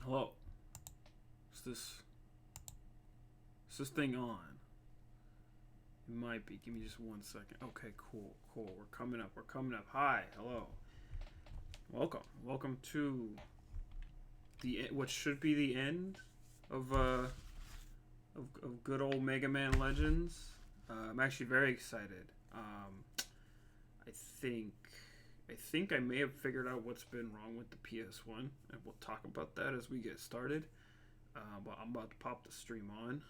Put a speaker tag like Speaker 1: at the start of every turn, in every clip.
Speaker 1: Hello. Is this thing on? It might be. Give me just 1 second. Okay, cool. We're coming up. Hi, hello. Welcome to what should be the end of good old Megaman Legends. I'm actually very excited. I think I may have figured out what's been wrong with the PS1, and we'll talk about that as we get started. But I'm about to pop the stream on.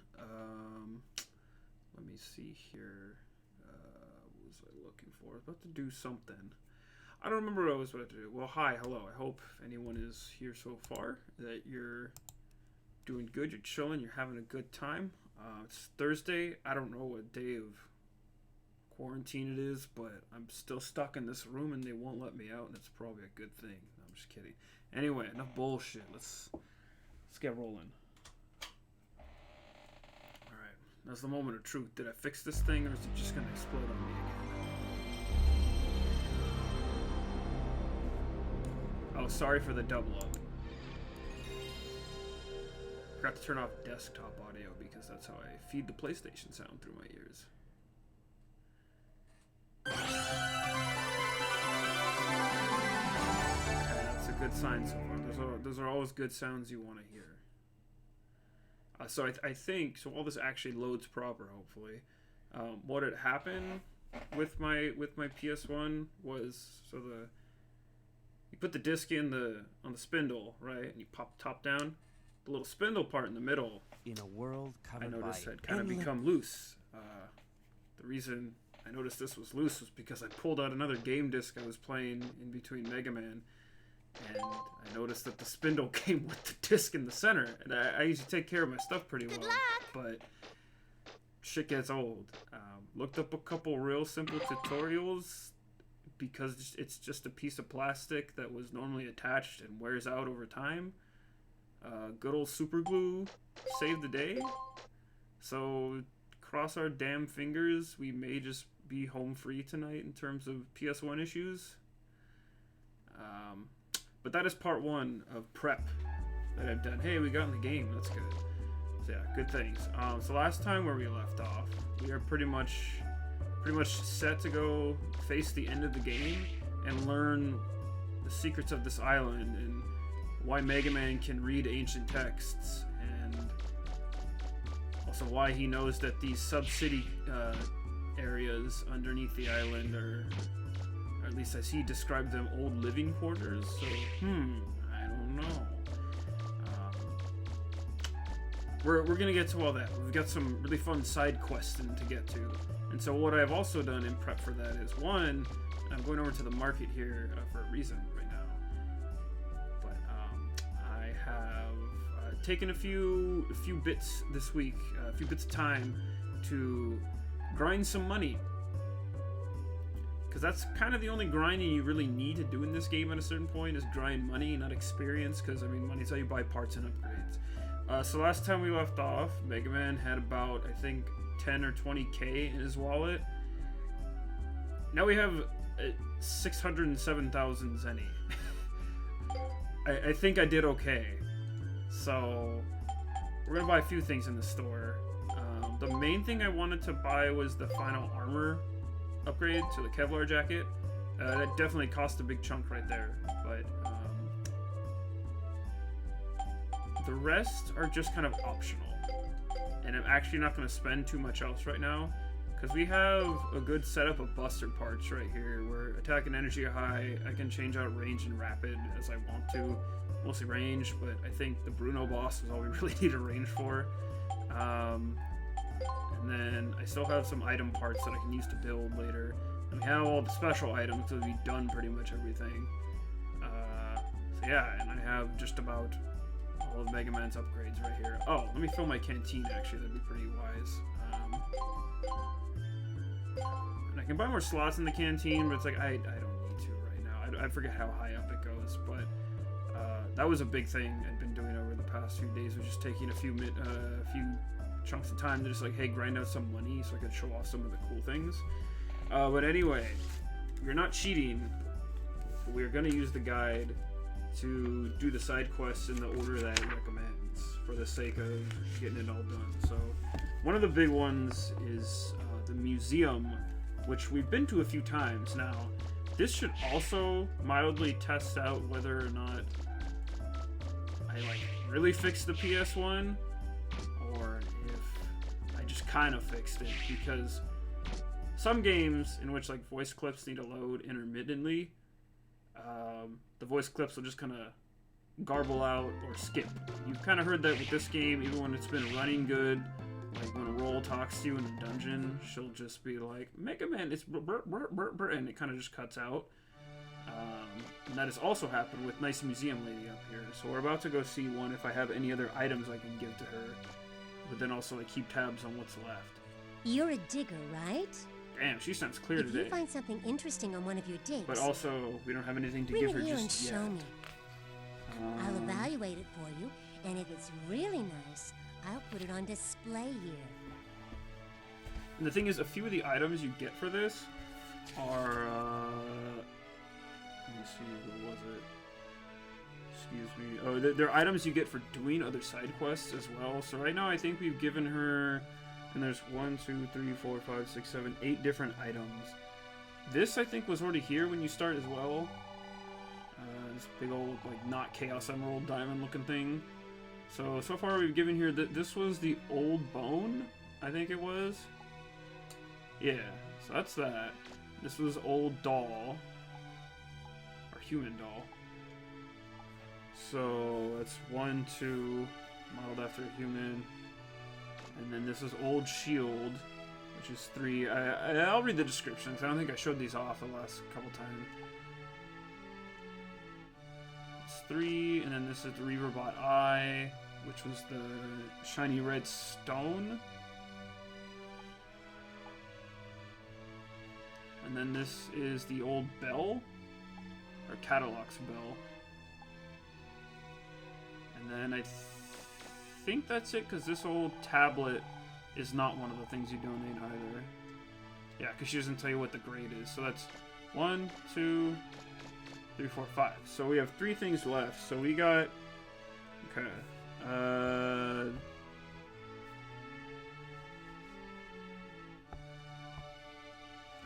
Speaker 1: Let me see here. What was I looking for? I was about to do something. I don't remember what I was about to do. Well, hi, hello. I hope anyone is here so far that you're doing good, you're chilling, you're having a good time. It's Thursday. I don't know what day of quarantine it is, but I'm still stuck in this room and they won't let me out, and it's probably a good thing. No, I'm just kidding. Anyway, enough bullshit. Let's get rolling. Alright, that's the moment of truth. Did I fix this thing, or is it just gonna explode on me again? Oh, sorry for the double up. Forgot to turn off desktop audio because that's how I feed the PlayStation sound through my ears. Okay, that's a good sign so far. Those are always good sounds you want to hear. So I think, so all this actually loads proper, hopefully. What had happened with my PS1 was, so you put the disc on the spindle, right, and you pop top down. The little spindle part in the middle,
Speaker 2: in a world covered
Speaker 1: I noticed
Speaker 2: by
Speaker 1: had kind of become loose. The reason I noticed this was loose was because I pulled out another game disc I was playing in between Megaman, and I noticed that the spindle came with the disc in the center. And I usually take care of my stuff pretty well, but shit gets old. Looked up a couple real simple tutorials because it's just a piece of plastic that was normally attached and wears out over time. Good old super glue saved the day. So cross our damn fingers, we may just be home free tonight in terms of PS1 issues. But that is part one of prep that I've done. Hey, we got in the game. That's good. So yeah, good things. So last time where we left off, we are pretty much set to go face the end of the game and learn the secrets of this island and why Megaman can read ancient texts, and also why he knows that these sub-city areas underneath the island are, or at least as he described them, old living quarters. So, I don't know. We're gonna get to all that. We've got some really fun side questing to get to. And so what I've also done in prep for that is, one, I'm going over to the market here for a reason right now. But I have taken a few bits this week, a few bits of time to grind some money. Because that's kind of the only grinding you really need to do in this game at a certain point, is grind money, not experience, because, I mean, money's how you buy parts and upgrades. So last time we left off, Megaman had about, I think, 10 or 20k in his wallet. Now we have 607,000 zenny. I think I did okay. So we're gonna buy a few things in the store. The main thing I wanted to buy was the final armor upgrade to the Kevlar jacket. That definitely cost a big chunk right there, but the rest are just kind of optional. And I'm actually not going to spend too much else right now, because we have a good setup of buster parts right here. Where attack and energy are high. I can change out range and rapid as I want to. Mostly range, but I think the Bruno boss is all we really need a range for. And then I still have some item parts that I can use to build later. And we have all the special items, so we've done pretty much everything. So yeah, and I have just about all of Mega Man's upgrades right here. Oh, let me fill my canteen, actually. That'd be pretty wise. And I can buy more slots in the canteen, but it's like, I don't need to right now. I forget how high up it goes, but that was a big thing I'd been doing over the past few days, was just taking a few chunks of time to just like, hey, grind out some money so I could show off some of the cool things. But anyway, we're not cheating. We're going to use the guide to do the side quests in the order that it recommends for the sake of getting it all done. So one of the big ones is the museum, which we've been to a few times now. This should also mildly test out whether or not I like really fixed the PS1 or if I just kind of fixed it, because some games in which like voice clips need to load intermittently, the voice clips will just kind of garble out or skip. You've kind of heard that with this game, even when it's been running good, like when a roll talks to you in the dungeon, she'll just be like, Megaman, it's brr, brr, brr, brr, and it kind of just cuts out. And that has also happened with Nice Museum Lady up here. So we're about to go see one if I have any other items I can give to her, but then also like keep tabs on what's left.
Speaker 2: You're a digger, right?
Speaker 1: Damn, she sounds clear today.
Speaker 2: If you find something interesting on one of your dates,
Speaker 1: but also we don't have anything to
Speaker 2: bring
Speaker 1: give her
Speaker 2: it here
Speaker 1: just
Speaker 2: and
Speaker 1: yet.
Speaker 2: show me. I'll evaluate it for you, and if it's really nice, I'll put it on display here.
Speaker 1: And the thing is, a few of the items you get for this are, let me see, what was it? Excuse me. Oh, they're items you get for doing other side quests as well. So right now I think we've given her, and there's 1, 2, 3, 4, 5, 6, 7, 8 different items. This I think was already here when you start as well. This big old, like, not Chaos Emerald diamond looking thing. So far we've given here that this was the old bone, I think it was. Yeah, so that's that. This was old doll, or human doll. So that's 1, 2, modeled after a human. And then this is old shield, which is 3. I'll read the descriptions. I don't think I showed these off the last couple times. It's 3, and then this is the Reaverbot Eye, which was the shiny red stone. And then this is the old bell, or Catalog's bell. And then I think that's it, because this old tablet is not one of the things you donate either. Yeah, because she doesn't tell you what the grade is. So that's 1, 2, 3, 4, 5. So we have 3 things left. So we got, okay,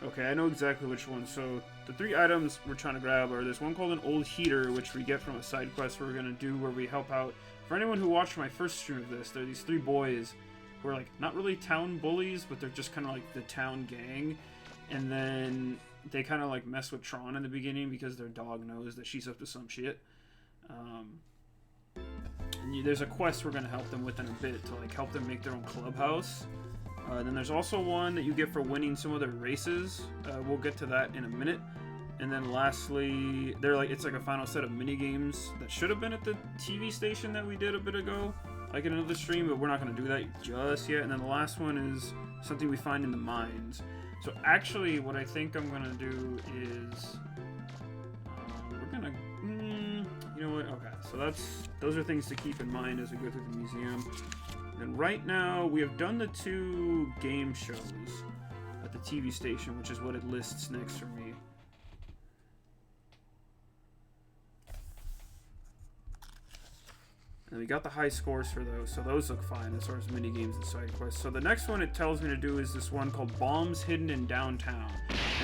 Speaker 1: okay, I know exactly which one. So the 3 items we're trying to grab are this one called an old heater, which we get from a side quest we're going to do where we help out. For anyone who watched my first stream of this, there are these 3 boys who are like not really town bullies, but they're just kind of like the town gang. And then they kind of like mess with Tron in the beginning because their dog knows that she's up to some shit. There's a quest we're going to help them with in a bit to like help them make their own clubhouse. Then there's also one that you get for winning some of their races. We'll get to that in a minute. And then lastly, it's like a final set of mini games that should have been at the TV station that we did a bit ago, like in another stream, but we're not going to do that just yet. And then the last one is something we find in the mines. So actually, what I think I'm going to do is we're going to, you know what? Okay, so those are things to keep in mind as we go through the museum. And right now, we have done the 2 game shows at the TV station, which is what it lists next for me. And we got the high scores for those, so those look fine as far as mini games and side quests. So the next one it tells me to do is this one called Bombs Hidden in Downtown.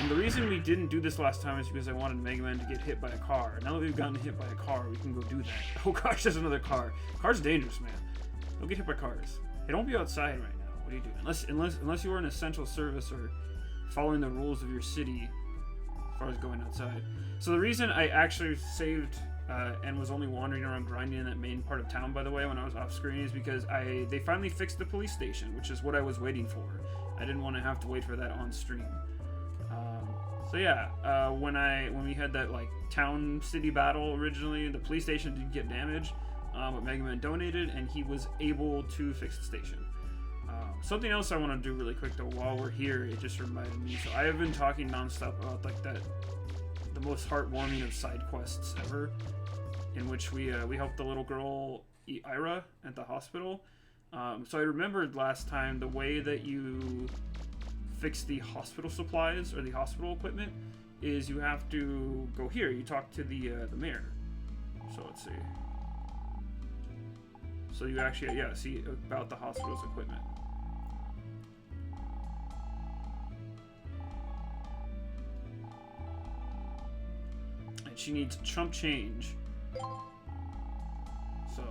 Speaker 1: And the reason we didn't do this last time is because I wanted Megaman to get hit by a car. Now that we've gotten hit by a car, we can go do that. Oh gosh, there's another car. Car's dangerous, man. Don't get hit by cars. Hey, don't be outside right now. What are you doing? Unless you are an essential service or following the rules of your city as far as going outside. So the reason I actually saved and was only wandering around grinding in that main part of town, by the way, when I was off screen, is because they finally fixed the police station, which is what I was waiting for. I didn't want to have to wait for that on stream. So yeah, when we had that like town city battle originally, the police station did get damaged, but Megaman donated and he was able to fix the station. Something else I want to do really quick though while we're here, it just reminded me. So I have been talking nonstop about like the most heartwarming of side quests ever, in which we helped the little girl Ira at the hospital. So I remembered last time the way that you fix the hospital supplies or the hospital equipment is you have to go here. You talk to the mayor, So let's see. So you actually, yeah, see about the hospital's equipment. And she needs chump change. So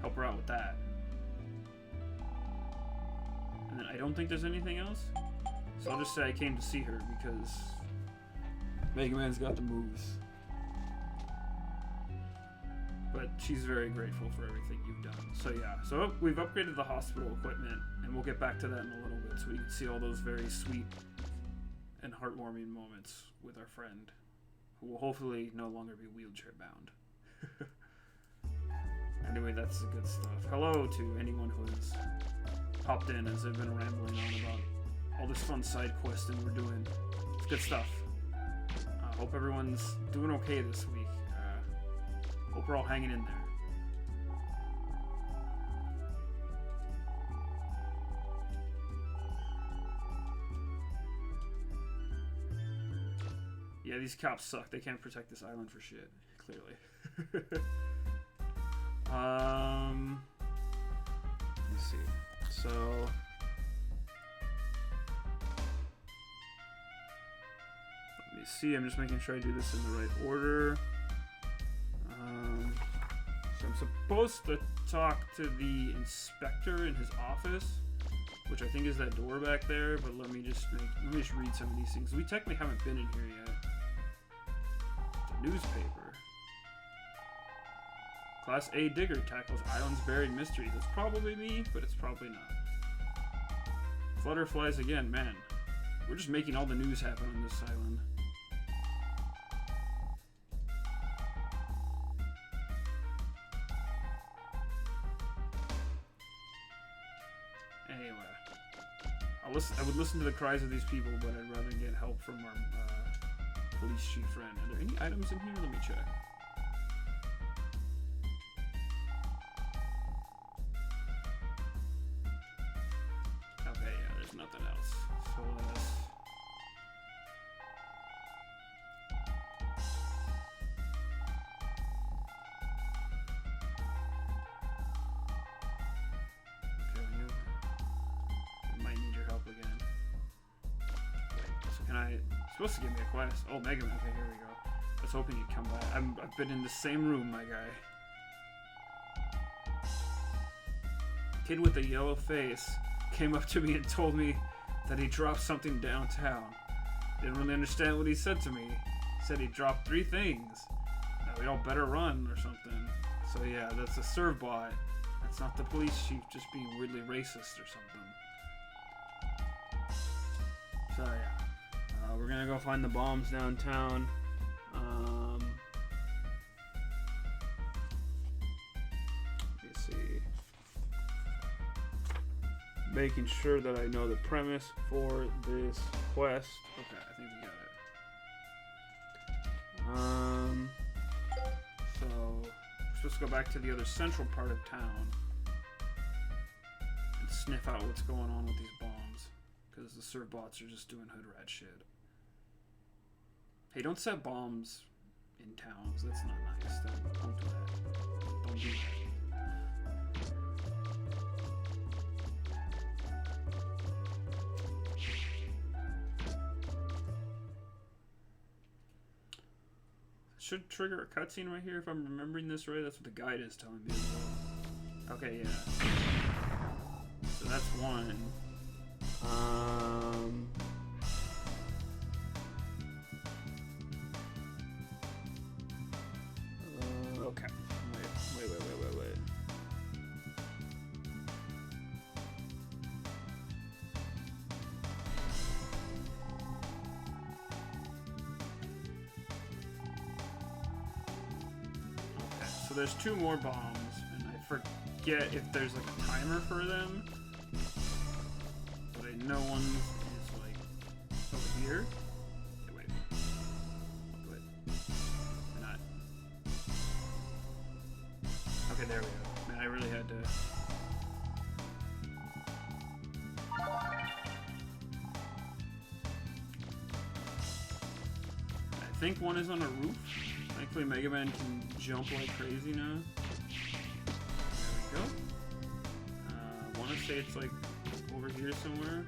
Speaker 1: help her out with that. And then I don't think there's anything else. So I'll just say I came to see her because Megaman's got the moves. But she's very grateful for everything you've done. So yeah, so we've upgraded the hospital equipment, and we'll get back to that in a little bit so we can see all those very sweet and heartwarming moments with our friend, who will hopefully no longer be wheelchair bound. Anyway, that's the good stuff. Hello to anyone who has popped in as I've been rambling on about all this fun side questing we're doing. It's good stuff. Hope everyone's doing okay this week. Hope we're all hanging in there. Yeah, these cops suck. They can't protect this island for shit, clearly. Let's see. So let me see. I'm just making sure I do this in the right order. So I'm supposed to talk to the inspector in his office, which I think is that door back there. But let me just read some of these things. We technically haven't been in here yet. The newspaper. Class A digger tackles island's buried mysteries. It's probably me, but it's probably not. Flutter flies again, man. We're just making all the news happen on this island. Anyway, I would listen to the cries of these people, but I'd rather get help from our police chief friend. Are there any items in here? Let me check. Okay, yeah, there's nothing else. So let's... Supposed to give me a quest. Oh, Megaman. Okay, here we go. I was hoping you'd come back. I've been in the same room, my guy. Kid with a yellow face came up to me and told me that he dropped something downtown. Didn't really understand what he said to me. He said he dropped 3 things. Now we all better run or something. So yeah, that's a serve bot. That's not the police chief just being weirdly racist or something. So yeah. We're gonna go find the bombs downtown. Let me see. Making sure that I know the premise for this quest. Okay, I think we got it. So we're supposed to go back to the other central part of town and sniff out what's going on with these bombs, because the serve bots are just doing hood rat shit. Hey, don't set bombs in towns. That's not nice. Don't do that. Don't do that. Should trigger a cutscene right here if I'm remembering this right. That's what the guide is telling me as well. Okay, yeah. So that's one. Okay. Wait. Okay, so there's 2 more bombs, and I forget if there's like a timer for them. But I know one is like over here. Okay, wait. Not. Okay, there we go. Man, I really had to... I think one is on a roof. Thankfully, Megaman can jump like crazy now. There we go. I want to say it's like over here somewhere.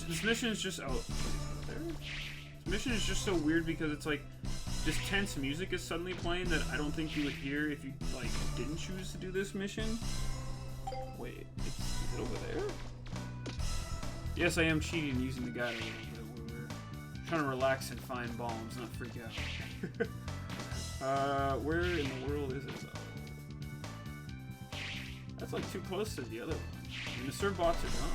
Speaker 1: This mission is just there. This mission is just so weird because it's like this tense music is suddenly playing that I don't think you would hear if you like didn't choose to do this mission. Wait, is it over there? Yes, I am cheating using the guide a little bit. We're trying to relax and find bombs, not freak out. Where in the world is it though? That's like too close to the other one. I mean, the serve bots are gone.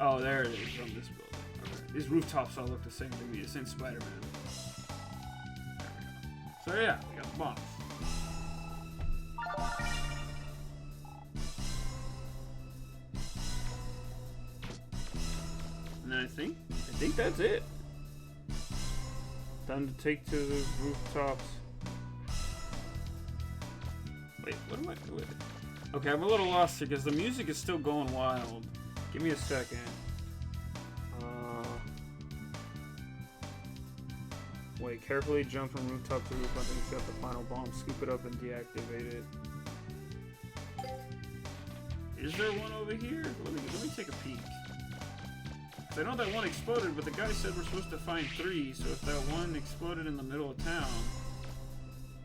Speaker 1: Oh, there it is on this building. Okay. These rooftops all look the same to me. It's in Spider-Man. There we go. So yeah, we got the bombs. And then I think that's it. Time to take to the rooftops. Wait, what am I doing? Okay, I'm a little lost here because the music is still going wild. Give me a second. Wait, carefully jump from rooftop to roof until you set the final bomb. Scoop it up and deactivate it. Is there one over here? Let me take a peek. I know that one exploded, but the guy said we're supposed to find 3, so if that one exploded in the middle of town,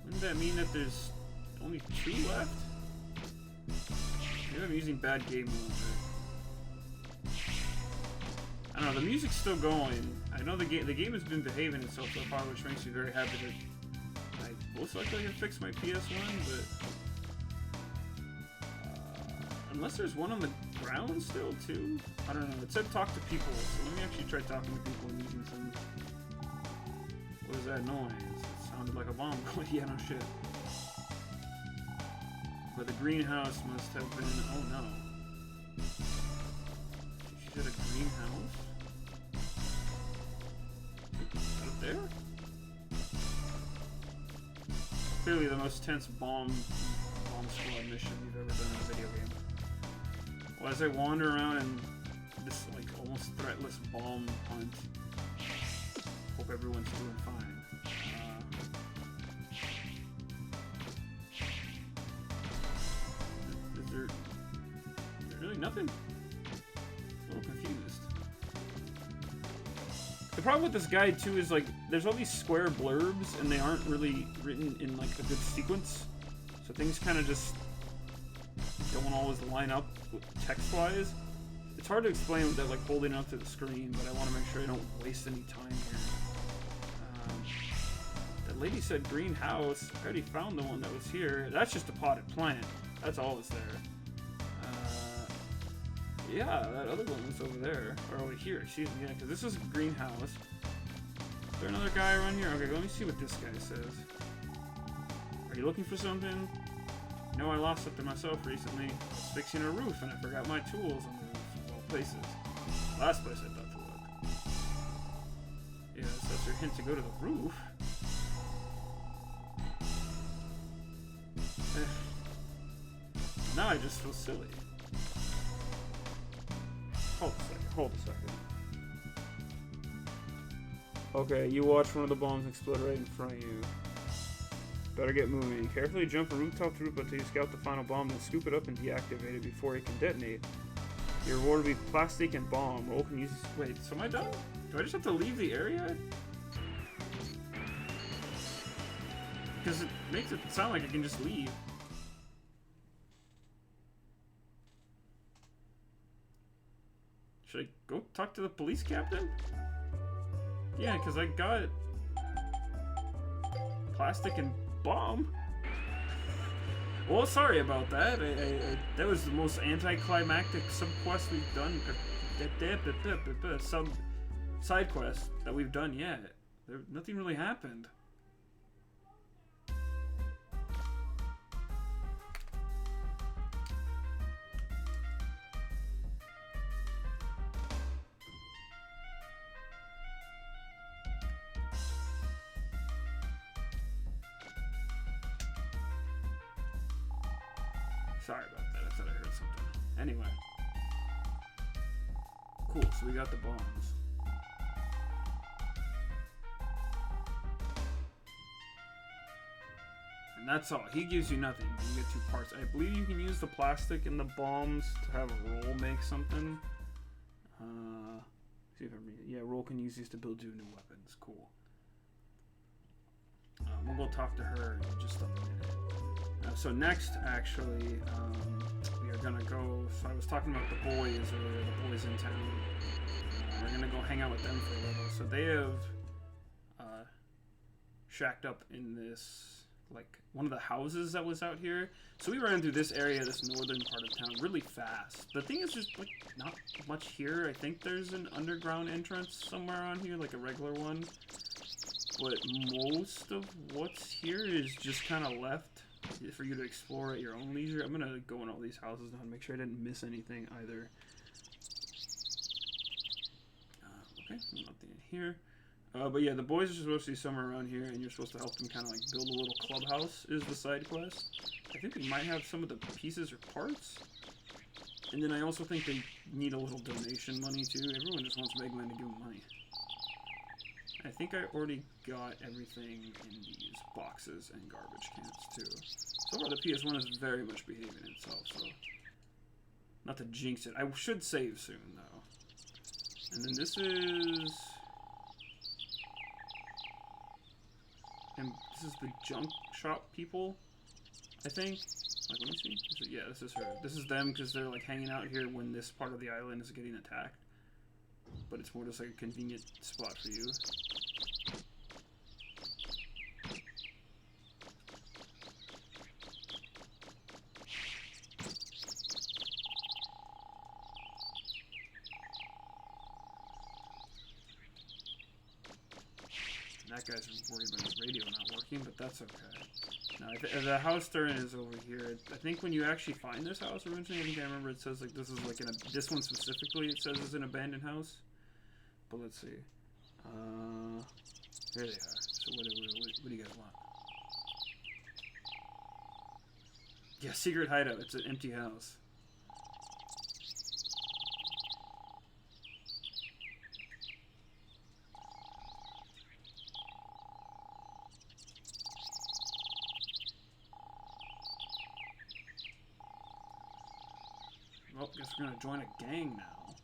Speaker 1: wouldn't that mean that there's only 2 left? Maybe I'm using bad game moves. I don't know, the music's still going. I know the game has been behaving itself so far, which makes me very happy that I most likely have fixed my PS1, but unless there's one on the ground still too? I don't know. It said talk to people, so let me actually try talking to people and using some... What is that noise? It sounded like a bomb going. Yeah, no shit. But the greenhouse must have been... Oh no. She said a greenhouse? Up there? Clearly the most tense bomb squad mission we've ever done in a video game. Well, as I wander around in this like almost threatless bomb hunt, hope everyone's doing fine. Is there really nothing? A little confused. The problem with this guide too is like there's all these square blurbs and they aren't really written in like a good sequence, so things kind of just don't always line up text-wise. It's hard to explain without like holding up to the screen, but I want to make sure I don't waste any time here. That lady said greenhouse. I already found the one that was here. That's just a potted plant. That's all that's there. Yeah, that other one was over there. Or over here, excuse me. Yeah, because this is a greenhouse. Is there another guy around here? Okay, let me see what this guy says. Are you looking for something? No, I lost something myself recently. I was fixing a roof and I forgot my tools on the roof of all places. Last place I thought to look. Yeah, so that's your hint to go to the roof. Now I just feel silly. Hold a second. Okay, you watch one of the bombs explode right in front of you. Better get moving. Carefully jump from rooftop to roof until you scout the final bomb, then scoop it up and deactivate it before it can detonate. Your reward will be plastic and bomb. Roll can use... Wait, so am I done? Do I just have to leave the area? Because it makes it sound like I can just leave. Should I go talk to the police captain? Yeah, because I got plastic and bomb. Well, sorry about that. That was the most anticlimactic sub-quest we've done. Side quest that we've done yet. Nothing really happened. Sorry about that, I thought I heard something. Anyway. cool. So we got the bombs. And that's all. He gives you nothing. You get 2 parts. I believe you can use the plastic and the bombs to have Roll make something. See if I read it. Yeah, Roll can use these to build you new weapons. Cool. We'll go talk to her in just a minute. So next, actually, we are gonna go. So I was talking about the boys earlier. The boys in town. We're gonna go hang out with them for a little. So they have shacked up in this, like, one of the houses that was out here. So we ran through this area, this northern part of town, really fast. The thing is just, like, not much here. I think there's an underground entrance somewhere on here, like a regular one. But most of what's here is just kind of left for you to explore at your own leisure. I'm going to go in all these houses now and make sure I didn't miss anything either. Okay, nothing in here. But yeah, the boys are supposed to be somewhere around here, and you're supposed to help them kind of like build a little clubhouse is the side quest. I think we might have some of the pieces or parts. And then I also think they need a little donation money too. Everyone just wants Megaman to give them money. I think I already got everything in these boxes and garbage cans too. So far the PS1 is very much behaving itself, so not to jinx it. I should save soon though. And then this is... And this is the junk shop people, I think. Like, let me see. Yeah, this is her. This is them because they're like hanging out here when this part of the island is getting attacked. But it's more just like a convenient spot for you. That guy's worried about his radio not working, but that's okay. Now, the house they're in is over here. I think when you actually find this house originally, I think I remember it says like this is like this one specifically. It says it's an abandoned house. But let's see. Here they are. So what do you guys want? Yeah, secret hideout. It's an empty house. Well, guess we're gonna join a gang now.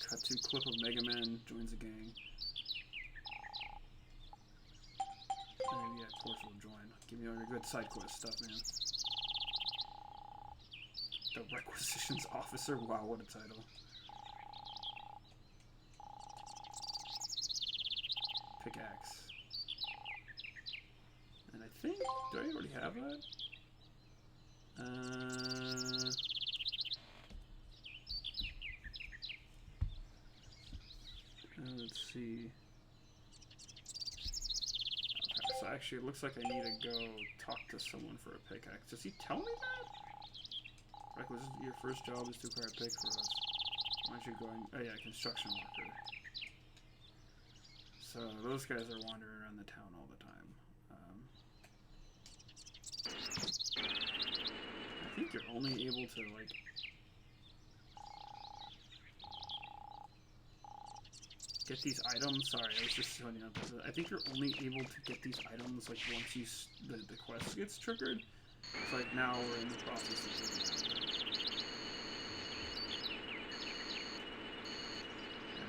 Speaker 1: Cut to clip of Megaman joins a gang. And yeah, of course we'll join. Give me all your good side quest stuff, man. The Requisitions Officer? Wow, what a title. Pickaxe. And I think... Do I already have that? Let's see. Okay, so actually it looks like I need to go talk to someone for a pickaxe. Does he tell me that? Like, was your first job is to acquire a pick for us? Why aren't you going... Oh yeah, construction worker. So those guys are wandering around the town all the time. I think you're only able to, like... get these items. Sorry, I was just showing you. I think you're only able to get these items like once you the quest gets triggered. It's like now we're in the process of doing that.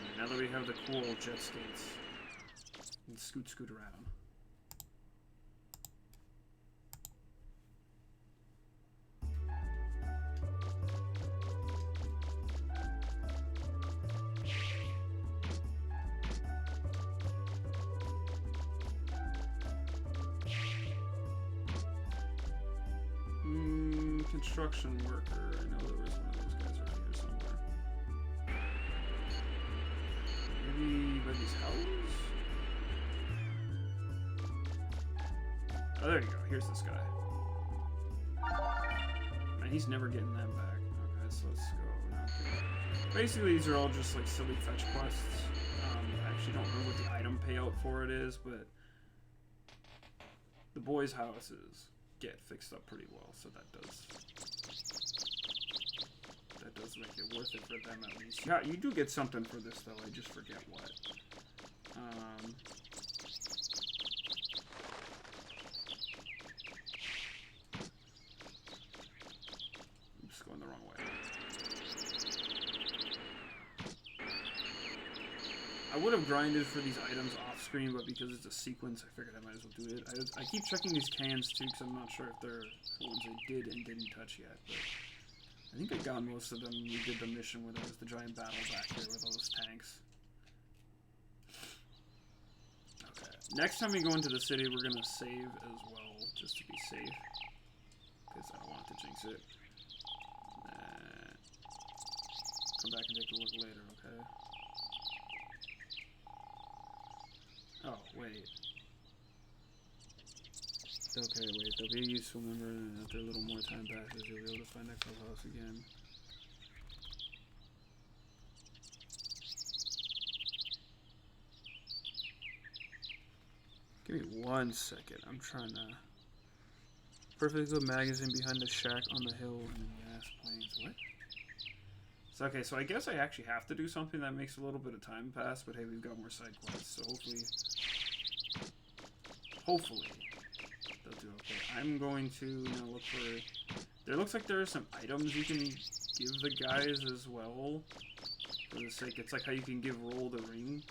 Speaker 1: And now that we have the cool jet skates, we can scoot around. Construction worker. I know there was one of those guys around here somewhere. Maybe by these houses? Oh, there you go. Here's this guy. And he's never getting them back. Okay, so let's go now. Basically, these are all just like silly fetch quests. I actually don't remember what the item payout for it is, but the boys' houses get fixed up pretty well, so that does make it worth worth it for them at least. Yeah, you do get something for this though. I just forget what. I'm just going the wrong way. I would have grinded for these items off screen, but because it's a sequence, I figured I might as well do it. I keep checking these cans too, because I'm not sure if they're the ones I did and didn't touch yet. But I think I got most of them when we did the mission where there was the giant battle back here with all those tanks. Okay. Next time we go into the city, we're going to save as well, just to be safe. Because I don't want it to jinx it. Come back and take a look later, okay? Oh, wait. Okay, wait. They'll be a useful member, and after a little more time passes, you'll be able to find that clubhouse again. Give me 1 second. I'm trying to... Perfectly good magazine behind the shack on the hill in the ass plains. What? So, okay, so I guess I actually have to do something that makes a little bit of time pass, but hey, we've got more side quests, so hopefully they'll do okay. I'm going to now look for... There looks like there are some items you can give the guys as well, for the sake... It's like how you can give Roll the ring.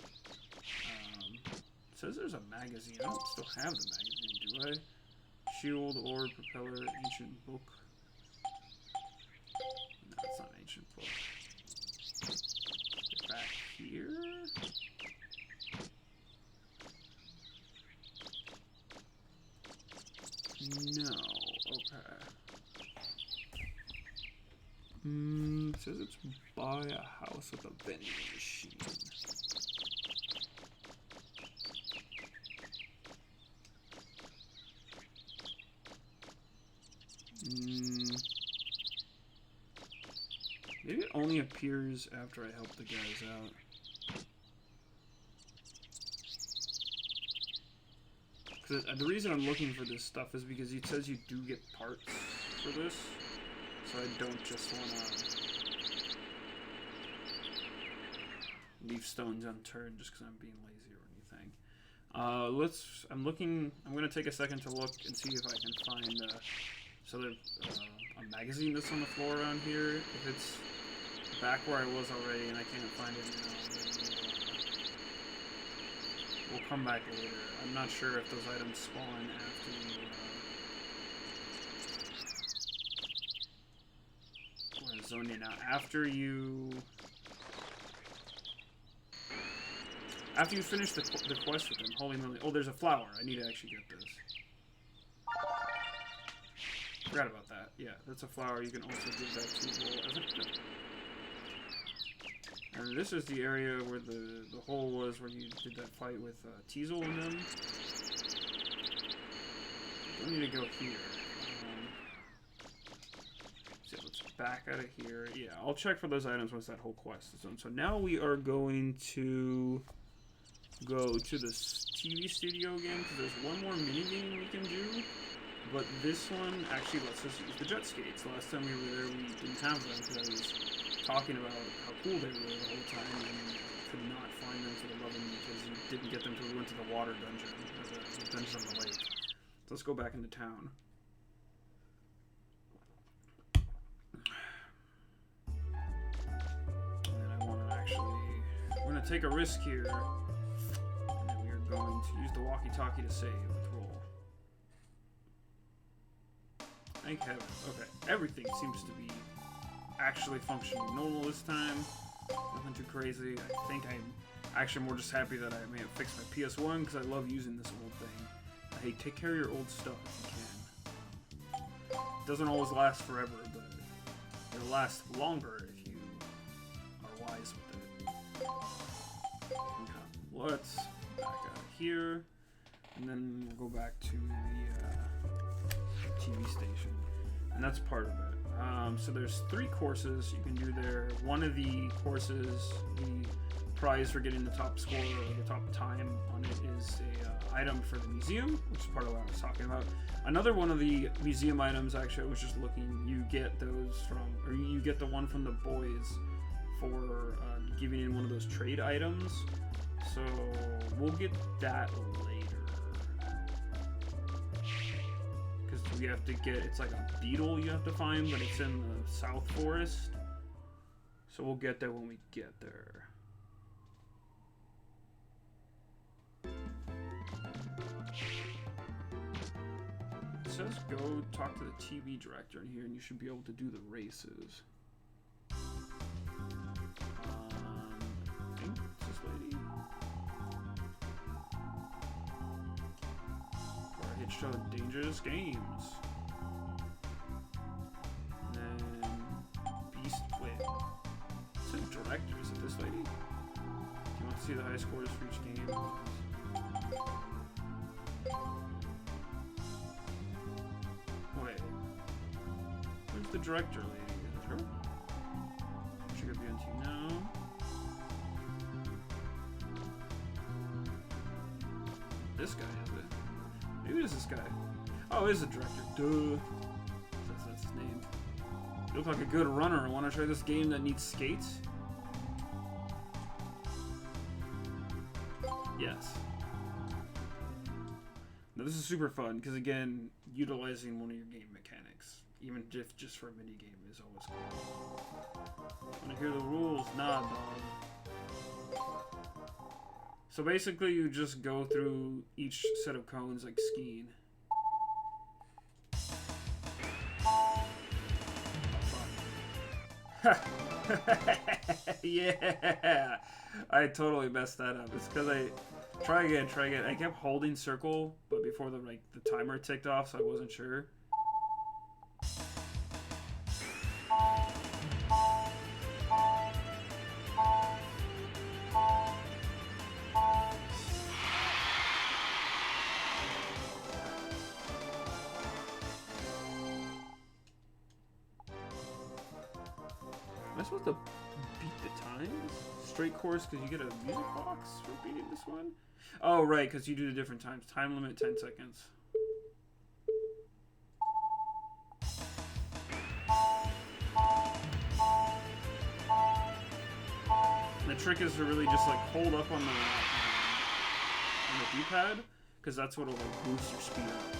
Speaker 1: It says there's a magazine. I don't still have the magazine, do I? Shield, orb, propeller, ancient book. No, it's not an ancient book. Back here? No. Okay. It says it's buy a house with a vending machine. Maybe it only appears after I help the guys out. The reason I'm looking for this stuff is because it says you do get parts for this, so I don't just want to leave stones unturned just because I'm being lazy or anything. I'm going to take a second to look and see if I can find a magazine that's on the floor around here. If it's back where I was already and I can't find it now, then we'll come back later. I'm not sure if those items spawn after you... We're in Zonia now. After you finish the quest with them, holy moly. Oh, there's a flower. I need to actually get this. Forgot about that. Yeah, that's a flower. You can also give that to Roll as a pet. And this is the area where the hole was, where you did that fight with Teasel and them. Don't need to go here. So let's back out of here. Yeah, I'll check for those items once that whole quest is done. So now we are going to go to the TV studio again, because there's one more minigame we can do. But this one actually lets us use the jet skates. The last time we were there, we didn't have them because I was talking about how cool they were the whole time and could not find them for the love of me because you didn't get them until we went to the water dungeon, or the dungeon on the lake. So let's go back into town. And I want to we're going to take a risk here. And we are going to use the walkie-talkie to save with Roll. Thank heaven. Okay, everything seems to be actually functioning normal this time. Nothing too crazy. I think I'm actually more just happy that I may have fixed my PS1 because I love using this old thing. Hey, take care of your old stuff if you can. It doesn't always last forever, but it'll last longer if you are wise with it. Okay, let's back out of here, and then we'll go back to the TV station, and that's part of it. So there's 3 courses you can do there. One of the courses, the prize for getting the top score or the top time on it is a item for the museum, which is part of what I was talking about. Another one of the museum items, actually, I was just looking, you get those from, or you get the one from the boys for giving in one of those trade items. So we'll get that later. Because we have to get, it's like a beetle you have to find, but it's in the South Forest. So we'll get there when we get there. It says go talk to the TV director in here and you should be able to do the races. I think it's this lady. Or hit show dangerous games. And then Beast Win. It says director, is it this lady? Do you want to see the high scores for each game? Wait. Where's the director lady? Is it her? She could be on team now. This guy, is it? Maybe it is this guy. Oh, it is the director. Duh. That's his name. You look like a good runner. Want to try this game that needs skates? Yes. Now this is super fun because again, utilizing one of your game mechanics, even if just for a mini game, is always cool. Want to hear the rules? Nah, dog. So basically, you just go through each set of cones like skiing. Yeah, I totally messed that up. It's because I try again. I kept holding circle, but before the timer ticked off, so I wasn't sure. Am I supposed to beat the times? Straight course because you get a music box for beating this one? Oh, right, because you do the different times. Time limit 10 seconds. And the trick is to really just like hold up on the D-pad because that's what'll like boost your speed up.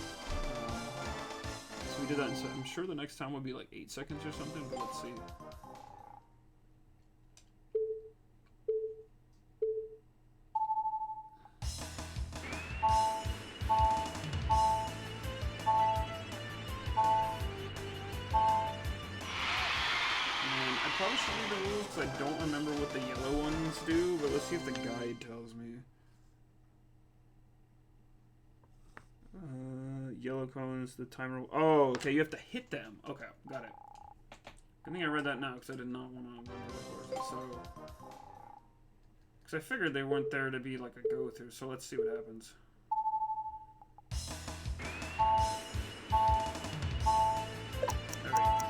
Speaker 1: So we did that, so I'm sure the next time will be like 8 seconds or something, but let's see. Probably should read the rules because I don't remember what the yellow ones do, but let's see if the guide tells me. Yellow cones, the timer. Oh, okay, you have to hit them. Okay, got it. Good thing I read that now because I did not want to run through the courses. So, because I figured they weren't there to be like a go through. So let's see what happens. There we go.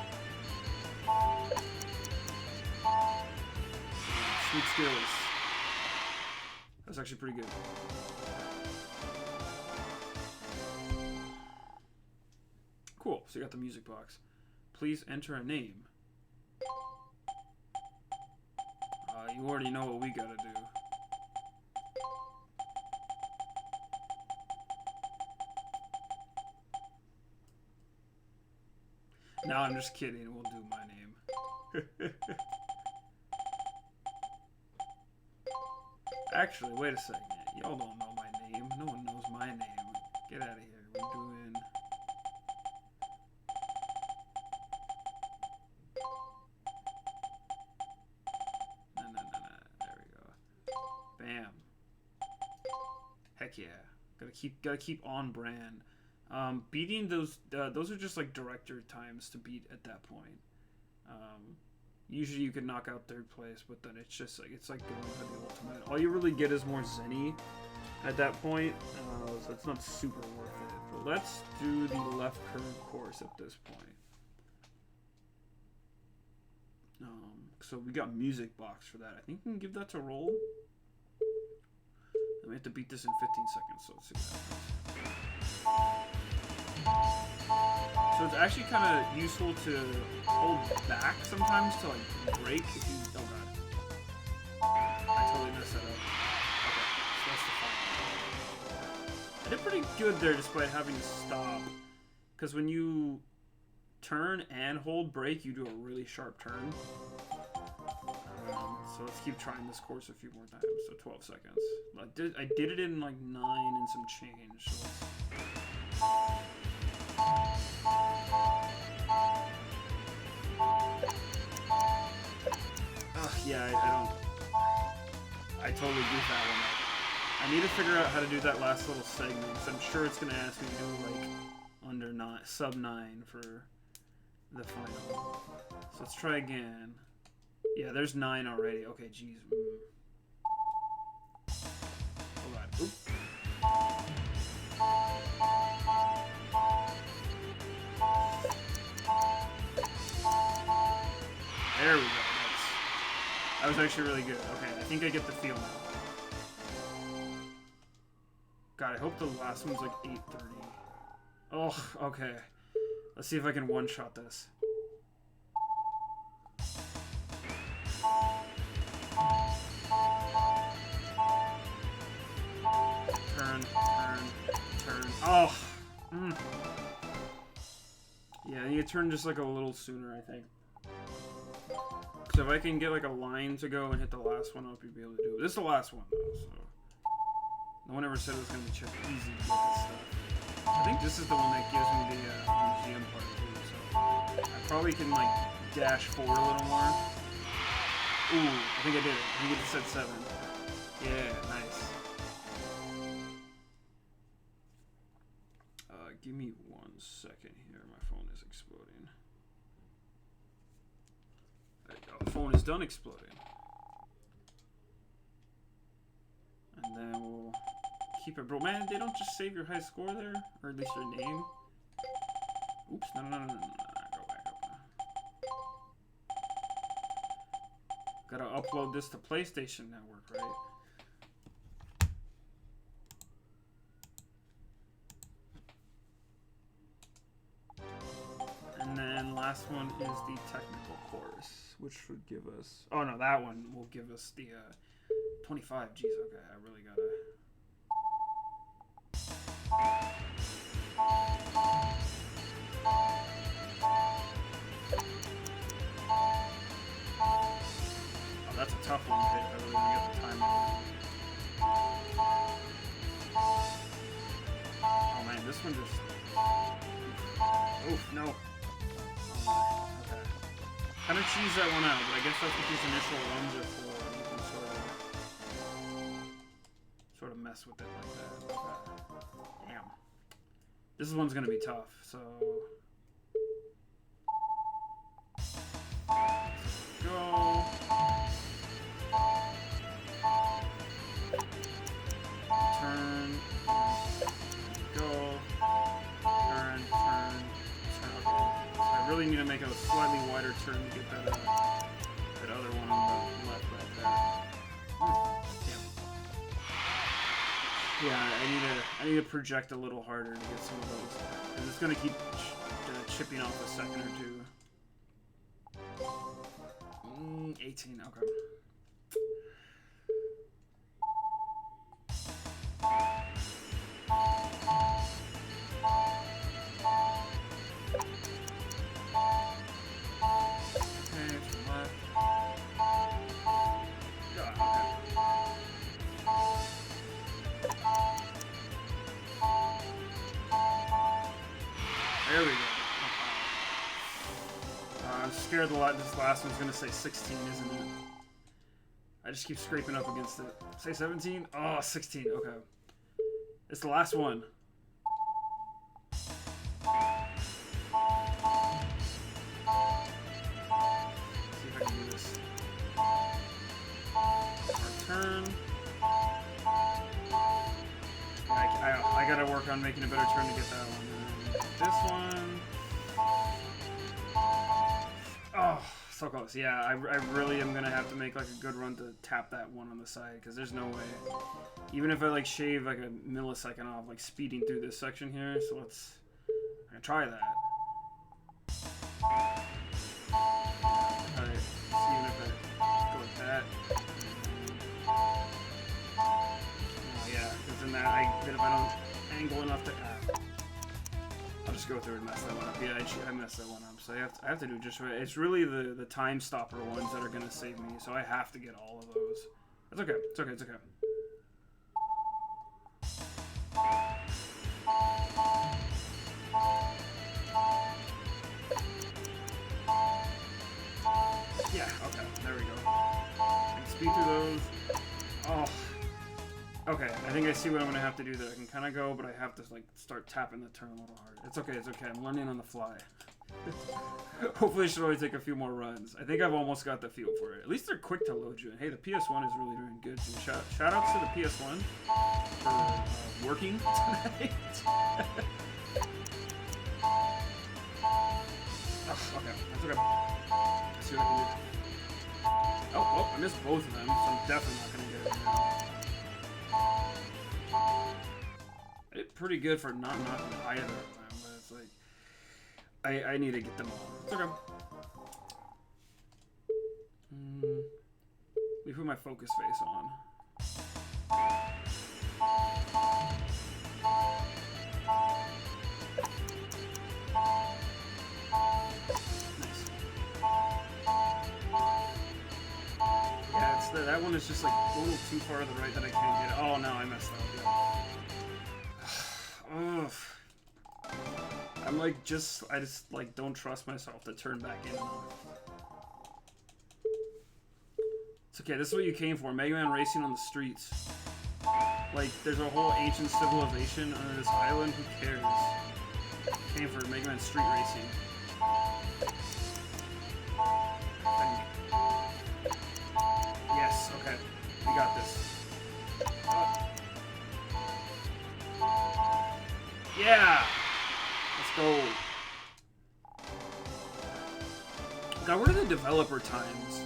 Speaker 1: Sweet skills. That's actually pretty good. Cool. So you got the music box. Please enter a name. You already know what we gotta do. No, I'm just kidding. We'll do my name. Actually, wait a second. Y'all don't know my name. No one knows my name. Get out of here. We're doing... No. There we go. Bam. Heck yeah. Gotta keep on brand. Beating those are just like director times to beat at that point. Usually you can knock out third place, but then it's just like going for the ultimate. All you really get is more Zenny at that point, so it's not super worth it. But let's do the left curve course at this point. So we got music box for that. I think we can give that to roll. And we have to beat this in 15 seconds, so let's see what happens. So it's actually kind of useful to hold back sometimes to like break if you... Oh god. mess that up. Okay, so that's the final. I did pretty good there despite having to stop. Because when you turn and hold brake, you do a really sharp turn. So let's keep trying this course a few more times. So 12 seconds. I did it in like 9 and some change. So yeah, I totally goofed that one up. I need to figure out how to do that last little segment, because I'm sure it's going to ask me to do like under 9, sub 9 for the final. So let's try again. Yeah, there's 9 already. Okay, jeez. Hold on. Oop. There we go. That was actually really good. Okay, I think I get the feel now. God, I hope the last one's like 8:30. Oh, okay. Let's see if I can one-shot this. Turn. Oh! Yeah, you turn just like a little sooner, I think. So if I can get like a line to go and hit the last one, I'll be able to do it. This is the last one, though, so... No one ever said it was going to be easy to get this stuff. I think this is the one that gives me the museum part, too, so... I probably can, like, dash forward a little more. Ooh, I think I did it. I think it said 7. Yeah, nice. Give me 1 second here. My phone is exploding. There you go. The phone is done exploding. And then we'll keep it. Bro, man, they don't just save your high score there? Or at least your name? Oops, no. Go back up. Gotta upload this to PlayStation Network, right? And then last one is the technical course, which would give us... Oh, no, that one will give us the 25. Jeez, okay, I really gotta... Oh, that's a tough one to hit. I really want to get the time on. Oh, man, this one just... Oof, no. Okay. Kind of cheese that one out, but I guess that's what these initial runs are for. You can sort of mess with it like that. Okay. Damn. This one's gonna be tough, so... Go. Turn. Go. Turn. I really need to make a slightly wider turn to get that other one on the left right there. Yeah, I need to project a little harder to get some of those. And it's gonna keep chipping off a second or two. 18, okay. There we go. I'm scared this last one's gonna say 16, isn't it? I just keep scraping up against it. Say 17? Oh, 16. Okay. It's the last one. See if I can do this. Turn. I gotta work on making a better turn to get that one. This one. Oh, so close. Yeah, I really am gonna have to make like a good run to tap that one on the side, because there's no way. Even if I like shave like a millisecond off, like speeding through this section here. So I'm gonna try that. Alright, see even if I go like that. just go through and mess that one up. Yeah, I messed that one up, so I have to do just right. It's really the time stopper ones that are gonna save me, so I have to get all of those. That's okay. It's okay. It's okay. Yeah. Okay. There we go. I can speed through those. Oh. Okay, I think I see what I'm gonna have to do there. I can kind of go, but I have to like start tapping the turn a little harder. It's okay, it's okay. I'm learning on the fly. Hopefully, it should only take a few more runs. I think I've almost got the feel for it. At least they're quick to load you. And hey, the PS1 is really doing good too. Shout outs to the PS1 for working tonight. Oh, okay, that's okay. Let's see what I can do. Oh, well, I missed both of them, so I'm definitely not gonna get it now. I did pretty good for not knocking either of them, but it's like I need to get them all. It's okay. Let me put my focus face on. Nice. Yeah, it's that one is just like a little too far to the right that I can't get it. Oh no, I messed up. Yeah. Ugh. I'm like I just like don't trust myself to turn back in. It's okay, this is what you came for. Megaman racing on the streets. Like, there's a whole ancient civilization under this island, who cares? Came for Megaman street racing. Yes, okay. We got this. Yeah! Let's go. God, what are the developer times?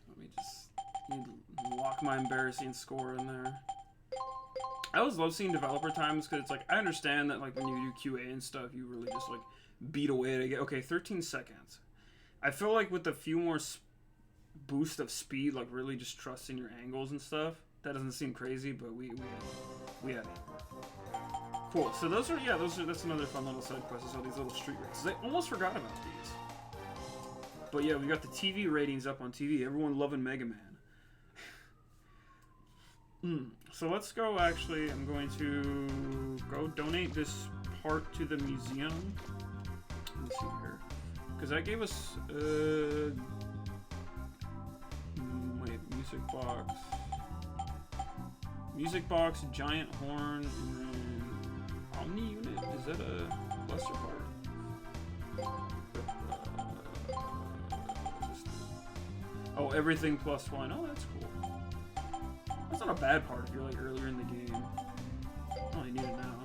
Speaker 1: Let me just lock my embarrassing score in there. I always love seeing developer times because it's like, I understand that like when you do QA and stuff, you really just like beat away to get, okay, 13 seconds. I feel like with a few more boost of speed, like really just trusting your angles and stuff, that doesn't seem crazy, but we had it. Cool. So that's another fun little side quest. Is all these little street races. I almost forgot about these. But yeah, we got the TV ratings up on TV. Everyone loving Megaman. So let's go. Actually, I'm going to go donate this part to the museum. Let's see here, because that gave us wait, music box, giant horn, and then Omni unit? Is that a cluster part? Oh, everything +1. Oh, that's cool. That's not a bad part if you're like earlier in the game. I don't really need it now.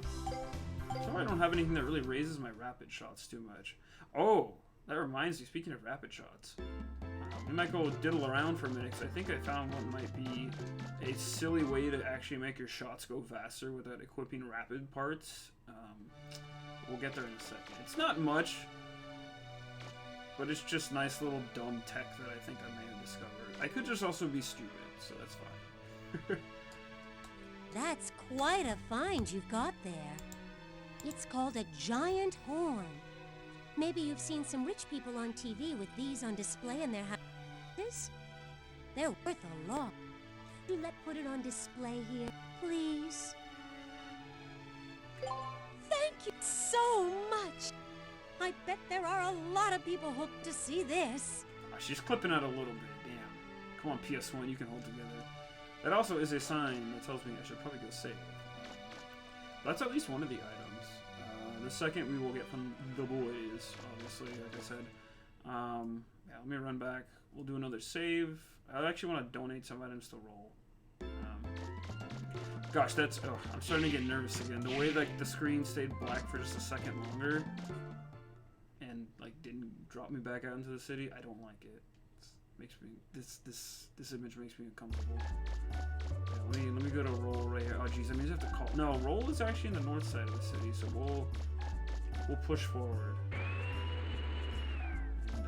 Speaker 1: Sorry, I don't have anything that really raises my rapid shots too much. Oh, that reminds me, speaking of rapid shots. We might go diddle around for a minute, because I think I found what might be a silly way to actually make your shots go faster without equipping rapid parts. We'll get there in a second. It's not much, but it's just nice little dumb tech that I think I may have discovered. I could just also be stupid, so that's fine.
Speaker 2: That's quite a find you've got there. It's called a giant horn. Maybe you've seen some rich people on TV with these on display in their houses. They're worth a lot. Would you put it on display here, please? Thank you so much. I bet there are a lot of people hooked to see this.
Speaker 1: She's clipping out a little bit, damn. Come on, PS1, you can hold together. That also is a sign that tells me I should probably go save. That's at least one of the items. The second we will get from the boys, obviously, like I said. Yeah, let me run back. We'll do another save. I actually want to donate some items to roll. Gosh, that's... Oh, I'm starting to get nervous again. The way like the screen stayed black for just a second longer and like didn't drop me back out into the city, I don't like it. Makes me this image makes me uncomfortable. Yeah, let me go to roll right here. Oh geez, I mean I have to call. No, roll is actually in the north side of the city, so we'll push forward. And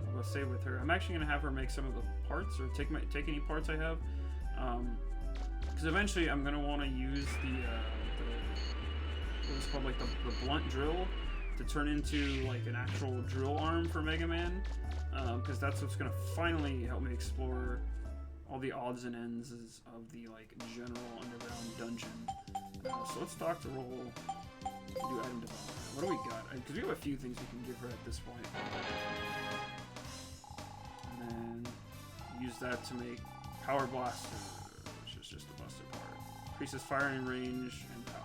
Speaker 1: we'll go save with her. I'm actually gonna have her make some of the parts, or take any parts I have, because eventually I'm gonna want to use the what's called like the blunt drill to turn into like an actual drill arm for Megaman, because that's what's gonna finally help me explore all the odds and ends of the like general underground dungeon. So let's Dr. Roll, do item development. What do we got? Because we have a few things we can give her at this point. And then use that to make Power Blaster, which is just the busted part. Increases firing range and power.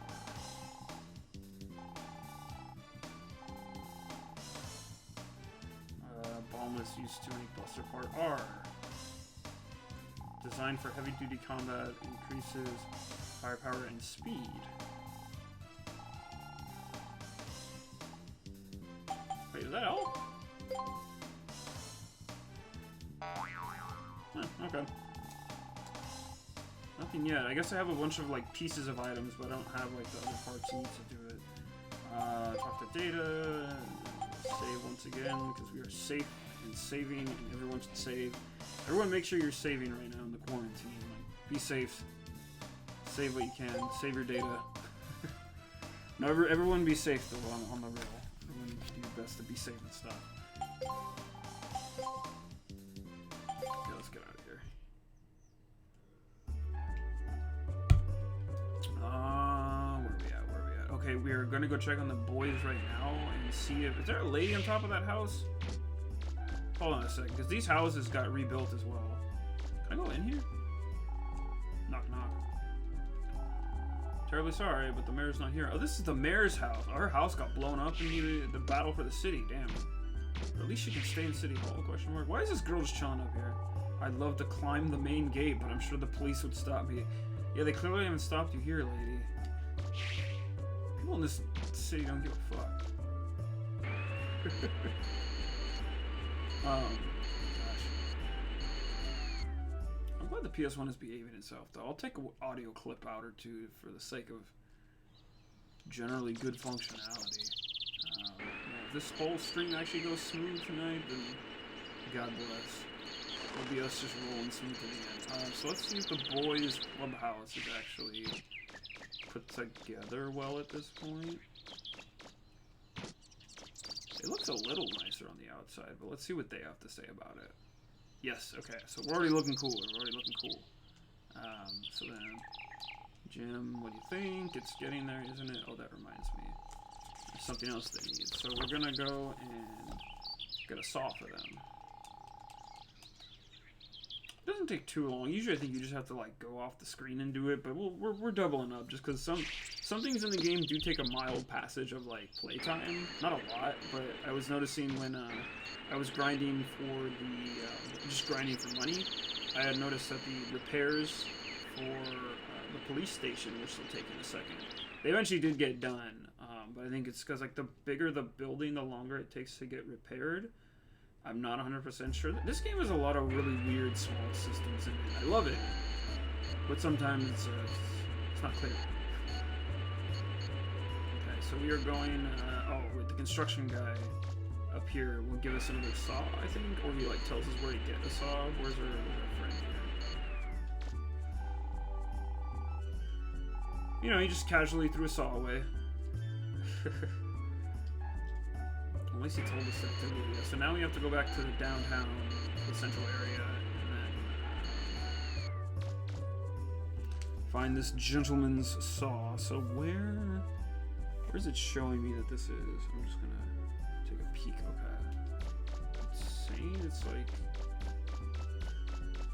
Speaker 1: Bomb is used to make Buster Part R. Designed for heavy duty combat, increases firepower and speed. Wait, is that all? Huh, okay. Nothing yet. I guess I have a bunch of like pieces of items, but I don't have like the other parts needed to do it. Talk to Data. Save once again because we are safe and saving, and everyone should save. Everyone, make sure you're saving right now in the quarantine. Like, be safe. Save what you can. Save your data. No, everyone be safe though on the real. Everyone do your best to be safe and stuff. Okay, let's get out of here. Where are we at? Okay, we are gonna go check on the boys right now and see if... Is there a lady on top of that house? Hold on a second, because these houses got rebuilt as well. Can I go in here? Knock, knock. Terribly sorry, but the mayor's not here. Oh, this is the mayor's house. Our house got blown up in the battle for the city. Damn. Or at least she can stay in City Hall, question mark. Why is this girl just chilling up here? I'd love to climb the main gate, but I'm sure the police would stop me. Yeah, they clearly haven't stopped you here, lady. People in this city don't give a fuck. Gosh. I'm glad the PS1 is behaving itself, though. I'll take an audio clip out or two for the sake of generally good functionality. Yeah, if this whole stream actually goes smooth tonight, then God bless. It'll be us just rolling smooth to the end. So let's see if the boys' clubhouse is actually put together well at this point. It looks a little nicer on the outside, but let's see what they have to say about it. Yes, okay, so we're already looking cool. We're already looking cool. So then, Jim, what do you think? It's getting there, isn't it? Oh, that reminds me. There's something else they need. So we're gonna go and get a saw for them. It doesn't take too long. Usually I think you just have to like go off the screen and do it, but we're doubling up just because some things in the game do take a mild passage of like playtime. Not a lot, but I was noticing when I was grinding for the just grinding for money, I had noticed that the repairs for the police station were still taking a second. They eventually did get done, but I think it's because like the bigger the building, the longer it takes to get repaired. I'm not 100% sure. This game has a lot of really weird small systems in it. I love it, but sometimes it's not clear. Okay, so we are going. Oh, wait, the construction guy up here will give us another saw, I think, or he like tells us where to get a saw. Where's our friend here? You know, he just casually threw a saw away. At least he told us that to do. So now we have to go back to the downtown, the central area, and then find this gentleman's saw. So where's it showing me that this is? I'm just gonna take a peek. Okay. It's saying it's like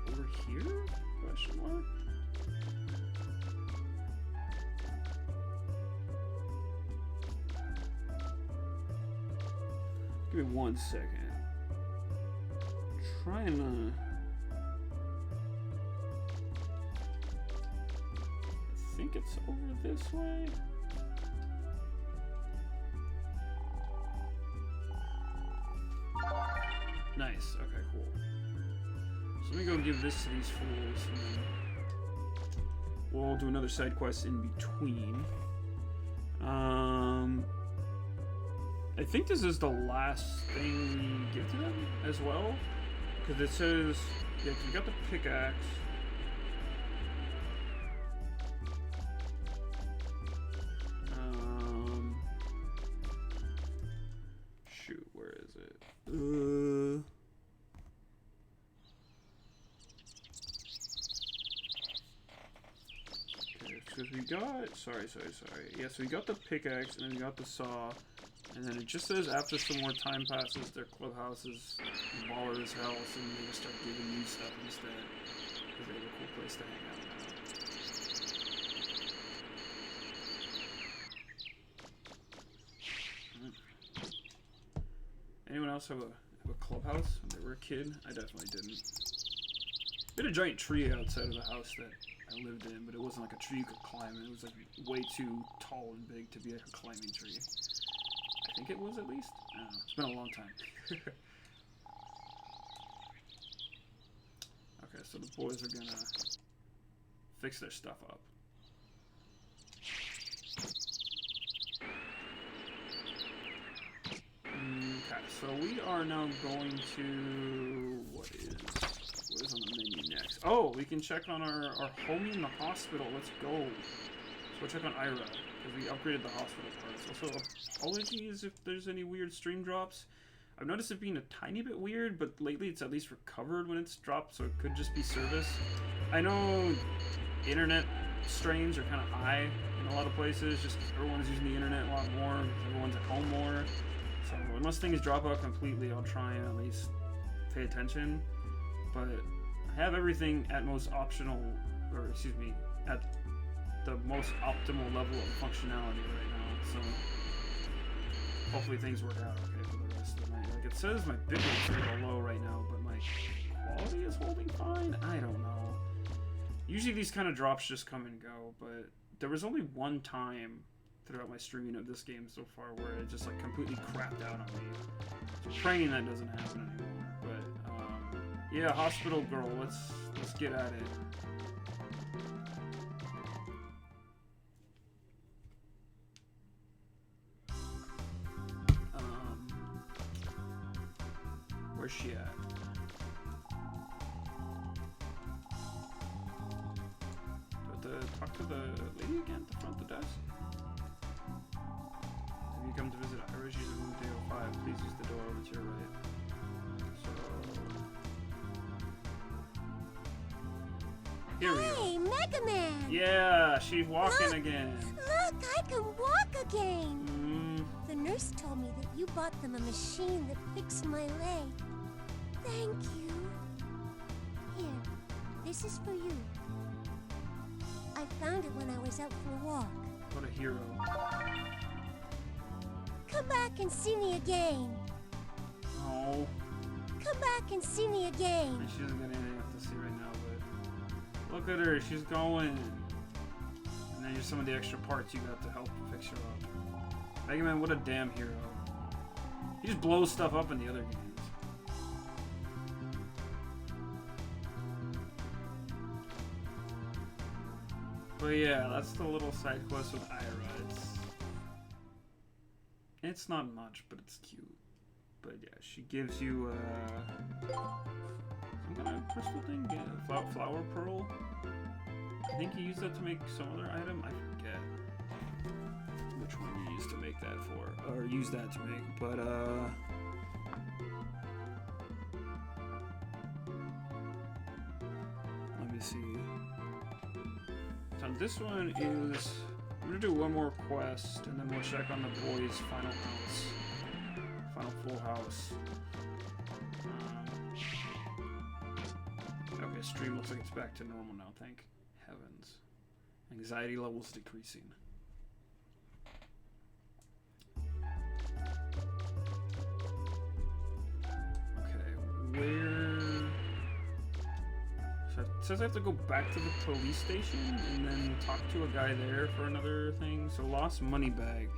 Speaker 1: over here? Question mark? Give me 1 second. Trying to... I think it's over this way. Nice. Okay, cool. So let me go give this to these fools, and then we'll do another side quest in between. I think this is the last thing we give to them as well, because it says, yeah, we got the pickaxe. got... Sorry. Yeah, so we got the pickaxe, and then we got the saw. And then it just says after some more time passes, their clubhouse is baller as hell, so they just start giving you stuff instead. Because they have a cool place to hang out now. Anyone else have a clubhouse when they were a kid? I definitely didn't. We had a giant tree outside of the house that I lived in, but it wasn't like a tree you could climb. It was like way too tall and big to be like a climbing tree. I think it was, at least. I don't know. It's been a long time. Okay, so the boys are gonna fix their stuff up. Okay, so we are now going to... What is on the menu next? Oh, we can check on our homie in the hospital. Let's go. So we'll check on Ira, because we upgraded the hospital parts. Also, apologies if there's any weird stream drops. I've noticed it being a tiny bit weird, but lately it's at least recovered when it's dropped, so it could just be service. I know internet strains are kind of high in a lot of places, just because everyone's using the internet a lot more, because everyone's at home more. So unless things drop out completely, I'll try and at least pay attention. But I have everything at most optional, or excuse me, at the most optimal level of functionality right now, so hopefully things work out okay for the rest of the night. Like, it says my bitrate's a little low right now, but my quality is holding fine? I don't know. Usually these kind of drops just come and go, but there was only one time throughout my streaming of this game so far where it just like completely crapped out on me. So I'm praying that doesn't happen anymore. But yeah, hospital girl, let's get at it. Where's she at? Do I have to talk to the lady again at the front of the desk? Have you come to visit Ira? She's in room 305. Please use the door over to your right. So... Here we go.
Speaker 2: Hey, Megaman!
Speaker 1: Yeah, she's walking again.
Speaker 2: Look, I can walk again! The nurse told me that you bought them a machine that fixed my leg. Thank you. Here, this is for you. I found it when I was out for a walk.
Speaker 1: What a hero.
Speaker 2: Come back and see me again.
Speaker 1: Oh.
Speaker 2: Come back and see me again.
Speaker 1: She doesn't get anything else to see right now, but look at her, she's going. And then here's some of the extra parts you got to help fix her up. Megaman, what a damn hero. He just blows stuff up in the other games. But yeah, that's the little side quest with Ira. It's not much, but it's cute. But yeah, she gives you some kind of crystal thing, yeah, flower pearl. I think you use that to make some other item. I forget which one you used to make that for, or use that to make. But let me see. So this one is, I'm gonna do one more quest, and then we'll check on the boys' final house, final full house. Okay, stream looks like it's back to normal now. Thank heavens. Anxiety levels decreasing. Okay, where? So it says I have to go back to the police station and then talk to a guy there for another thing. So lost money bag.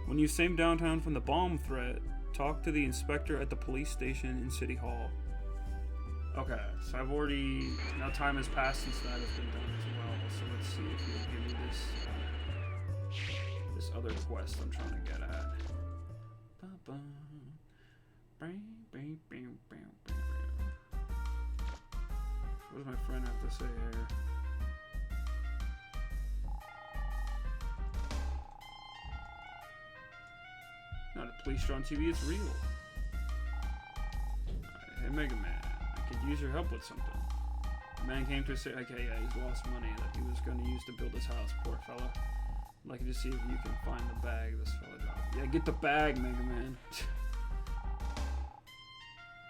Speaker 1: When you came downtown from the bomb threat, talk to the inspector at the police station in City Hall. Okay, so I've already, now time has passed since that has been done as well. So let's see if he'll give me this other quest I'm trying to get at. What does my friend have to say here? Not a police show on TV, it's real. Hey, Megaman, I could use your help with something. Man came to say, okay, yeah, he's lost money that he was going to use to build his house. Poor fella. I'd like you to see if you can find the bag this fella dropped. Yeah, get the bag, Mega Man.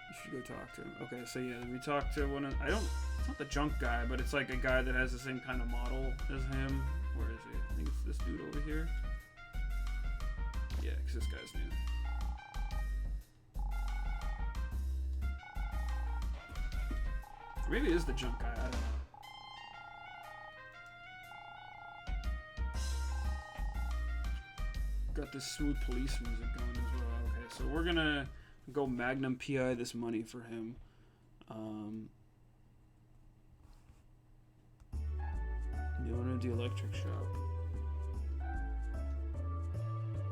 Speaker 1: You should go talk to him. Okay, so yeah, we talked to one of... It's not the junk guy, but it's like a guy that has the same kind of model as him. Where is he? I think it's this dude over here. Yeah, because this guy's new. Or maybe it is the junk guy, I don't know. Got this smooth police music going as well. Okay, so we're gonna go Magnum PI this money for him. You want to do electric shop.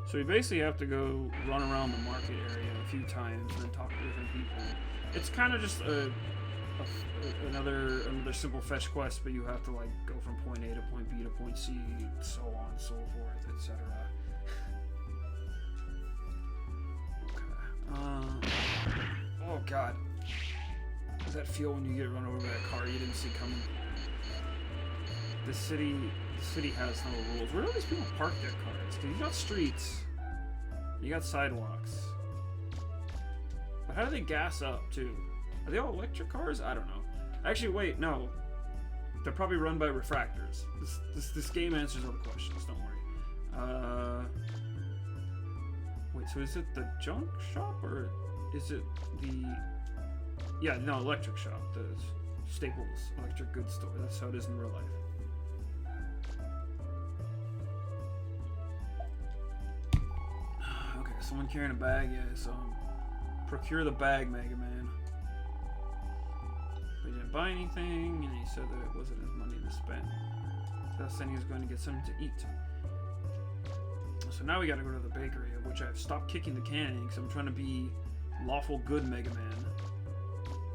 Speaker 1: So we basically have to go run around the market area a few times and then talk to different people. It's kind of just another simple fetch quest, but you have to like go from point A to point B to point C, so on and so forth, etc. Oh god. How does that feel when you get run over by a car you didn't see coming? The city has no rules. Where do all these people park their cars? Because you got streets, you got sidewalks. But how do they gas up too? Are they all electric cars? I don't know. Actually, wait, no. They're probably run by refractors. This game answers all the questions. Don't worry. Wait, so is it the junk shop or is it the... Yeah, no, electric shop. The Staples electric goods store. That's how it is in real life. Okay, someone carrying a bag. Yeah, so procure the bag, Mega Man. But he didn't buy anything, and he said that it wasn't his money to spend. Thus, then he was going to get something to eat. So now we gotta go to the bakery, of which I've stopped kicking the can because I'm trying to be lawful good Mega Man.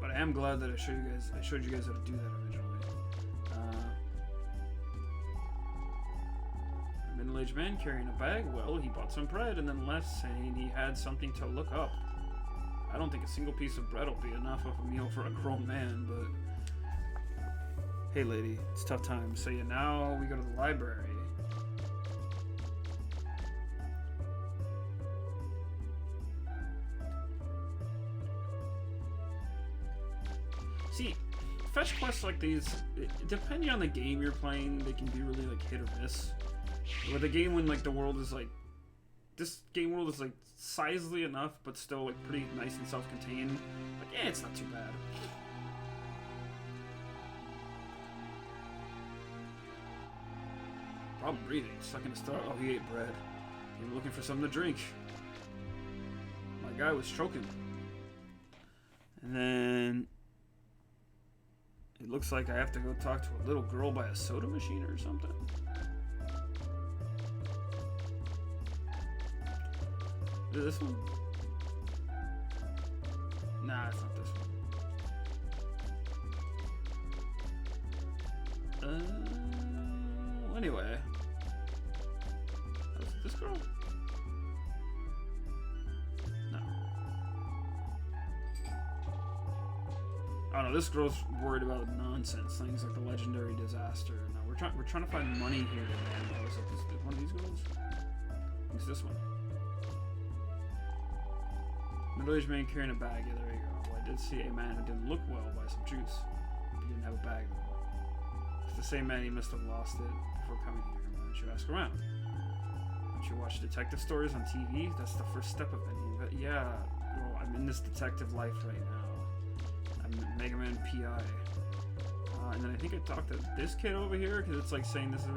Speaker 1: But I am glad that I showed you guys how to do that originally. A middle-aged man carrying a bag. Well, he bought some bread and then left, saying he had something to look up. I don't think a single piece of bread will be enough of a meal for a grown man, but hey, lady, it's tough times. So yeah, now we go to the library. See, fetch quests like these, depending on the game you're playing, they can be really like hit or miss. With a game when like the world is like, this game world is like sizely enough, but still like pretty nice and self-contained. Like, yeah, it's not too bad. Problem breathing, stuck in his throat. Oh, he ate bread. He was looking for something to drink. My guy was choking. And then it looks like I have to go talk to a little girl by a soda machine or something. Is it this one? Nah, it's not this one. Anyway. Oh, is it this girl? No. Oh no, this girl's worried about nonsense, things like the legendary disaster. No, we're trying to find money here, man. Oh, is it one of these girls? It's this one. Middle-aged man carrying a bag. Yeah, there you go. Well, I did see a man who didn't look well buy some juice. He didn't have a bag though. It's the same man. He must have lost it before coming here. Why don't you ask around? Don't you watch detective stories on TV? That's the first step of any. But yeah, well, I'm in this detective life right now. I'm Megaman PI. And then I think I talked to this kid over here because it's like saying this is.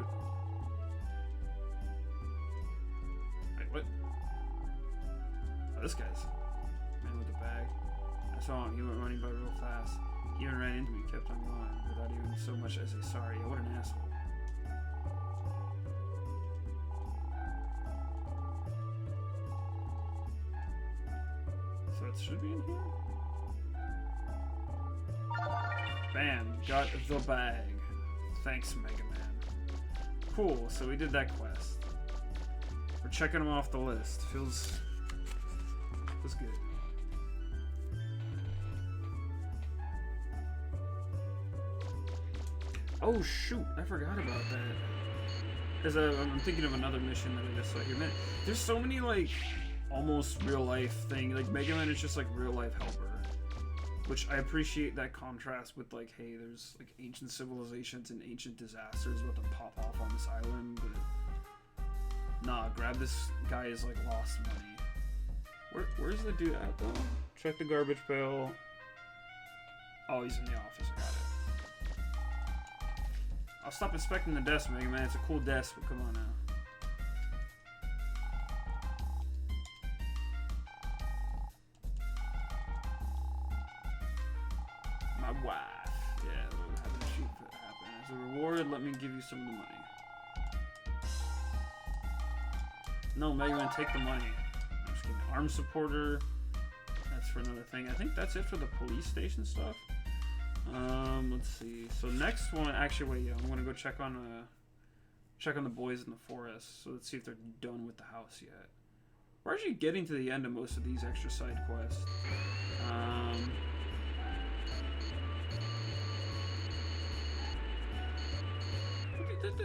Speaker 1: Wait, what? Oh, this guy's. Man with the bag. I saw him. He went running by real fast. He even ran into me, kept on going, without even so much as a sorry. What an asshole. So it should be in here? Bam! Got the bag. Thanks, Mega Man. Cool, so we did that quest. We're checking them off the list. Feels good. Oh shoot, I forgot about that. Because I'm thinking of another mission that I just saw here. Man, there's so many like almost real life thing. Like Megaman is just like real life helper, which I appreciate that contrast with like, hey, there's like ancient civilizations and ancient disasters about to pop off on this island, but nah, grab this guy is like lost money. Where's the dude at though? Check the garbage pail. Oh, he's in the office. I got it. I'll stop inspecting the desk, Mega Man. It's a cool desk, but come on now. My wife. Yeah, we'll have a shoot that happen. As a reward, let me give you some of the money. No, Mega Man, take the money. I'm just kidding. Arm supporter. That's for another thing. I think that's it for the police station stuff. Let's see. So next one, actually, wait, yeah, I'm gonna go check on the boys in the forest. So let's see if they're done with the house yet. We're actually getting to the end of most of these extra side quests.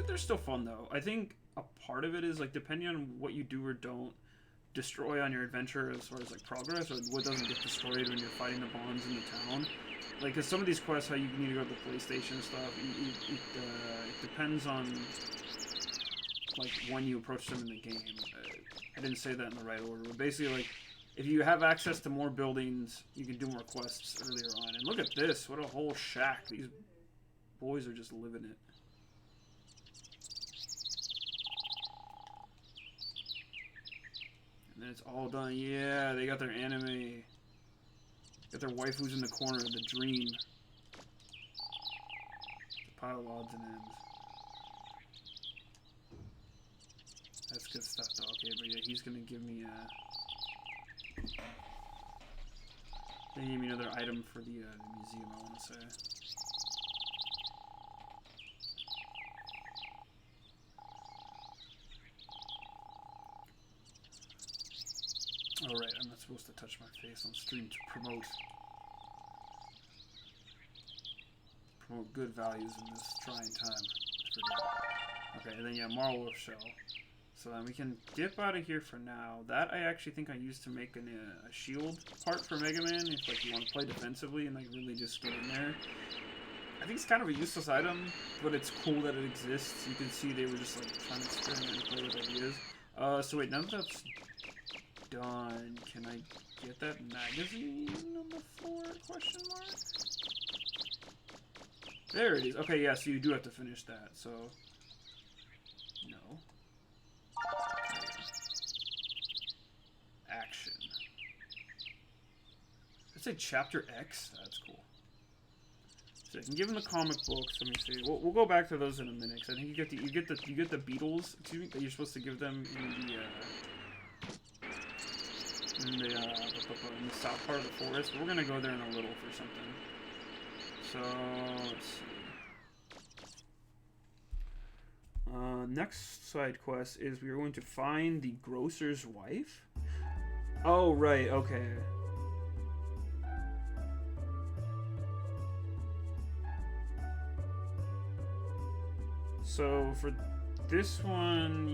Speaker 1: They're still fun though. I think a part of it is like depending on what you do or don't destroy on your adventure as far as like progress, or what doesn't get destroyed when you're fighting the bonds in the town. Like, cause some of these quests, how you need to go to the police station and stuff, it depends on like when you approach them in the game. I didn't say that in the right order, but basically, like, if you have access to more buildings, you can do more quests earlier on. And look at this! What a whole shack! These boys are just living it. And then it's all done. Yeah, they got their anime. Got their waifus in the corner of the dream. It's a pile of odds and ends. That's good stuff though. Okay, but yeah, he's gonna give me they gave me another item for the museum, I wanna say. Alright, I'm not supposed to touch my face on stream to promote good values in this trying time. I forget. Okay, and then yeah, Marl Wolf Shell. So then we can dip out of here for now. That I actually think I used to make a shield part for Mega Man, if like you want to play defensively and like really just get in there. I think it's kind of a useless item, but it's cool that it exists. You can see they were just like trying to experiment and play with ideas. So wait, now that that's done, can I get that magazine on the floor? Question mark. There it is. Okay, yeah. So you do have to finish that. So no. Action. Let's say Chapter X. That's cool. So I can give him the comic books. Let me see. We'll go back to those in a minute. Cause I think you get the beetles. Excuse me. That you're supposed to give them in the south part of the forest. We're gonna go there in a little for something. So let's see. Next side quest is we are going to find the grocer's wife. Oh right, okay. So for this one,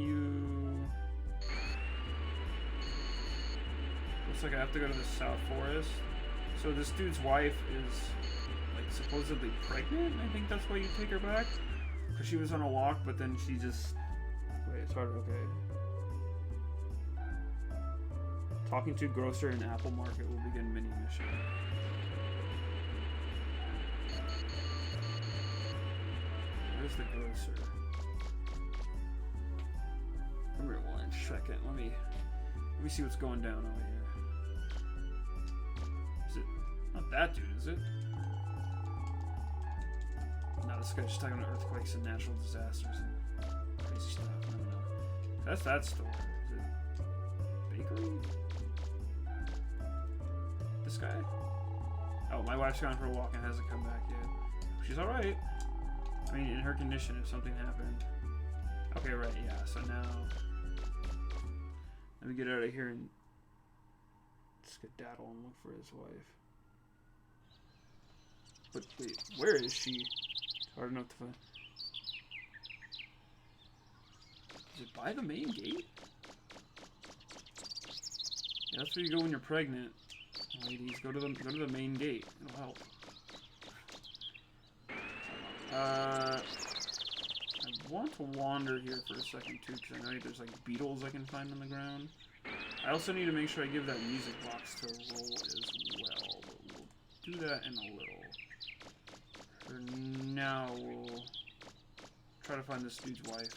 Speaker 1: looks like I have to go to the South Forest. So this dude's wife is like supposedly pregnant. I think that's why you take her back. Because she was on a walk, but then she just... Wait, it's hard. Okay. Talking to grocer in Apple Market will begin mini mission. Where's the grocer? Come here 1 second. Let me see what's going down over here. Is it not that dude? Is it? No, this guy's just talking about earthquakes and natural disasters and crazy stuff. No. That's that store. Is it bakery? This guy? Oh, my wife's gone for a walk and hasn't come back yet. She's alright. I mean, in her condition, if something happened. Okay, right, yeah. So now, let me get out of here and skedaddle and look for his wife. But wait, where is she? It's hard enough to find. Is it by the main gate? Yeah, that's where you go when you're pregnant. Ladies, go to the main gate. It'll help. I want to wander here for a second too, because I know there's like beetles I can find on the ground. I also need to make sure I give that music box to roll as well, but we'll do that in a little. For now, we'll try to find this dude's wife.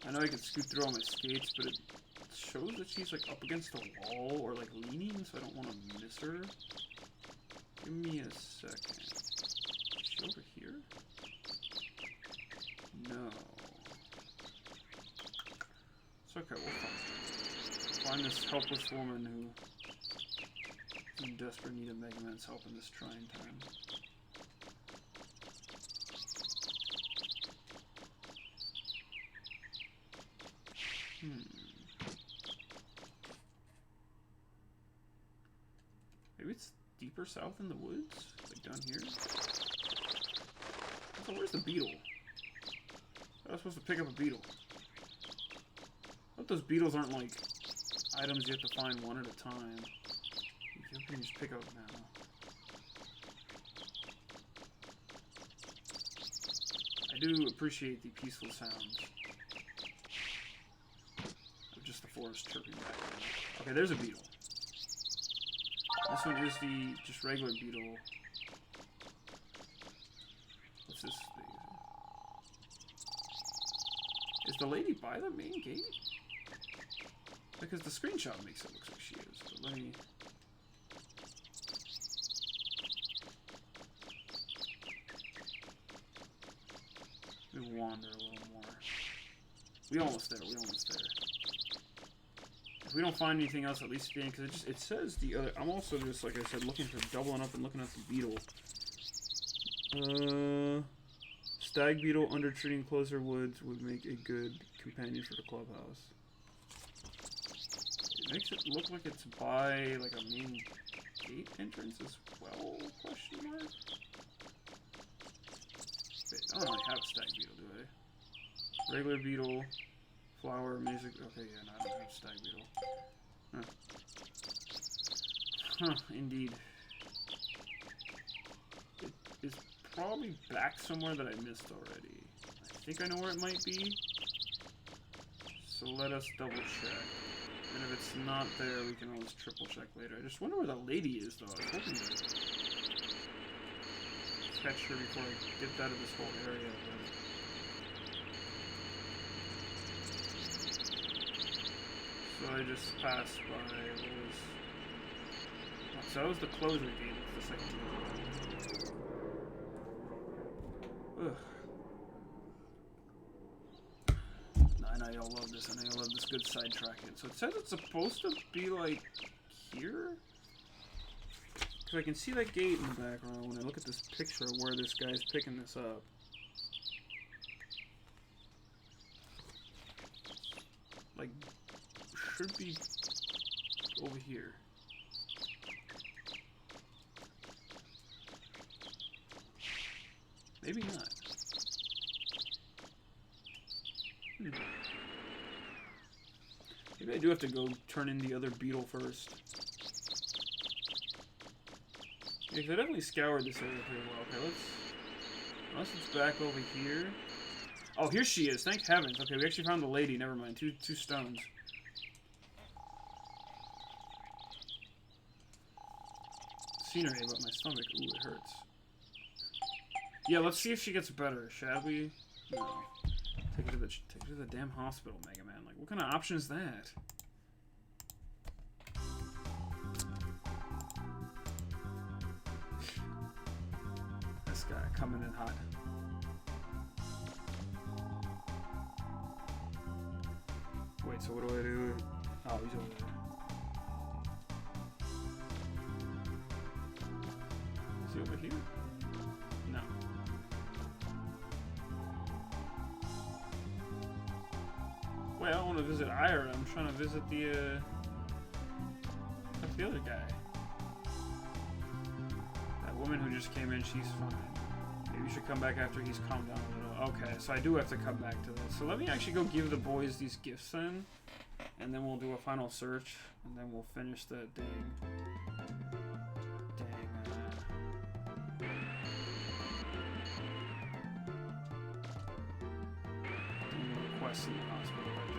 Speaker 1: I know I can scoot through all my skates, but it shows that she's like up against a wall or like leaning, so I don't want to miss her. Give me a second. Is she over here? No. It's okay, we'll find this helpless woman who is in desperate need of Megaman's help in this trying time. Maybe it's deeper south in the woods? Like down here? So where's the beetle? I was supposed to pick up a beetle. I hope those beetles aren't like items you have to find one at a time. You can just pick up now. I do appreciate the peaceful sounds of just the forest chirping back. Okay, there's a beetle. This one is the just regular beetle. What's this thing? Is the lady by the main gate? Because the screenshot makes it look like she is, but let me... Let me wander a little more. We almost there, If we don't find anything else, at least staying, because it says the other... I'm also just, like I said, looking for doubling up and looking at the beetle. Stag beetle under tree in closer woods would make a good companion for the clubhouse. It makes it look like it's by, like, a main gate entrance as well, question mark? Wait, I don't really have a stag beetle, do I? Regular beetle, flower, music... Okay, yeah, no, I don't have stag beetle. Huh, indeed. It is probably back somewhere that I missed already. I think I know where it might be. So let us double check. And if it's not there, we can always triple check later. I just wonder where the lady is, though. I was hoping to catch her before I get out of this whole area. But... So I just passed by what was... Oh, so that was the closer gate. It's the second one. Ugh. I know y'all love this. I know y'all love this good sidetracking. So it says it's supposed to be like here? Because I can see that gate in the background when I look at this picture of where this guy's picking this up. Like, should be over here. Maybe not. Maybe I do have to go turn in the other beetle first. Yeah, because I definitely scoured this area pretty well. Okay, let's... Unless it's back over here. Oh, here she is. Thank heavens. Okay, we actually found the lady. Never mind. Two stones. Scenery, but my stomach. Ooh, it hurts. Yeah, let's see if she gets better, shall we? No. Take her to the damn hospital, Megaman. Like, what kind of option is that? This guy coming in hot. Wait, so what do I do? Oh, he's over there. Is he over here? No. Wait, I don't want to visit Ira. I'm trying to visit the other guy. That woman who just came in, she's fine. Maybe we should come back after he's calmed down a little. Okay, so I do have to come back to this. So let me actually go give the boys these gifts then. And then we'll do a final search. And then we'll finish the request in the hospital right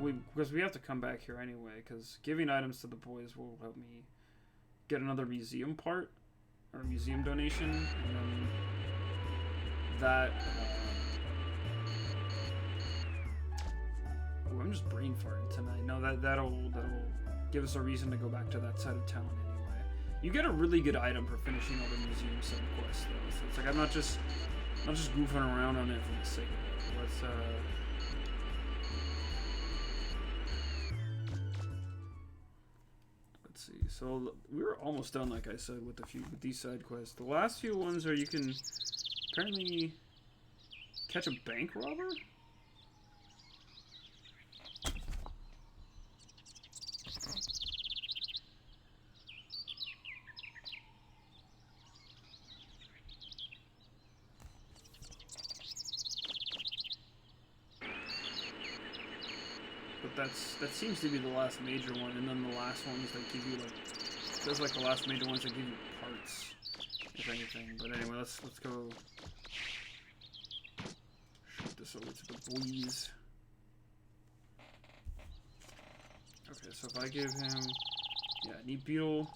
Speaker 1: there. Because we have to come back here anyway, because giving items to the boys will help me get another museum part, or museum donation, and then that... Ooh, I'm just brain farting tonight. No, that'll give us a reason to go back to that side of town anyway. You get a really good item for finishing all the museum side quests though, so it's like I'm not just goofing around on it for the sake of it. Let's see. So we were almost done, like I said, with these side quests. The last few ones are you can apparently catch a bank robber. That seems to be the last major one, and then the last ones that give you like, those like the last major ones that give you parts, if anything. But anyway, let's go shoot this over to the boys. Okay, so if I give him, yeah, neat beetle.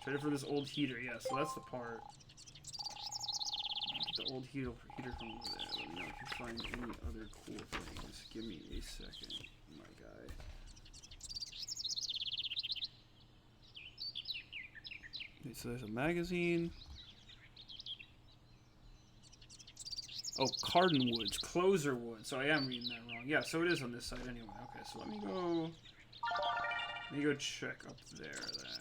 Speaker 1: Traded for this old heater, yeah. So that's the part. The old heater from over there. Let me know if you find any other cool things. Give me a second, my guy. Okay, so there's a magazine. Oh, Cardinwoods, Closerwood. So I am reading that wrong. Yeah, so it is on this side anyway. Okay, so let me go check up there then.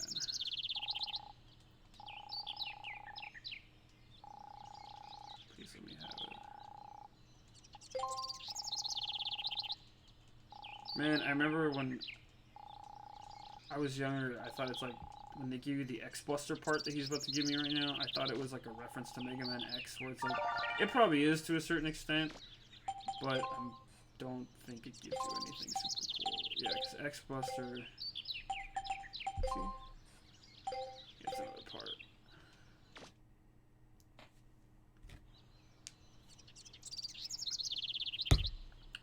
Speaker 1: Man, I remember when I was younger, I thought it's like, when they give you the X-Buster part that he's about to give me right now, I thought it was like a reference to Megaman X, where it's like, it probably is to a certain extent, but I don't think it gives you anything super cool. Yeah, because X-Buster, see? Yeah, it's another part.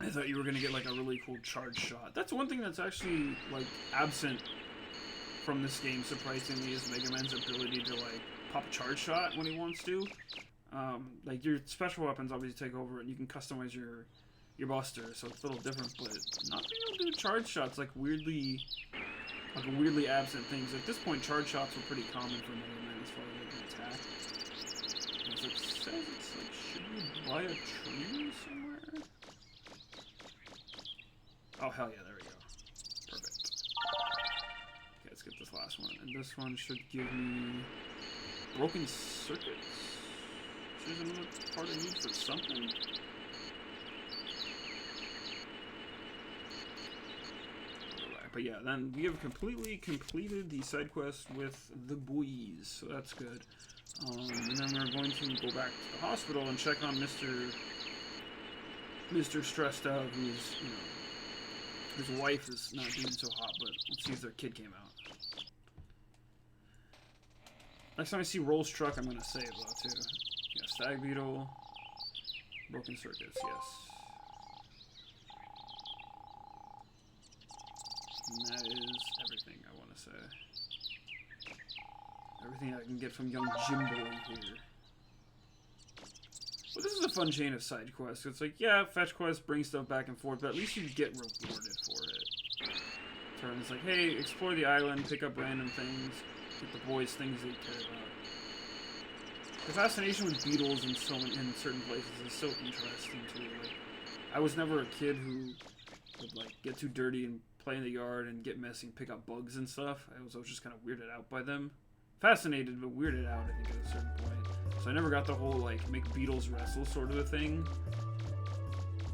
Speaker 1: I thought you were going to get like a really cool charge shot. That's one thing that's actually like absent from this game, surprisingly, is Mega Man's ability to like pop a charge shot when he wants to. Like your special weapons obviously take over and you can customize your buster, so it's a little different, but not being able to do charge shots like weirdly absent things. At this point, charge shots were pretty common for Mega Man as far as like an attack. As it says, it's like, should we buy a tree somewhere? Oh, hell yeah, there we go. Perfect. Okay, let's get this last one. And this one should give me broken circuits. Which is another part I need for something. But yeah, then we have completely completed the side quest with the boys, so that's good. And then we're going to go back to the hospital and check on Mr. Stressed Out, who's, you know, his wife is not doing so hot, but let's see if their kid came out. Next time I see Roll's truck, I'm gonna save though too. Yeah, Stag Beetle, broken circuits, yes. And that is everything I want to say. Everything I can get from young Jimbo here. Well, this is a fun chain of side quests. It's like, yeah, fetch quests, bring stuff back and forth, but at least you get rewarded for it. Turn, it's like, hey, explore the island, pick up random things, get the boys things they care about. The fascination with beetles in certain places is so interesting too. Like, I was never a kid who would like get too dirty and play in the yard and get messy and pick up bugs and stuff. I was always just kind of weirded out by them. Fascinated, but weirded out, I think, at a certain point. So I never got the whole, like, make Beatles wrestle sort of a thing.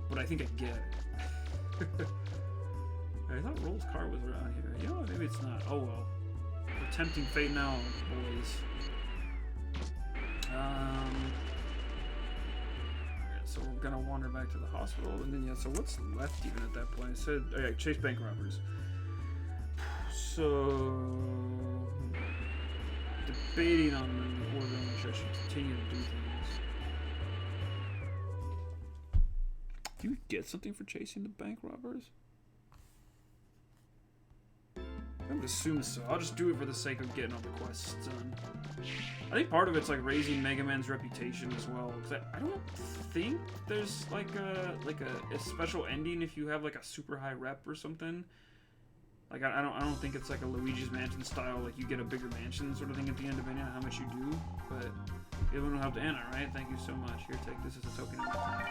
Speaker 1: But I think I get it. I thought Roll's car was around here. You know what? Maybe it's not. Oh well. We're tempting fate now, boys. So we're gonna wander back to the hospital, and then yeah. So what's left even at that point? I said, oh yeah, chase bank robbers. So debating on the order in which I should continue to do things. Do you get something for chasing the bank robbers? I would assume so. I'll just do it for the sake of getting all the quests done. I think part of it's like raising Megaman's reputation as well. Cause I don't think there's like a special ending if you have like a super high rep or something. Like I don't think it's like a Luigi's Mansion style, like you get a bigger mansion sort of thing at the end depending on how much you do. But it will help to Anna, right? Thank you so much. Here, take this as a token of my time.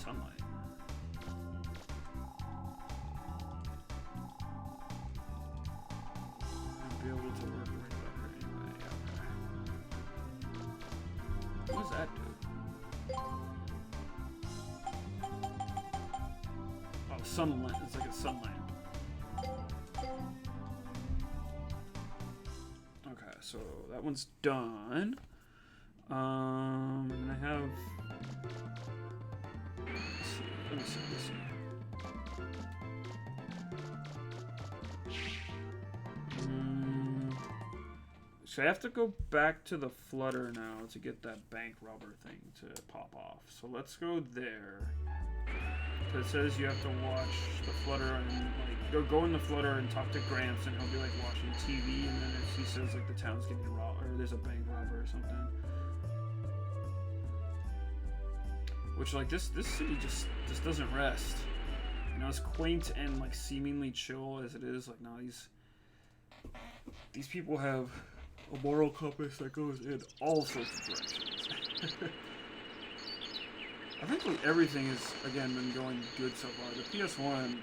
Speaker 1: Sunlight. Be able to work right better anyway. Okay. What does that do? Oh, sunlight. It's like a sunlight. Okay, so that one's done. And I have. Let's see. Let me set this in. So I have to go back to the Flutter now to get that bank robber thing to pop off. So let's go there. Because it says you have to watch the Flutter and like go in the Flutter and talk to Gramps, and he'll be like watching TV, and then if he says like the town's getting robbed or there's a bank robber or something. Which like this city just doesn't rest. You know, as quaint and like seemingly chill as it is, like now these people have a moral compass that goes in all sorts of directions. I think like everything has, again, been going good so far. The PS1,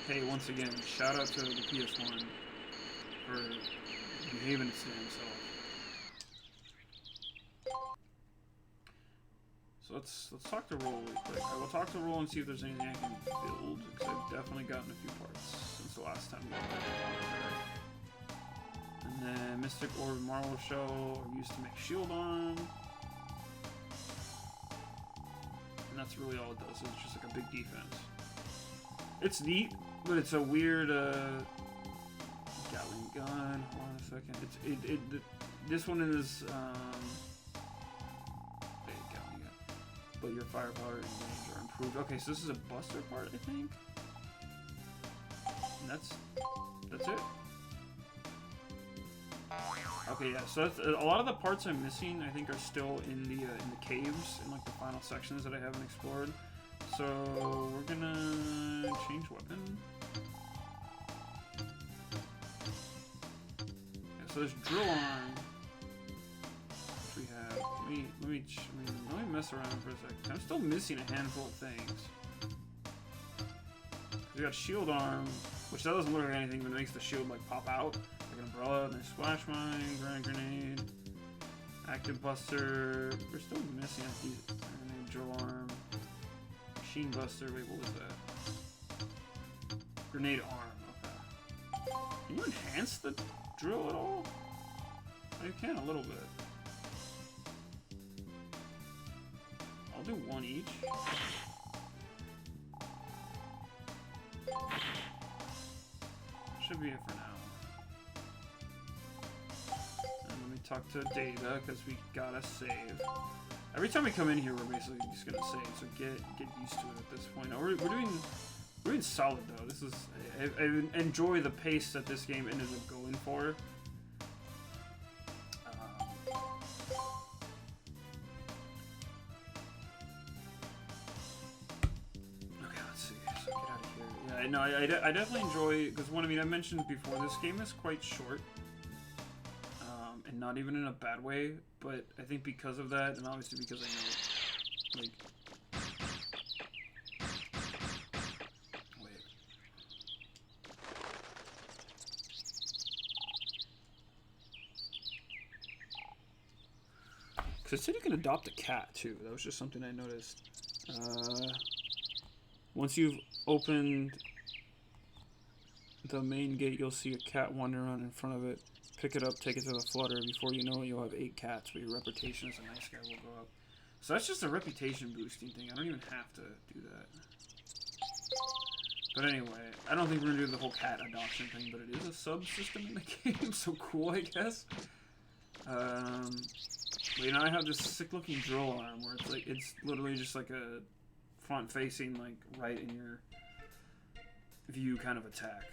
Speaker 1: hey, once again, shout out to the PS1 for behaving its damn self. So let's talk to Roll really quick. I will talk to Roll and see if there's anything I can build, because I've definitely gotten a few parts since the last time we were there. And then Mystic Orb Marvel Shell are used to make shield arm. And that's really all it does. It's just like a big defense. It's neat, but it's a weird Gatling gun. Hold on a second. This one is Gatling gun. But your firepower and range are improved. Okay, so this is a buster part, I think. And that's it. Okay, yeah. So that's, a lot of the parts I'm missing, I think, are still in the caves, in like the final sections that I haven't explored. So we're gonna change weapon. Yeah, so there's drill arm, which we have. Let me mess around for a second. I'm still missing a handful of things. We got shield arm, which that doesn't look like anything, but it makes the shield like pop out. Like an umbrella, then splash mine, grenade, active buster. We're still missing a grenade, drill arm, machine buster. Wait, what was that? Grenade arm. Okay. Can you enhance the drill at all? Oh, you can a little bit. I'll do one each. Should be it for now. And let me talk to Data, because we gotta save. Every time we come in here, we're basically just gonna save, so get used to it at this point. Now, we're doing solid though. This is I enjoy the pace that this game ended up going for. No, I definitely enjoy, because I mentioned before, this game is quite short, and not even in a bad way, but I think because of that, and obviously because I know, like, wait. Because it said you can adopt a cat, too. That was just something I noticed. Once you've opened the main gate, you'll see a cat wander around in front of it. Pick it up, take it to the flutter. Before you know it, you'll have 8 cats, but your reputation as a nice guy will go up. So that's just a reputation boosting thing. I don't even have to do that. But anyway, I don't think we're going to do the whole cat adoption thing, but it is a subsystem in the game, so cool, I guess. But you know, I have this sick-looking drill arm where it's like, it's literally just like a front-facing, like, right in your view kind of attack.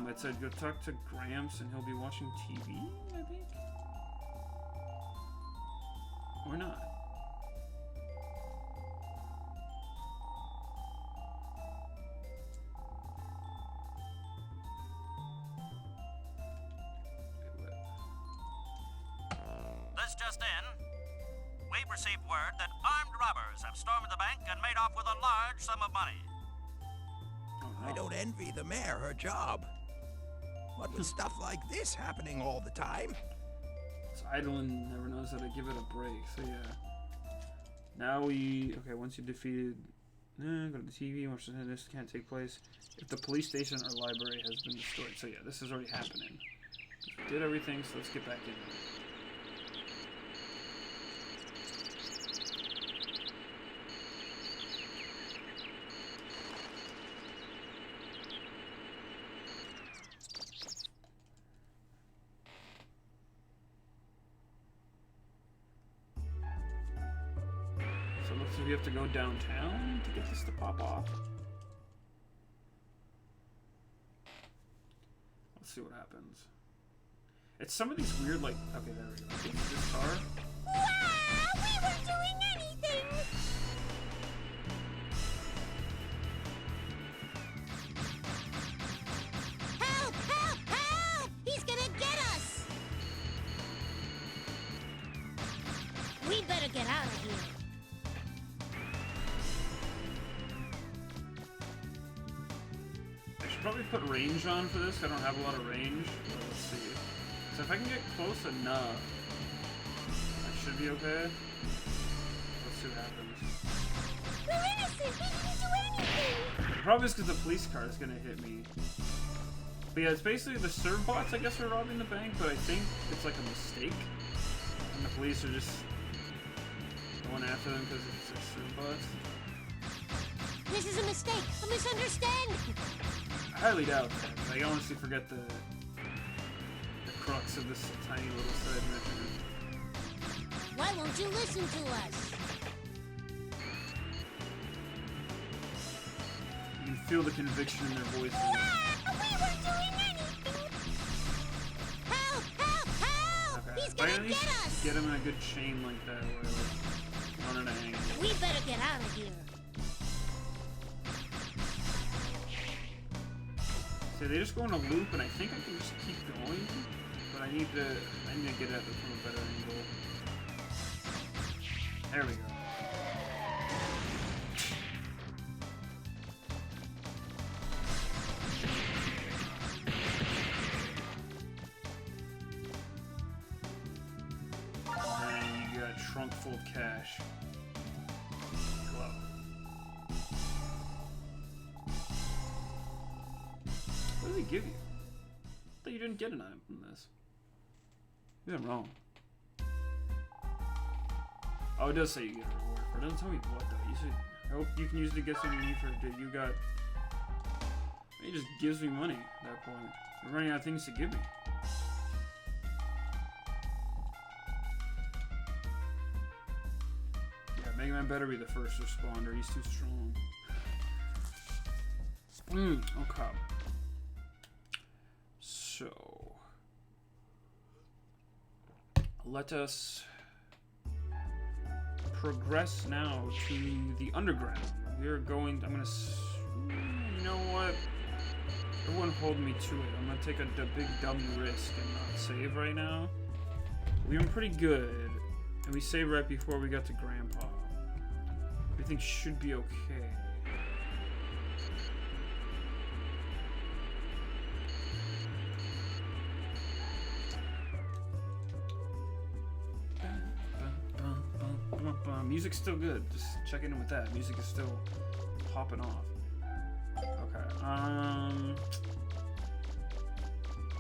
Speaker 1: It said go talk to Gramps and he'll be watching TV, I think? Or not.
Speaker 3: This just in. We've received word that armed robbers have stormed the bank and made off with a large sum of money.
Speaker 4: I don't envy the mayor her job. What with stuff like this happening all the time?
Speaker 1: It's idling never knows how to give it a break, so yeah. Now okay, once you defeated, go to the TV, watch this can't take place. If the police station or library has been destroyed. So yeah, this is already happening. We did everything, so let's get back in there. So we have to go downtown to get this to pop off. Let's see what happens. It's some of these weird, like, okay, there we go. Take this car.
Speaker 2: Wow! We weren't doing anything! Help! Help! Help! He's gonna get us! We better get out of here.
Speaker 1: I should probably put range on for this. I don't have a lot of range. But let's see. So if I can get close enough, I should be okay. Let's see what happens.
Speaker 2: We're innocent! We didn't do anything!
Speaker 1: The problem is because the police car is going to hit me. But yeah, it's basically the serve bots, I guess, are robbing the bank, but I think it's like a mistake. And the police are just going after them because it's their serve bots.
Speaker 2: This is a mistake! A misunderstanding!
Speaker 1: I highly doubt that. I honestly forget the crux of this tiny little side mission.
Speaker 2: Why won't you listen to us?
Speaker 1: You can feel the conviction in their voices.
Speaker 2: We weren't doing anything! Help! Help! Help!
Speaker 1: Okay.
Speaker 2: He's
Speaker 1: If I
Speaker 2: gonna
Speaker 1: at least
Speaker 2: get us!
Speaker 1: get him in a good chain like that, where like on an angle.
Speaker 2: We better get out of here.
Speaker 1: So they just go in a loop, and I think I can just keep going, but I need to get at it from a better angle. There we go. And you got a trunk full of cash. Glove. What did he give you? I thought you didn't get an item from this. Maybe I'm wrong. Oh, it does say you get a reward for it. It doesn't tell me what though. You said, I hope you can use it to get something you need for it. You got. It just gives me money at that point. We're running out of things to give me. Yeah, Megaman better be the first responder. He's too strong. Okay. So, let us progress now to the underground. We're going, you know what? Everyone hold me to it. I'm gonna take a big dummy risk and not save right now. We've been pretty good, and we saved right before we got to Grandpa. Everything should be okay. Music's still good. Just checking in with that. Music is still popping off. Okay.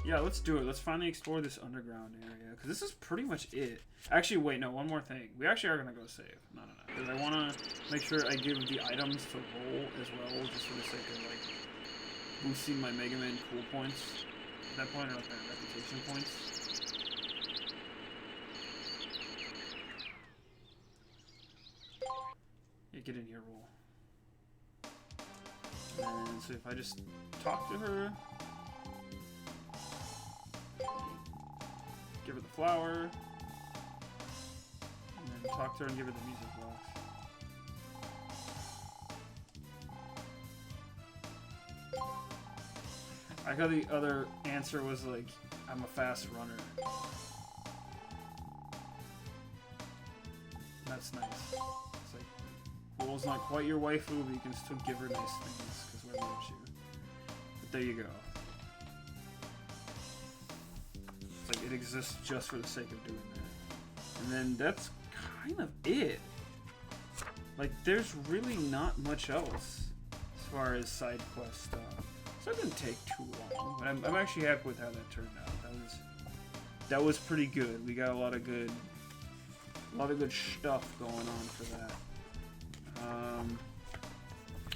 Speaker 1: Yeah, let's do it. Let's finally explore this underground area, because this is pretty much it. Actually, wait, no, one more thing. We actually are going to go save. No. Because I want to make sure I give the items to roll as well, just for the sake of, like, boosting my Megaman cool points at that point, or, like, my reputation points. Yeah, get in here, roll. And so if I just talk to her, give her the flower, and then talk to her and give her the music box. I got the other answer was like, I'm a fast runner. That's nice. It's like, Roll's not quite your waifu, but you can still give her nice things, because why wouldn't you? But there you go. It's like, it exists just for the sake of doing that. And then that's kind of it. Like, there's really not much else as far as side quest stuff. So it didn't take too long, but I'm actually happy with how that turned out. That was pretty good. We got a lot of good stuff going on for that.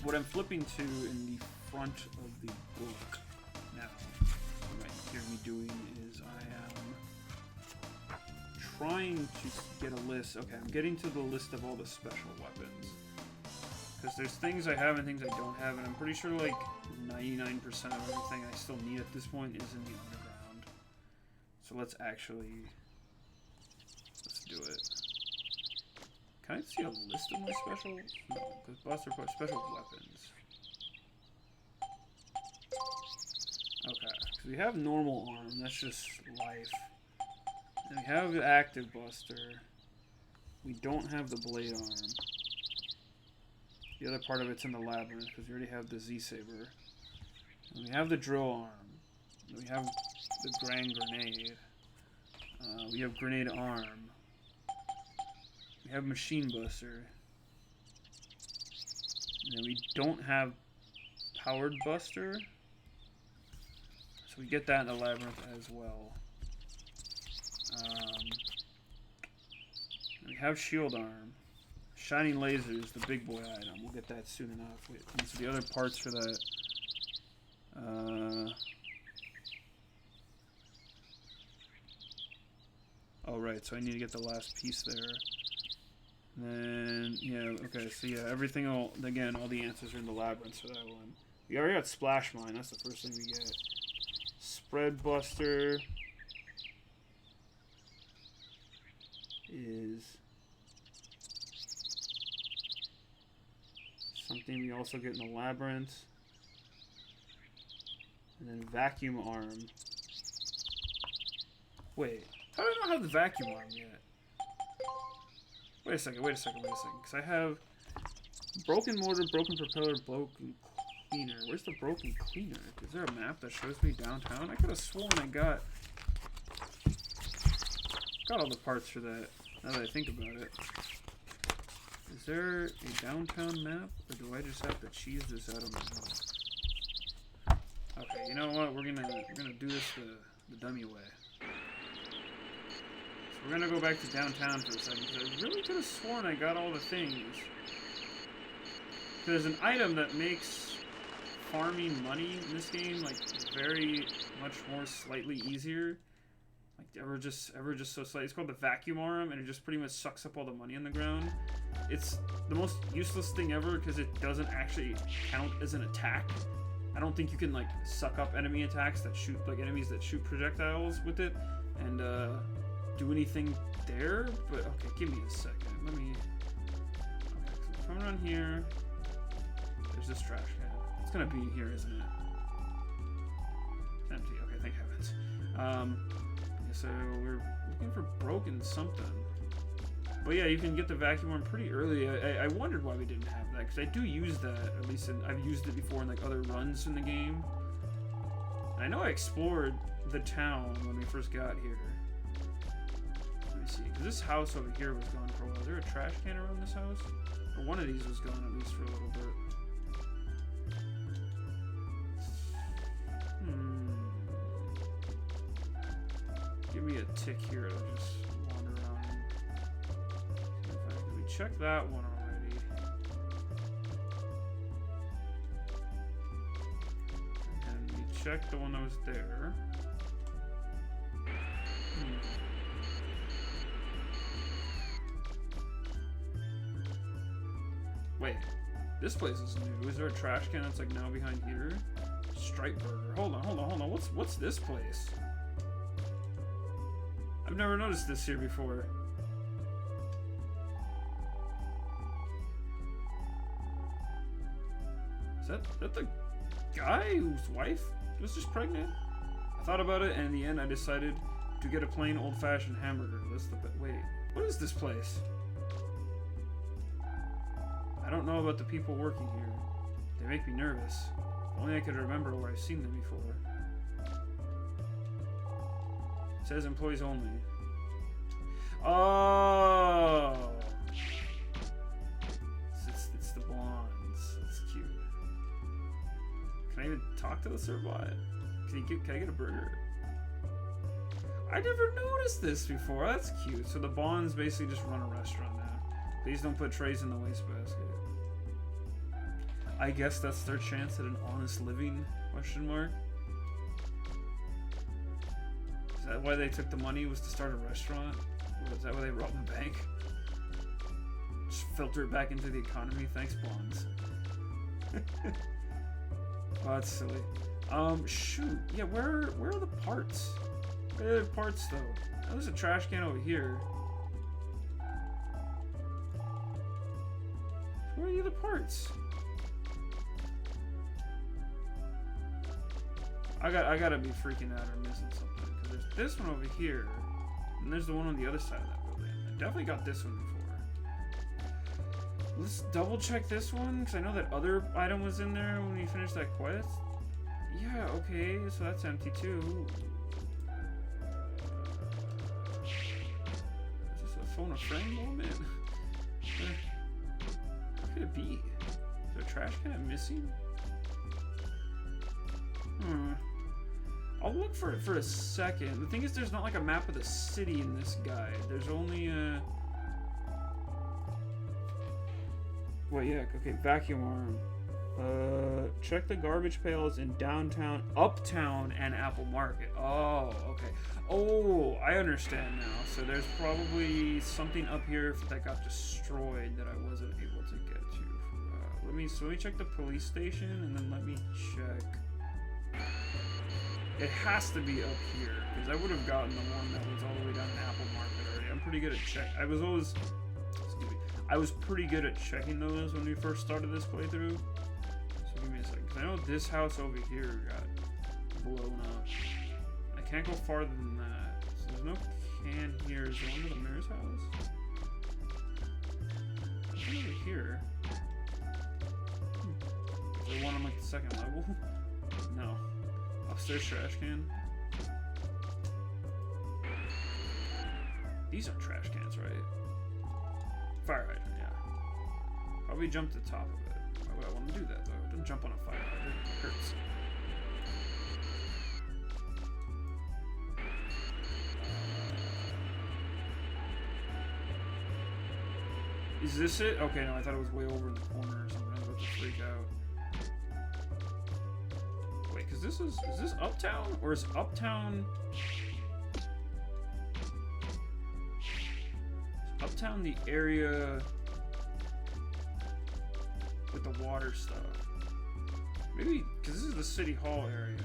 Speaker 1: What I'm flipping to in the front of the book now, what you might hear me doing is I am trying to get a list. Okay, I'm getting to the list of all the special weapons. Because there's things I have and things I don't have, and I'm pretty sure like 99% of everything I still need at this point is in the underground. So let's do it. Can I see a list of my special? No, because Buster put special weapons. Okay, so we have normal arm, that's just life. And we have the active Buster. We don't have the blade arm. The other part of it's in the labyrinth, because we already have the Z-Saber. And we have the drill arm. And we have the grand grenade. We have grenade arm. We have machine buster. And then we don't have powered buster. So we get that in the labyrinth as well. We have shield arm. Shining laser is the big boy item. We'll get that soon enough. And so the other parts for that. Oh right, so I need to get the last piece there. And then yeah, okay, so yeah, everything again, all the answers are in the labyrinth for that one. We already got Splash Mine, that's the first thing we get. Spread Buster is something we also get in the labyrinth. And then Vacuum Arm. Wait, how do I not have the Vacuum Arm yet? Wait a second. Because I have Broken Mortar, Broken Propeller, Broken Cleaner. Where's the Broken Cleaner? Is there a map that shows me downtown? I could have sworn I got all the parts for that, now that I think about it. Is there a downtown map, or do I just have to cheese this out of my mouth? Okay, you know what? We're gonna do this the dummy way. So we're gonna go back to downtown for a second, because I really could have sworn I got all the things. There's an item that makes farming money in this game like very much more slightly easier. Like ever just so slightly. It's called the Vacuum Arm, and it just pretty much sucks up all the money on the ground. It's the most useless thing ever because it doesn't actually count as an attack. I don't think you can like suck up enemy attacks that shoot like enemies that shoot projectiles with it and do anything there. But okay, give me a second. Let me. Okay, so come around here. There's this trash can. It's gonna be here, isn't it? It's empty. Okay, thank heavens. So we're looking for broken something. But yeah, you can get the Vacuum Arm pretty early. I wondered why we didn't have that, because I do use that, at least I've used it before in like other runs in the game. And I know I explored the town when we first got here. me see. Because this house over here was gone for a while. Is there a trash can around this house? Or one of these was gone at least for a little bit. Give me a tick here to just wander around. In fact, we checked that one already. And we checked the one that was there. Wait, this place is new. Is there a trash can that's like now behind here? Stripe Burger. Hold on. What's this place? I've never noticed this here before. Is that the guy whose wife was just pregnant? I thought about it, and in the end I decided to get a plain old-fashioned hamburger. That's the wait. What is this place? I don't know about the people working here. They make me nervous. If only I could remember where I've seen them before. It says employees only. Oh! It's the blondes. That's cute. Can I even talk to the Cerbot? Can I get a burger? I never noticed this before. That's cute. So the Bonds basically just run a restaurant now. Please don't put trays in the wastebasket. I guess that's their chance at an honest living? Question mark. Is that why they took the money? Was to start a restaurant? Or is that why they robbed the bank? Just filter it back into the economy. Thanks, Bonds. Oh, that's silly. Shoot. Yeah, where are the parts? Where are the parts, though? Oh, there's a trash can over here. Where are the other parts? I gotta be freaking out or missing something. Because there's this one over here, and there's the one on the other side of that building. I definitely got this one before. Let's double check this one, because I know that other item was in there when we finished that quest. Yeah, okay, so that's empty too. Is this a phone a friend moment? What could it be? Is there a trash can I'm missing? I'll look for it for a second. The thing is, there's not like a map of the city in this guide. There's only a... Wait, yeah, okay, vacuum arm. Check the garbage pails in downtown, uptown, and Apple Market. Oh, okay. Oh, I understand now. So there's probably something up here that got destroyed that I wasn't able to get to. Let me check the police station, and then let me check. It has to be up here, because I would have gotten the one that was all the way down in Apple Market already. I'm pretty good at I was pretty good at checking those when we first started this playthrough. So give me a second, because I know this house over here got blown up. I can't go farther than that. So there's no can here. Is there one to the mayor's house? Nothing over here. Is there one on like the second level? No. Upstairs trash can. These are trash cans, right? Fire hydrant, yeah. Probably jump to the top of it. Why would I want to do that, though? Don't jump on a fire hydrant. It hurts. Is this it? Okay, no, I thought it was way over in the corner or something. I was about to freak out. Wait, because is this Uptown? Or is Uptown... Is Uptown the area with the water stuff? Maybe, because this is the City Hall area.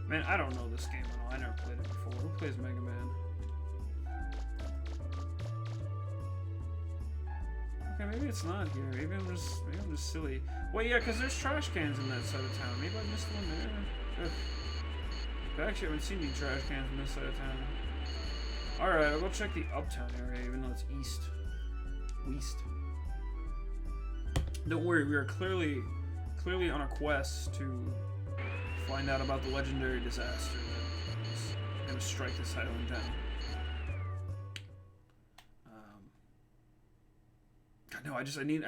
Speaker 1: Man, I don't know this game at all. I never played it before. Who plays Megaman? Okay, maybe it's not here. Maybe I'm just silly. Well, yeah, because there's trash cans in that side of town. Maybe I missed one there. Ugh. I actually haven't seen any trash cans in this side of town. Alright, I'll go check the Uptown area, even though it's east. West. Don't worry, we are clearly on a quest to find out about the legendary disaster that is going to strike this island down. No, I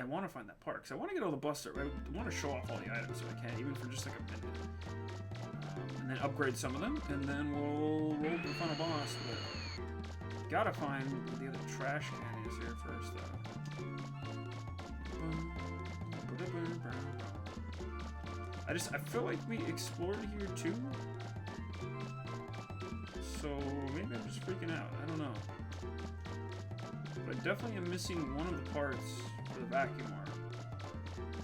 Speaker 1: want to find that part, because I want to get all the buster. I want to show off all the items if I can, even for just like a minute. And then upgrade some of them, and then we'll roll to the final boss. But gotta find where the other trash can is here first, though. I feel like we explored here too. So maybe I'm just freaking out. I don't know. But I definitely am missing one of the parts for the vacuum arm.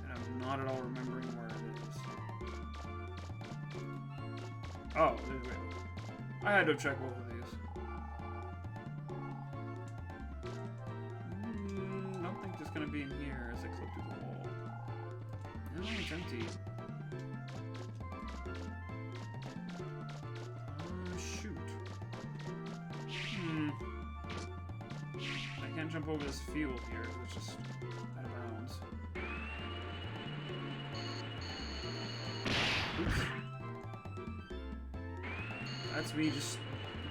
Speaker 1: And I'm not at all remembering where it is. Oh, wait. I had to check both of these. I don't think there's gonna be in here as I clip through the wall. No, it's empty. Shoot. I can't jump over this field here. It's just out of bounds. Oops. That's me just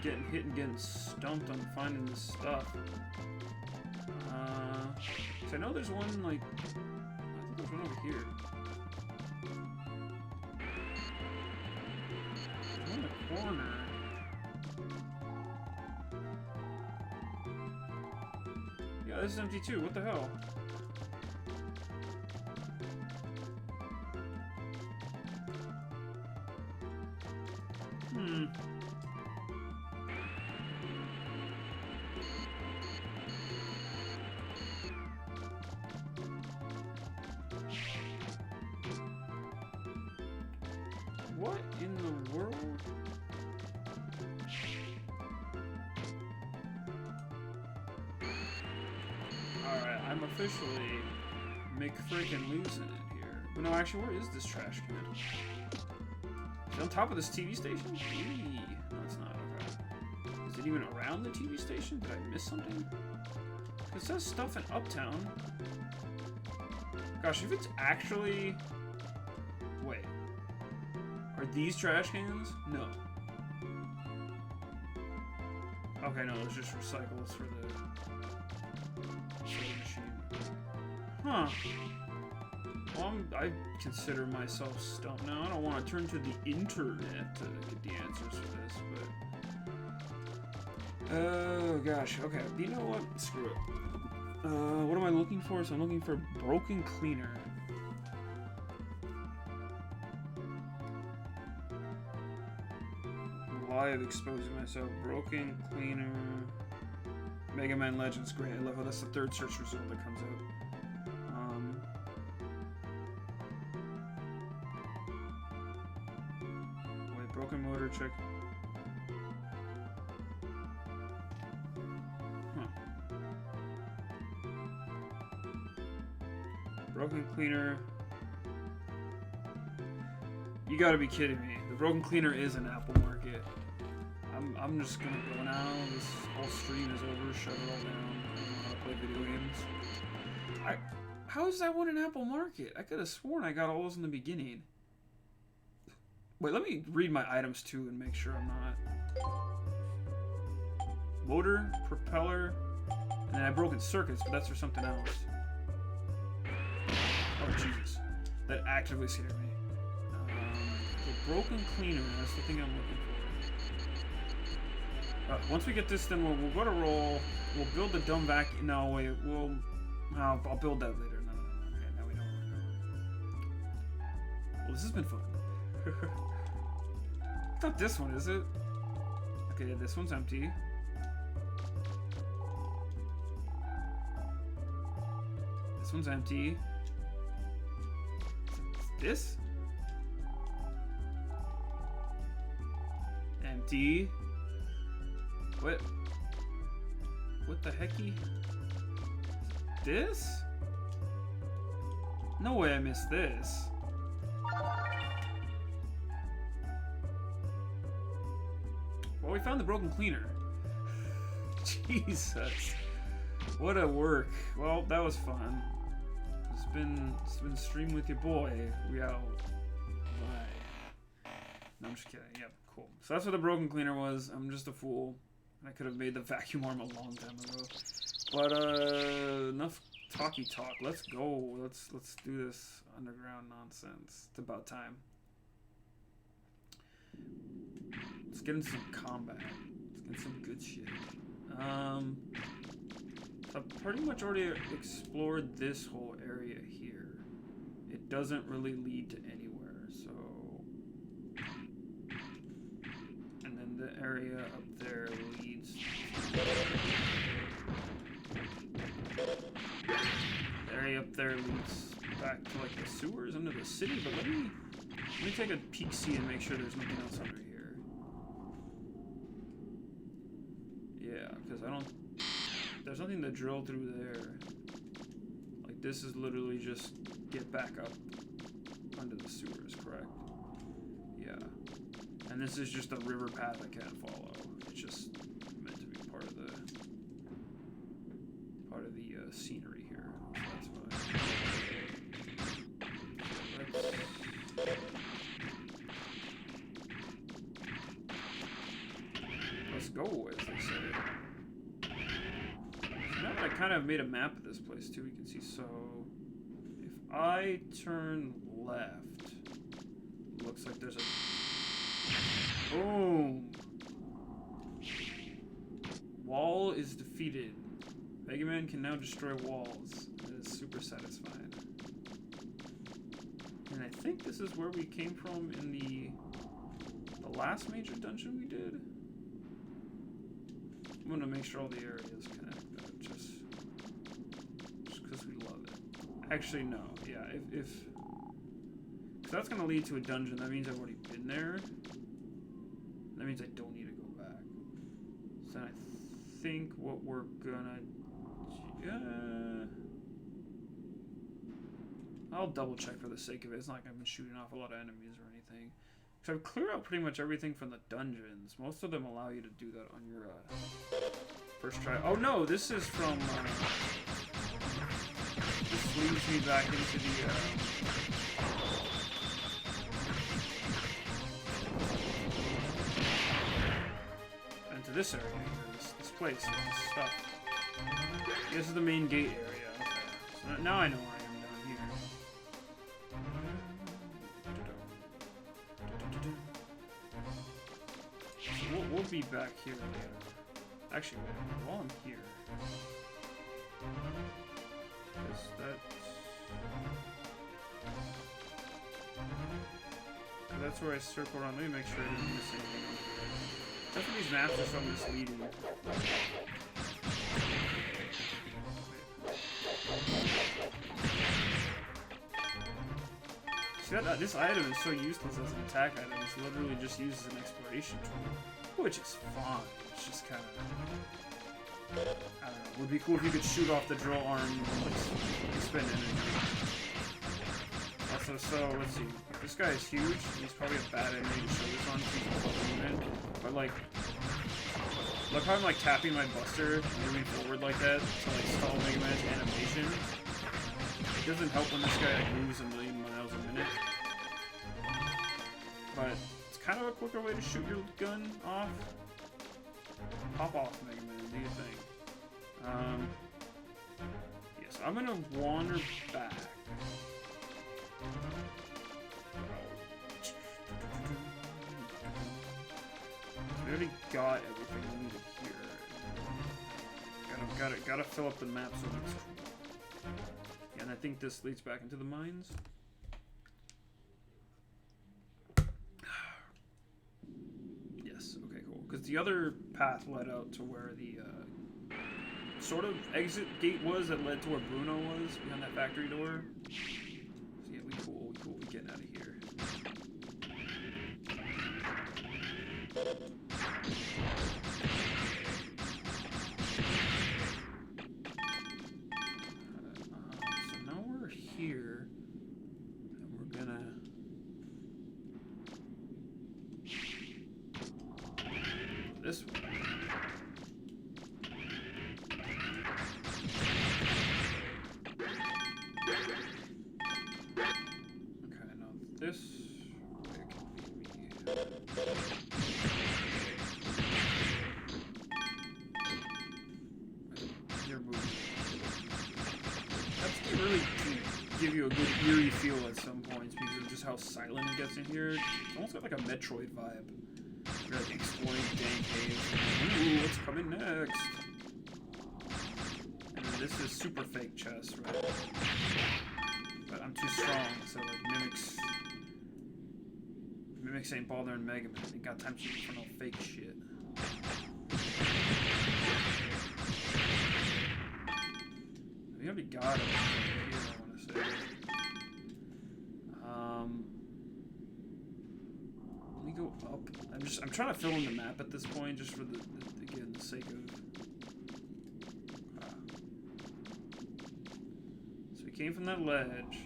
Speaker 1: getting hit and getting stumped on finding this stuff. So I know there's one, like... I think there's one over here. There's one in the corner. Yeah, this is empty too. What the hell? What in the world? Alright, I'm officially McFreakin' losing it here. But no, actually, where is this trash can? Is it on top of this TV station? Eee. No, it's not. Okay. Is it even around the TV station? Did I miss something? It says stuff in Uptown. Gosh, if it's actually... Wait. Are these trash cans? No. Okay, no, it's just recycles for the machine. Huh. Well, I consider myself stumped now. I don't want to turn to the internet to get the answers for this, but... Oh, gosh. Okay, you know what? Screw it. What am I looking for? So I'm looking for broken cleaner. Live exposing myself. Broken cleaner. Megaman Legends. Great. I love how that's the third search result that comes out. Wait, broken motor check. Huh. Broken cleaner. You gotta be kidding me. The broken cleaner is an Apple Market. I'm just gonna go now. This whole stream is over. Shut it all down. I don't know how to play video games. How is that one an Apple Market? I could have sworn I got all those in the beginning. Wait, let me read my items too and make sure I'm not. Motor, propeller, and then I broken circuits, but that's for something else. Oh Jesus, that actively scared me. The broken cleaner, that's the thing I'm looking for. Once we get this, then we'll go to roll. We'll build the dumb vacuum. No, wait. I'll build that later. No. Okay, now we know where we're going. Well, this has been fun. It's not this one, is it? Okay, this one's empty. This one's empty. This? Empty. What the hecky? This? No way I missed this. Well, we found the broken cleaner. Jesus. What a work. Well, that was fun. It's been stream with your boy. We out. Bye. No, I'm just kidding. Yep, cool. So that's what the broken cleaner was. I'm just a fool. I could have made the vacuum arm a long time ago. But enough talky talk. Let's go. Let's do this underground nonsense. It's about time. Let's get into some combat. Let's get some good shit. I've pretty much already explored this whole area here. It doesn't really lead to anywhere, so... And then the area up there leads... The area up there leads back to like the sewers under the city, but let me take a peek-see and make sure there's nothing else under here. Yeah, because I don't... There's nothing to drill through there. Like, this is literally just get back up under the sewers, correct? Yeah. And this is just a river path I can't follow. It's just meant to be part of the scenery here. So that's fine. Let's go, as they say. Now that I kind of made a map of this place too, we can see. So if I turn left, looks like there's a boom. Wall is defeated. Megaman can now destroy walls. It is super satisfying. And I think this is where we came from in the last major dungeon we did. I'm gonna make sure all the areas connect. Just because we love it. Actually, no. Yeah, if because that's gonna lead to a dungeon. That means I've already been there. That means I don't need to go back. So then I think what we're gonna I'll double check for the sake of it. It's not like I've been shooting off a lot of enemies or anything. So I've cleared out pretty much everything from the dungeons. Most of them allow you to do that on your first try. Oh no, this is from... this leads me back into the... into this area here, this place, this stuff. This is the main gate area. Okay. So now I know where I am down here. So we'll be back here later. Actually, wait, while I'm here. That's where I circle around. Let me make sure I didn't miss anything. That's why these maps are so misleading. See, this item is so useless as an attack item. It's literally just used as an exploration tool, which is fine. It's just kind of, I don't know. Would be cool if you could shoot off the drill arm and like spend energy. Also, so let's see. This guy is huge. He's probably a bad enemy to show this on. But like, look how I'm like tapping my buster, moving forward like that to like stall Megaman's animation. It doesn't help when this guy like moves a million miles a minute. But it's kind of a quicker way to shoot your gun off. Pop off, Megaman. Do your thing. Yes, I'm gonna wander back. We already got everything we needed here. Gotta fill up the map so it's cool. Yeah, and I think this leads back into the mines. Yes, okay, cool. Because the other path led out to where the sort of exit gate was that led to where Bruno was, behind that factory door. So yeah, we cool, we getting out of here. So now we're here, and we're gonna this way. Okay, now this way can be me. You're moving. really give you a good eerie feel at some points because of just how silent it gets in here. It's almost got like a Metroid vibe. You're like exploring dank caves. Ooh, what's coming next? And then this is super fake chess, right? But I'm too strong, so like Mimics ain't bothering Megaman. Ain't got time for no fake shit. I already got it. I want to say. Let me go up. I'm trying to fill in the map at this point, just for again the sake of. So we came from that ledge.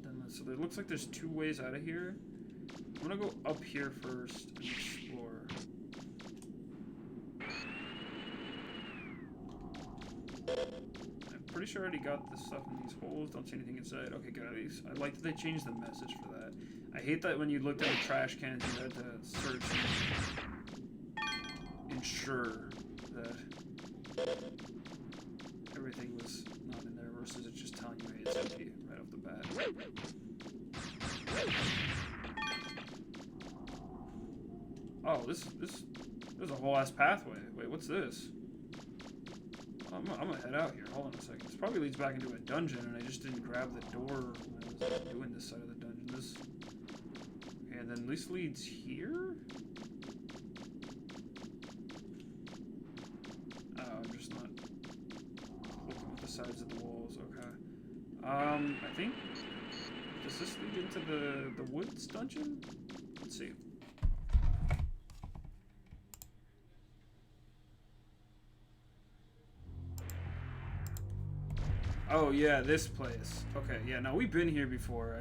Speaker 1: Then so it looks like there's two ways out of here. I'm gonna go up here first and explore. Pretty sure I already got this stuff in these holes. Don't see anything inside. Okay, good. I like that they changed the message for that. I hate that when you looked at the trash cans, you had to search and ensure that everything was not in there versus it just telling you, hey, it's empty right off the bat. Oh, there's a whole ass pathway. Wait, what's this? I'm gonna head out here. Hold on a second. This probably leads back into a dungeon, and I just didn't grab the door when I was doing this side of the dungeon. Okay, and then this leads here? Oh, I'm just not looking at the sides of the walls. Okay. I think... Does this lead into the woods dungeon? Let's see. Oh, yeah, this place. Okay, yeah, no, we've been here before.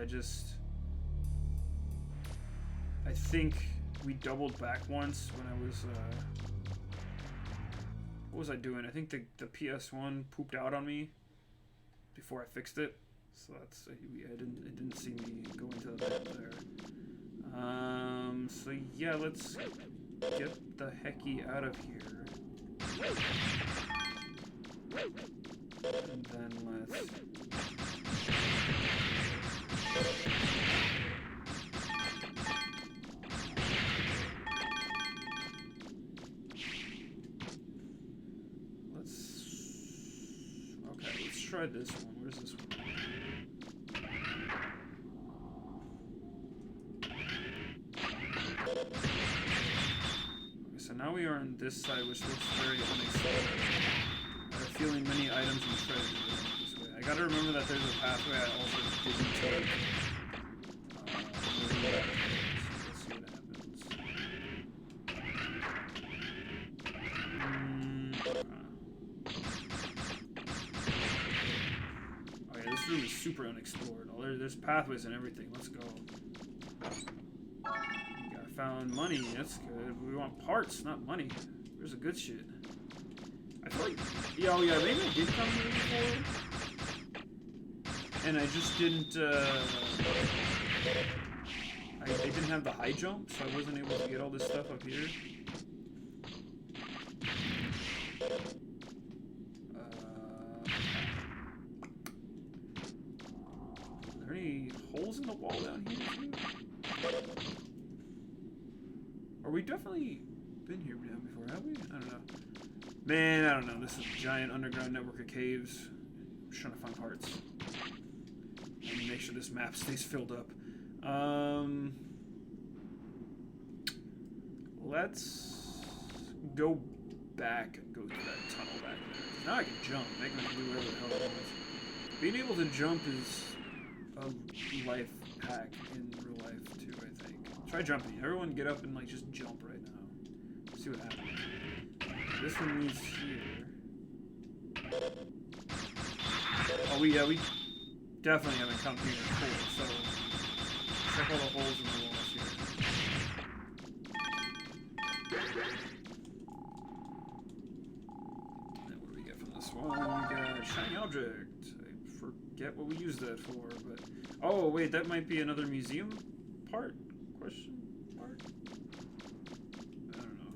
Speaker 1: I think we doubled back once when I was, what was I doing? I think the PS1 pooped out on me before I fixed it. So that's, it didn't see me go into the pit there. So yeah, let's get the hecky out of here. And then let's... Okay, let's try this one. Where's this one? Okay, so now we are on this side, which looks very unexpected. I have a feeling many items and treasure this way. I gotta remember that there's a pathway I also didn't take. Let's see what happens. Okay, this room is super unexplored. There's pathways and everything. Let's go. I found money. That's good. We want parts, not money. Where's the good shit? I feel like, yeah, maybe I did come here before, and I just didn't, I didn't have the high jump, so I wasn't able to get all this stuff up here. Are there any holes in the wall down here too? Or we definitely been here before, have we? I don't know. Man, I don't know. This is a giant underground network of caves. I'm just trying to find parts. And make sure this map stays filled up. Let's go back and go through that tunnel back there. Now I can jump. Megaman can do whatever the hell it wants. Being able to jump is a life hack in real life too, I think. Try jumping. Everyone get up and like just jump right now. See what happens. This one leads here. Oh, we definitely haven't come here before, so check all the holes in the walls here. And what do we get from this one? We got a shiny object. I forget what we used that for, but... Oh, wait, that might be another museum part? Question mark? I don't know.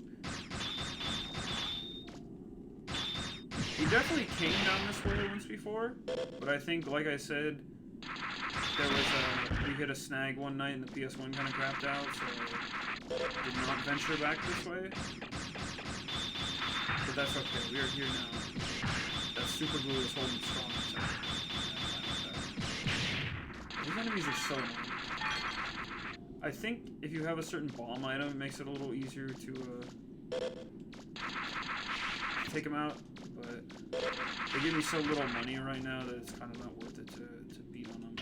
Speaker 1: We definitely came down this way once before, but I think, like I said, there was we hit a snag one night and the PS1 kind of crapped out, so did not venture back this way. But that's okay. We are here now. That super glue is holding strong. These enemies are so annoying. I think if you have a certain bomb item, it makes it a little easier to take them out. But they give me so little money right now that it's kind of not worth it to beat on them.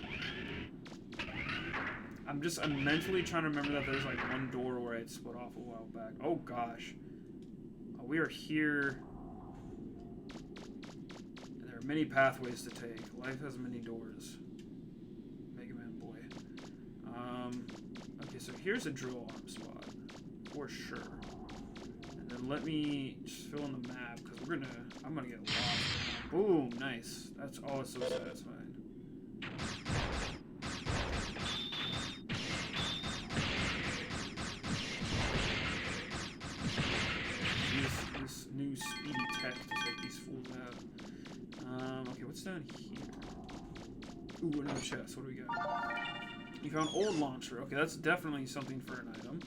Speaker 1: I'm mentally trying to remember that there's like one door where I'd split off a while back. Oh gosh. We are here. And there are many pathways to take. Life has many doors. Megaman boy. Okay, so here's a drill arm spot. For sure. And then let me just fill in the map, because I'm gonna get lost. Boom, nice. That's always so satisfying. This new speedy tech to take these fools out. Okay, what's down here? Ooh, another chest. What do we got? You found old launcher. Okay, that's definitely something for an item.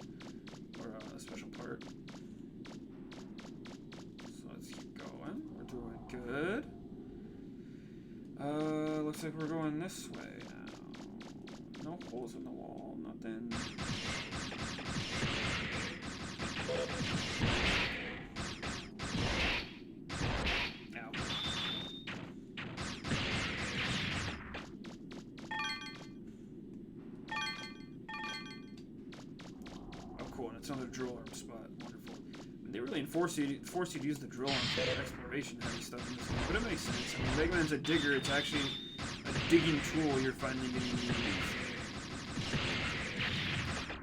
Speaker 1: Or a special part. So let's keep going. We're doing good. Looks like we're going this way now. No holes in the wall, nothing. Ow. Oh, cool, and it's another drill arm spot. Wonderful. They really force you to use the drill arm for exploration heavy stuff in this game, but it makes sense. I mean, Megaman's a digger. It's actually a digging tool you're finally getting to use.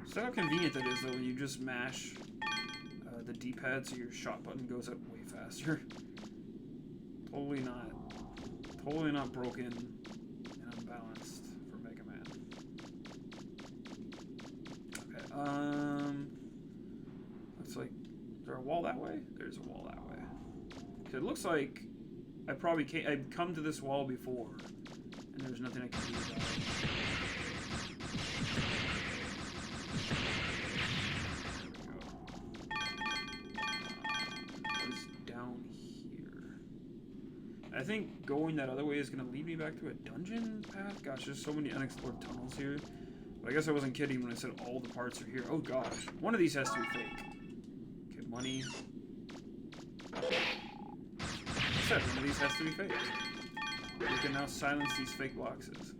Speaker 1: So how convenient that is, though, when you just mash the D-pad so your shot button goes up way faster. Totally not broken and unbalanced for Mega Man. Okay, looks like, is there a wall that way? There's a wall that way. Okay, it looks like I've come to this wall before, and there's nothing I can do about it. I think going that other way is going to lead me back to a dungeon path. Gosh, there's so many unexplored tunnels here. But I guess I wasn't kidding when I said all the parts are here. Oh gosh, one of these has to be fake. Okay, money. I said one of these has to be fake. We can now silence these fake boxes.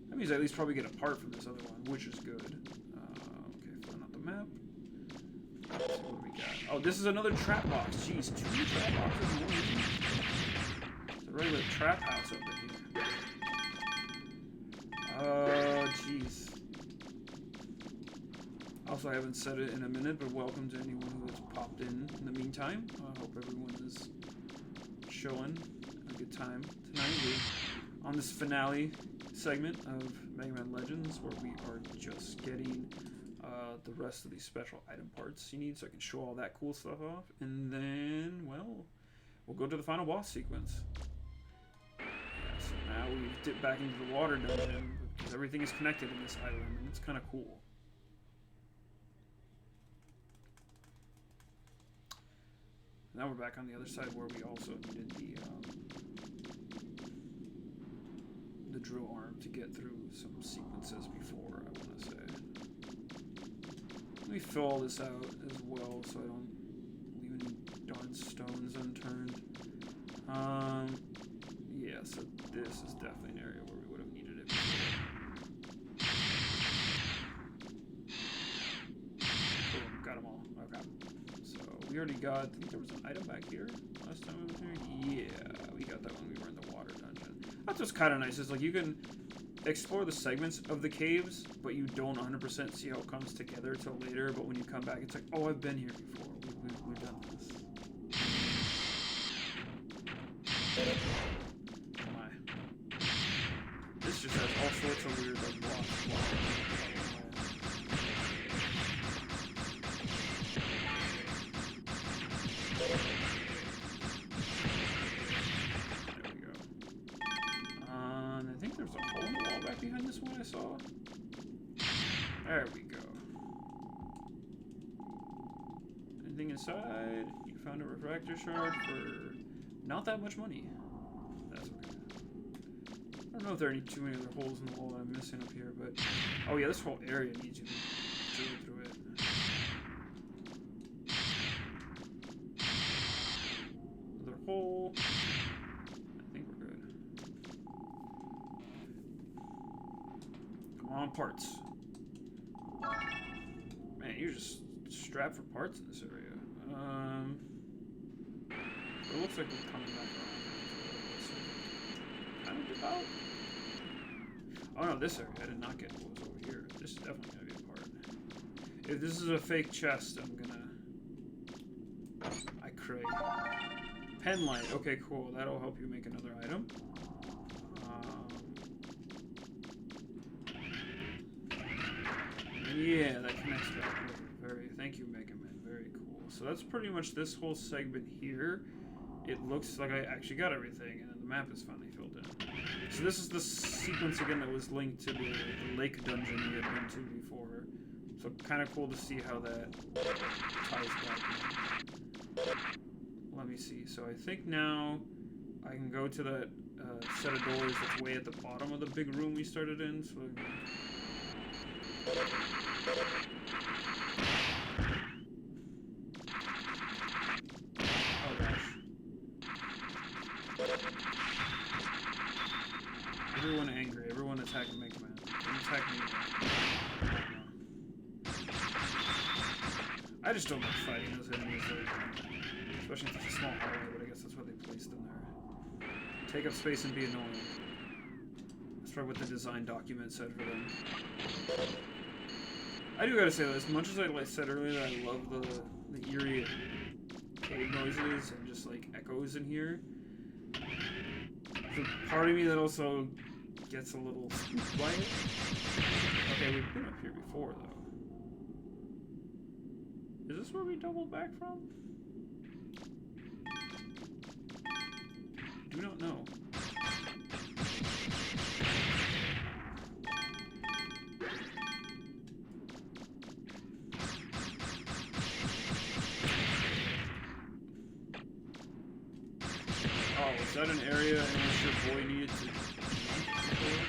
Speaker 1: That means I at least probably get a part from this other one, which is good. Okay, filling out the map. Let's see what we got. Oh, this is another trap box. Jeez, 2 trap boxes more. Regular trap house over here. Oh, jeez. Also, I haven't said it in a minute, but welcome to anyone who has popped in the meantime. I hope everyone is chilling, a good time tonight. We're on this finale segment of Mega Man Legends, where we are just getting the rest of these special item parts you need, so I can show all that cool stuff off, and then, well, we'll go to the final boss sequence. So now we've dipped back into the water dungeon, because everything is connected in this island, and it's kind of cool. Now we're back on the other side where we also needed the drill arm to get through some sequences before, I want to say. Let me fill all this out as well so I don't leave any darn stones unturned. Yeah, so this is definitely an area where we would have needed it before. Boom, got them all. Okay. So we already got, I think there was an item back here last time I was here. Yeah, we got that when we were in the water dungeon. That's what's kind of nice, is like you can explore the segments of the caves, but you don't 100% see how it comes together till later, but when you come back, it's like, oh, I've been here before. We've done this. This just has all sorts of weird, like, blocks. There we go. Anything inside? You found a refractor shard for not that much money. That's okay. I don't know if there are too many other holes in the wall that I'm missing up here, but... Oh yeah, this whole area needs you to drill through it. Another hole. I think we're good. Come on, parts. Man, you're just strapped for parts in this area. It looks like we're coming back around. Kind of about. Oh no, this area I did not get what was over here. This is definitely gonna be a part. If this is a fake chest, I'm gonna. I crave. Pen light. Okay, cool. That'll help you make another item. Yeah, that connects back over. Thank you, Megaman. Very cool. So that's pretty much this whole segment here. It looks like I actually got everything, and then the map is finally filled in. So this is the sequence again that was linked to the lake dungeon we had been to before. So kind of cool to see how that ties back in. Let me see. So I think now I can go to that set of doors that's way at the bottom of the big room we started in. So. Oh gosh. Everyone angry. Everyone attacking Megaman. Don't attack me. I just don't like fighting those enemies, especially in such a small hallway, but I guess that's what they placed in there. Take up space and be annoying. That's probably what the design document said for them. I do gotta say though, as much as I said earlier that I love the eerie cave noises and just like echoes in here, the part of me that also gets a little spooked by it. Okay, we've been up here before though. Is this where we doubled back from? Do not know. Oh, is that an area in which your boy needed to jump before?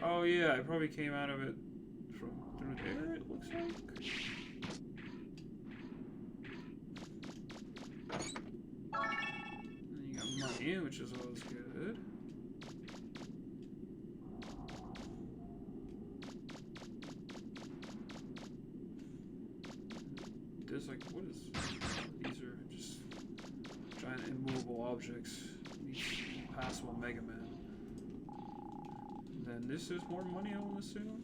Speaker 1: Oh yeah, I probably came out of it from through there, it looks like. And you got money, which is always good. There's like, what is... These are just giant immovable objects. These impassable Megaman. Then this is more money, I want to assume.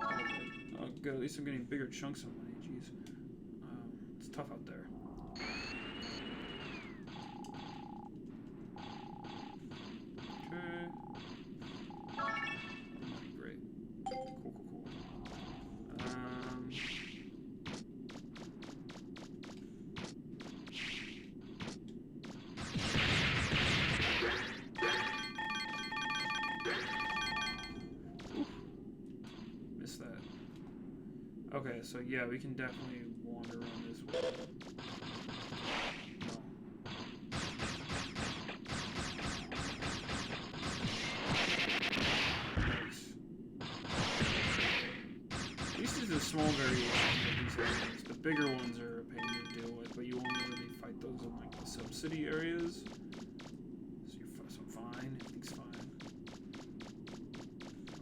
Speaker 1: Oh good, at least I'm getting bigger chunks of money, jeez. It's tough out there. Okay. Great. Cool. Okay, so yeah, we can definitely wander around this way. No. Nice. At least there's a small variation of these areas. The bigger ones are a pain to deal with, but you only really fight those in like the subsidy areas. So I'm fine. Everything's fine.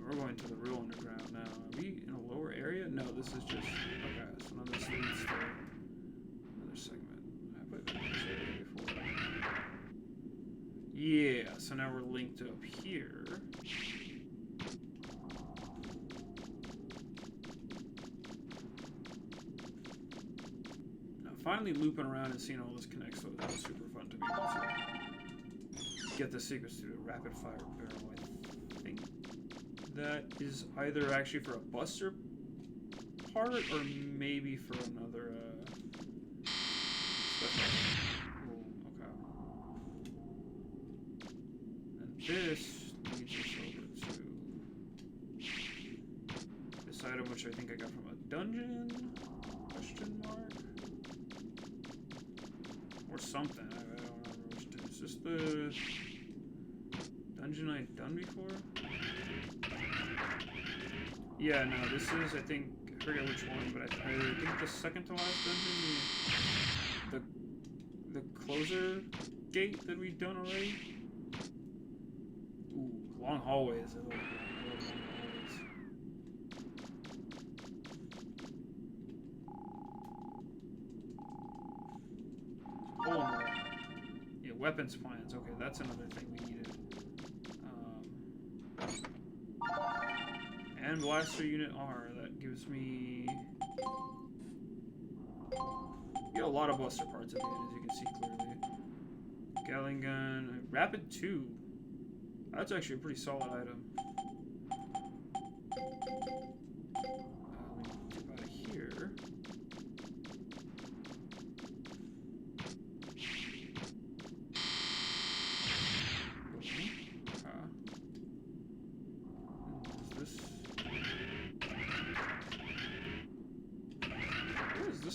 Speaker 1: We're going to the real underground now. Are we in a lower area? No, this is just... Okay, so now this leads to another segment. Have I been in this area before? Yeah, so now we're linked up here. Now, finally looping around and seeing all this connect, so it's super fun to be able to get the secrets through a rapid fire barrel, I think. That is either actually for a buster part or maybe for another special. Cool. Okay. And this leads us over to this item, which I think I got from a dungeon? Question mark? Or something. I don't remember which it is. Is this the dungeon I've done before? Yeah, no, this is, I think, I forget which one, but I think the second to last dungeon, the closer gate that we've done already. Ooh, long hallways. I love long hallways. Oh, yeah, weapons plans. Okay, that's another thing we needed. And blaster unit R. That gives me... You get a lot of blaster parts at the end, as you can see clearly. Gatling gun. Rapid 2. That's actually a pretty solid item. Let me get out of here.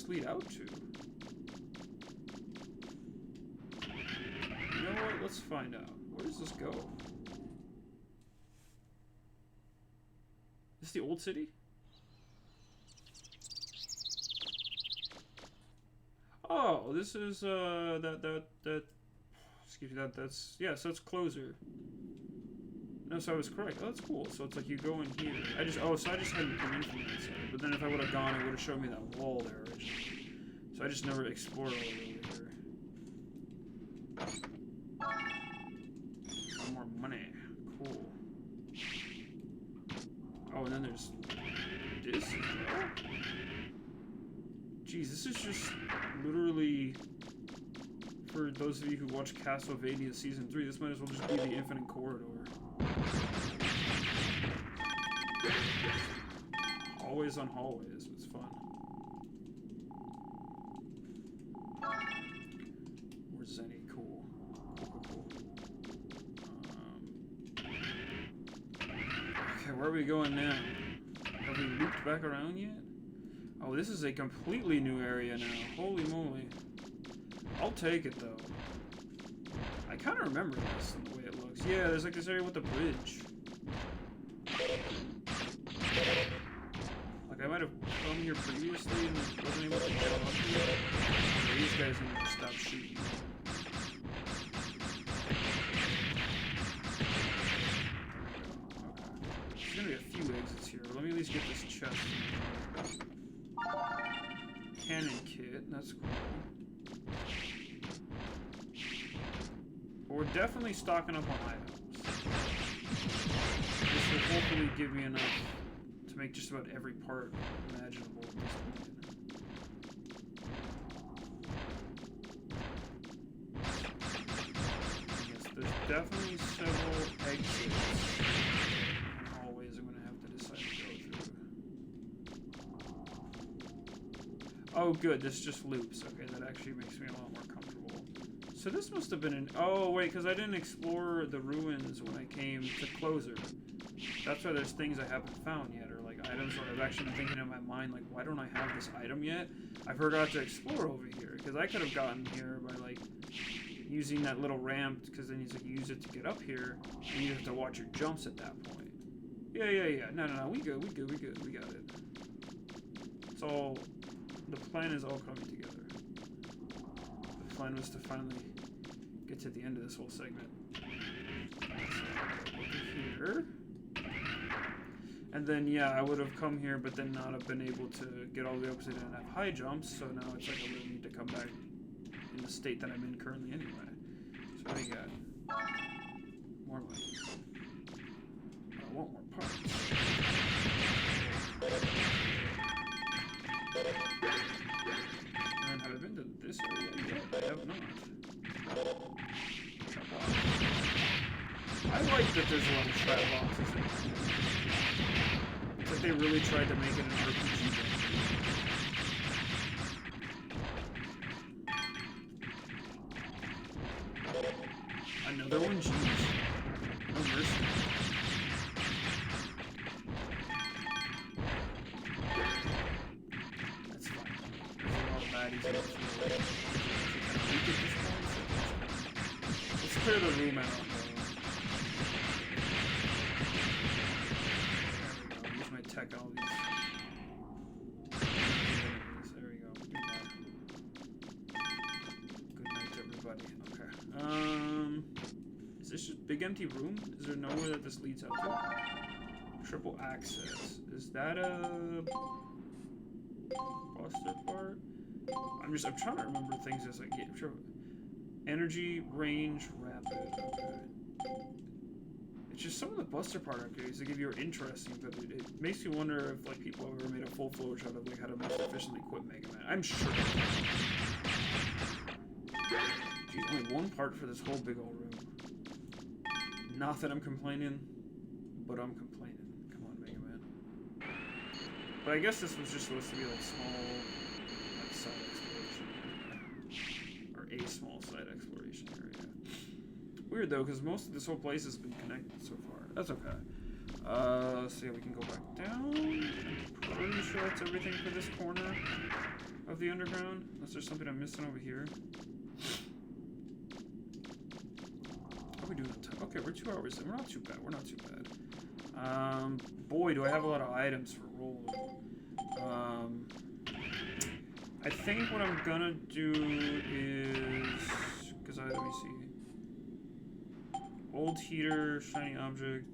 Speaker 1: Lead out to? You know what? Let's find out. Where does this go? Is this the old city? Oh, this is excuse me, that's yeah, so it's closer. No, so I was correct. Oh, that's cool. So it's like you go in here. So I just hadn't come in from that side. But then if I would have gone, it would have shown me that wall there originally. So I just never explored all the way here. More money. Cool. Oh, and then there's this as well. Jeez, this is just literally, for those of you who watch Castlevania Season 3, this might as well just be the Infinite Corridor. Hallways on hallways, it's fun. Where's Zenny? Cool. Okay, where are we going now? Have we looped back around yet? Oh, this is a completely new area now. Holy moly. I'll take it though. I kind of remember this in the way it looks. Yeah, there's like this area with the bridge. Like I might have come here previously and wasn't able to get up here. These guys need to stop shooting. Okay. There's gonna be a few exits here. Let me at least get this chest. Cannon kit, that's cool. But we're definitely stocking up on items. This will hopefully give me enough to make just about every part imaginable at this point. Yes, there's definitely several exits and hallways I'm going to have to decide to go through. Oh good, this just loops. Okay, that actually makes me a lot more comfortable. So this must have been an... Oh wait, because I didn't explore the ruins when I came to Closer. That's why there's things I haven't found yet, or like items where I've actually been thinking in my mind, like, why don't I have this item yet? I forgot to explore over here, because I could have gotten here by like using that little ramp, because then he's like, use it to get up here, and you have to watch your jumps at that point. Yeah. No, we good, we got it. It's all, the plan is all coming together. The plan was to finally get to the end of this whole segment. So, over here. And then, yeah, I would have come here, but then not have been able to get all the way up because I didn't have high jumps, so now it's like I really need to come back in the state that I'm in currently anyway. So what do you got? More money. I want more parts. And have I been to this area yet? I have not. Trap box. I like that there's a lot of trap boxes in this. It's like they really tried to make it an RPG game. Another one? Jeez. baddies in the field. Let's clear the room out. There we go. Use my tech on all these. There we go. Good night, everybody. Okay. Is this just big empty room? Is there nowhere that this leads out to? Triple access. Is that a buster part? I'm trying to remember things as I get. Energy, range, rapid. Okay. It's just some of the buster part activities that give you are interesting, but it makes me wonder if like people have ever made a full flowchart of like how to most efficiently equip Megaman. I'm sure. Geez, only one part for this whole big old room. Not that I'm complaining, but I'm complaining. Come on, Megaman. But I guess this was just supposed to be like small, like side exploration area. Or a small side exploration area. Weird though, because most of this whole place has been connected so far. That's okay. Let's see, we can go back down. I'm pretty sure that's everything for this corner of the underground. Unless there's something I'm missing over here. How are we doing on time? Okay, we're 2 hours in. We're not too bad. We're not too bad. Boy, do I have a lot of items for rolling. I think what I'm gonna do is... Because let me see. Old heater, shiny object.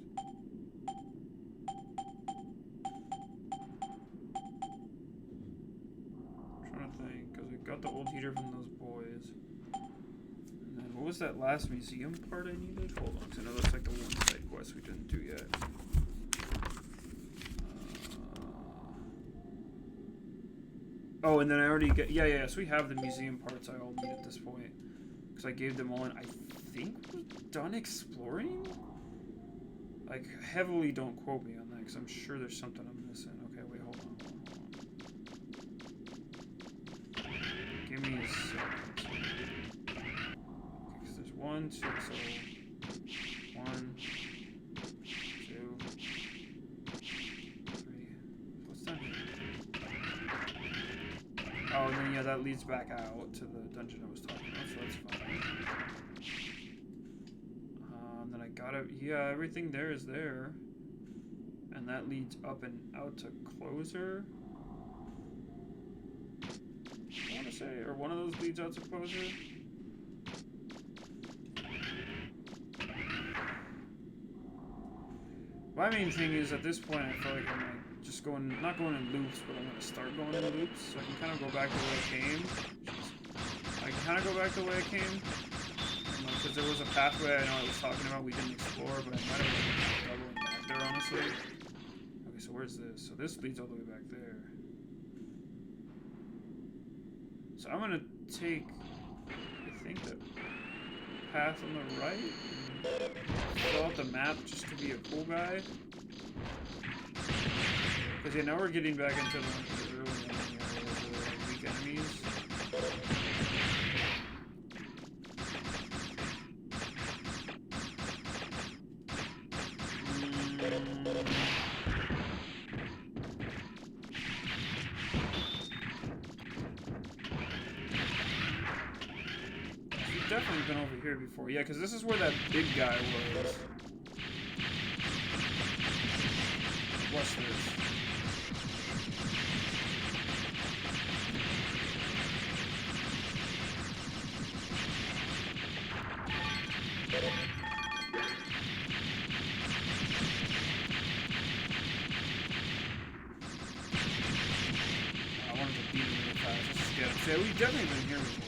Speaker 1: I'm trying to think, because I got the old heater from those boys. And then what was that last museum part I needed? Hold on, because I know that's like the one side quest we didn't do yet. Oh, and then I already get... Yeah, so we have the museum parts I all need at this point. Because I gave them all in. I think we're done exploring? Like, heavily don't quote me on that, because I'm sure there's something I'm missing. Okay, wait, hold on. Give me a second. Okay, because there's 1, 2, so... 1, 2, 3. What's that mean? Oh, and then, yeah, that leads back out to the dungeon I was talking about, so that's fine. Then I got it. Yeah, everything there is there. And that leads up and out to Closer. I want to say, or one of those leads out to Closer. My main thing is, at this point, I feel like I'm like just going, not going in loops, but I'm going to start going in loops, so I can kind of go back to where I came. I can kind of go back to where I came. Because there was a pathway I know I was talking about we didn't explore, but I might have been doubling back there, honestly. Okay, so where's this? So this leads all the way back there. So I'm gonna take, I think, the path on the right and fill out the map just to be a cool guy. Because yeah, now we're getting back into the early enemy areas where like weak enemies. We've definitely been over here before. Yeah, because this is where that big guy was. What's this? I wanted to beat him real fast. Let's just get him. So, yeah, we've definitely been here before.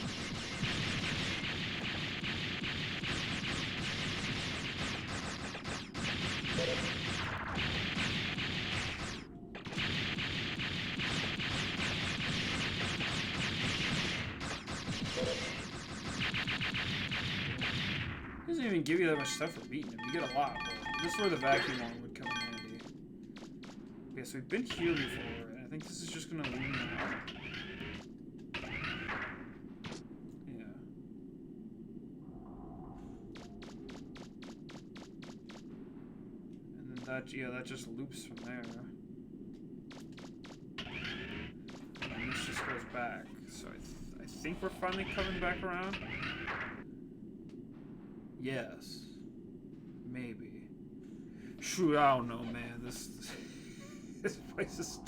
Speaker 1: Doesn't even give you that much stuff for beating him. You get a lot, but this is where the vacuum one would come in handy. Okay, so we've been here before, and I think this is just gonna lead me out. Yeah. And then that, yeah, that just loops from there. And this just goes back. So I think we're finally coming back around. Yes. Maybe. Shoot, I don't know, man. This place is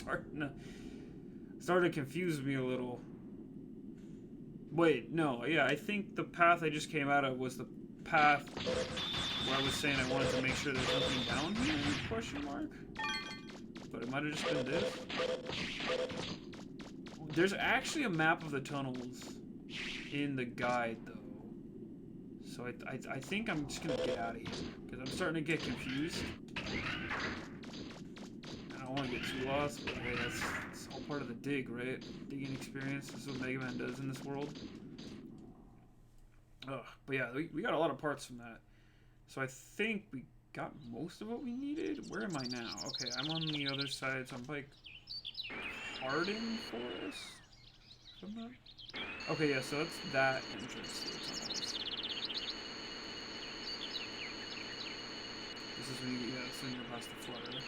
Speaker 1: starting to confuse me a little. Wait, no, yeah, I think the path I just came out of was the path where I was saying I wanted to make sure there's nothing down here, question mark? But it might have just been this. There's actually a map of the tunnels in the guide, though. So I think I'm just gonna get out of here, because I'm starting to get confused. I don't want to get too lost, but hey, that's all part of the dig, right? Digging experience. This is what Megaman does in this world. Ugh, but yeah, we got a lot of parts from that. So I think we got most of what we needed. Where am I now? Okay, I'm on the other side, so I'm like Harden Forest? Somewhere? Okay, yeah, so that's that entrance to the tunnels. This is when you, yeah, this is when you're past the flutter.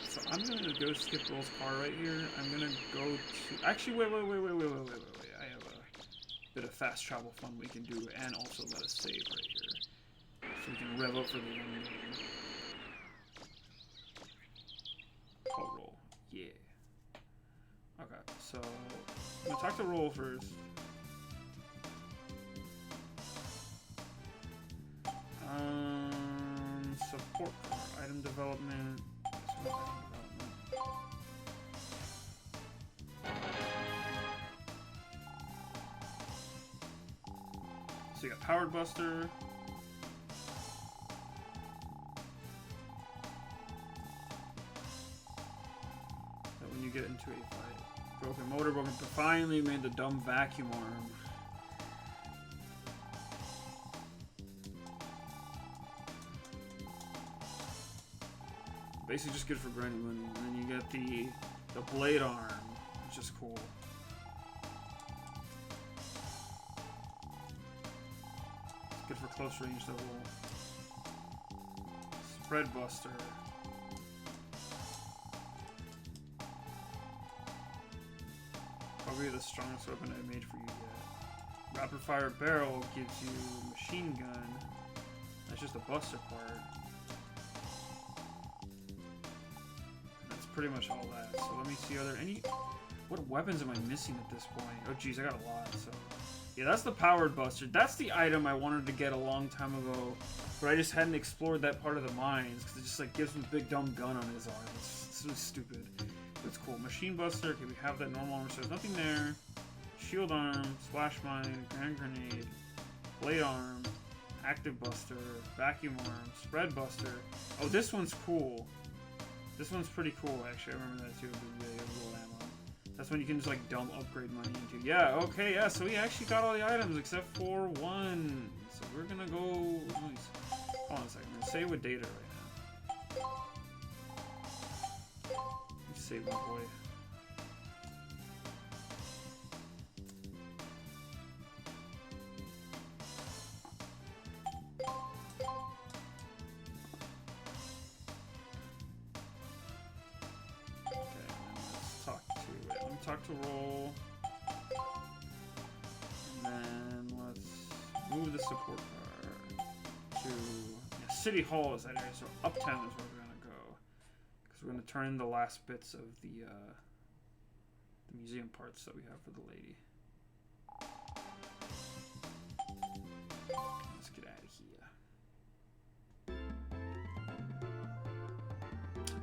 Speaker 1: So I'm gonna go skip Roll's car right here. I'm gonna go to, actually, wait. I have a bit of fast travel fun we can do, and also let us save right here. So we can rev up for the end game. Call Roll. Yeah. Okay, so I'm gonna talk to Roll first. Support car, item development. So you got Powered Buster. That when you get into a fight. Broken motor, finally made the dumb vacuum arm. Basically just good for grinding money. And then you get the blade arm, which is cool. It's good for close range level. Spread Buster. Probably the strongest weapon I made for you yet. Rapid Fire Barrel gives you machine gun. That's just a buster part. Pretty much all that. So let me see, are there any... What weapons am I missing at this point? Oh geez, I got a lot, so... Yeah, that's the Powered Buster. That's the item I wanted to get a long time ago, but I just hadn't explored that part of the mines, because it just like gives him a big dumb gun on his arm. It's so stupid. That's cool. Machine Buster, okay, we have that normal armor, so there's nothing there. Shield Arm, Splash Mine, Grand Grenade, Blade Arm, Active Buster, Vacuum Arm, Spread Buster. Oh, this one's cool. This one's pretty cool, actually. I remember that too. The little ammo. That's when you can just like dump upgrade money into. Yeah. Okay. Yeah. So we actually got all the items except for one. So we're gonna go. Hold on a second. I'm gonna save with data right now. Let me save my boy. Talk to Roll, and then let's move the support car to City Hall. Is that area? So Uptown is where we're gonna go, because we're gonna turn in the last bits of the museum parts that we have for the lady. Let's get out of here.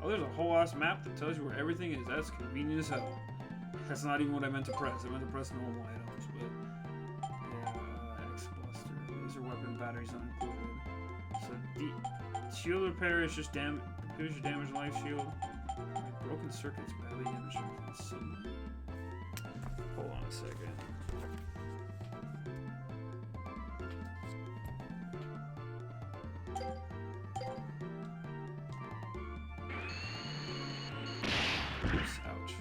Speaker 1: Oh, there's a whole ass map that tells you where everything is. That's convenient as hell. That's not even what I meant to press. I meant to press normal items, but yeah, X Buster, laser weapon, batteries not included. So the shield repair is just repairs your damage life shield. Broken circuits badly damaged. Hold on a second. Ouch.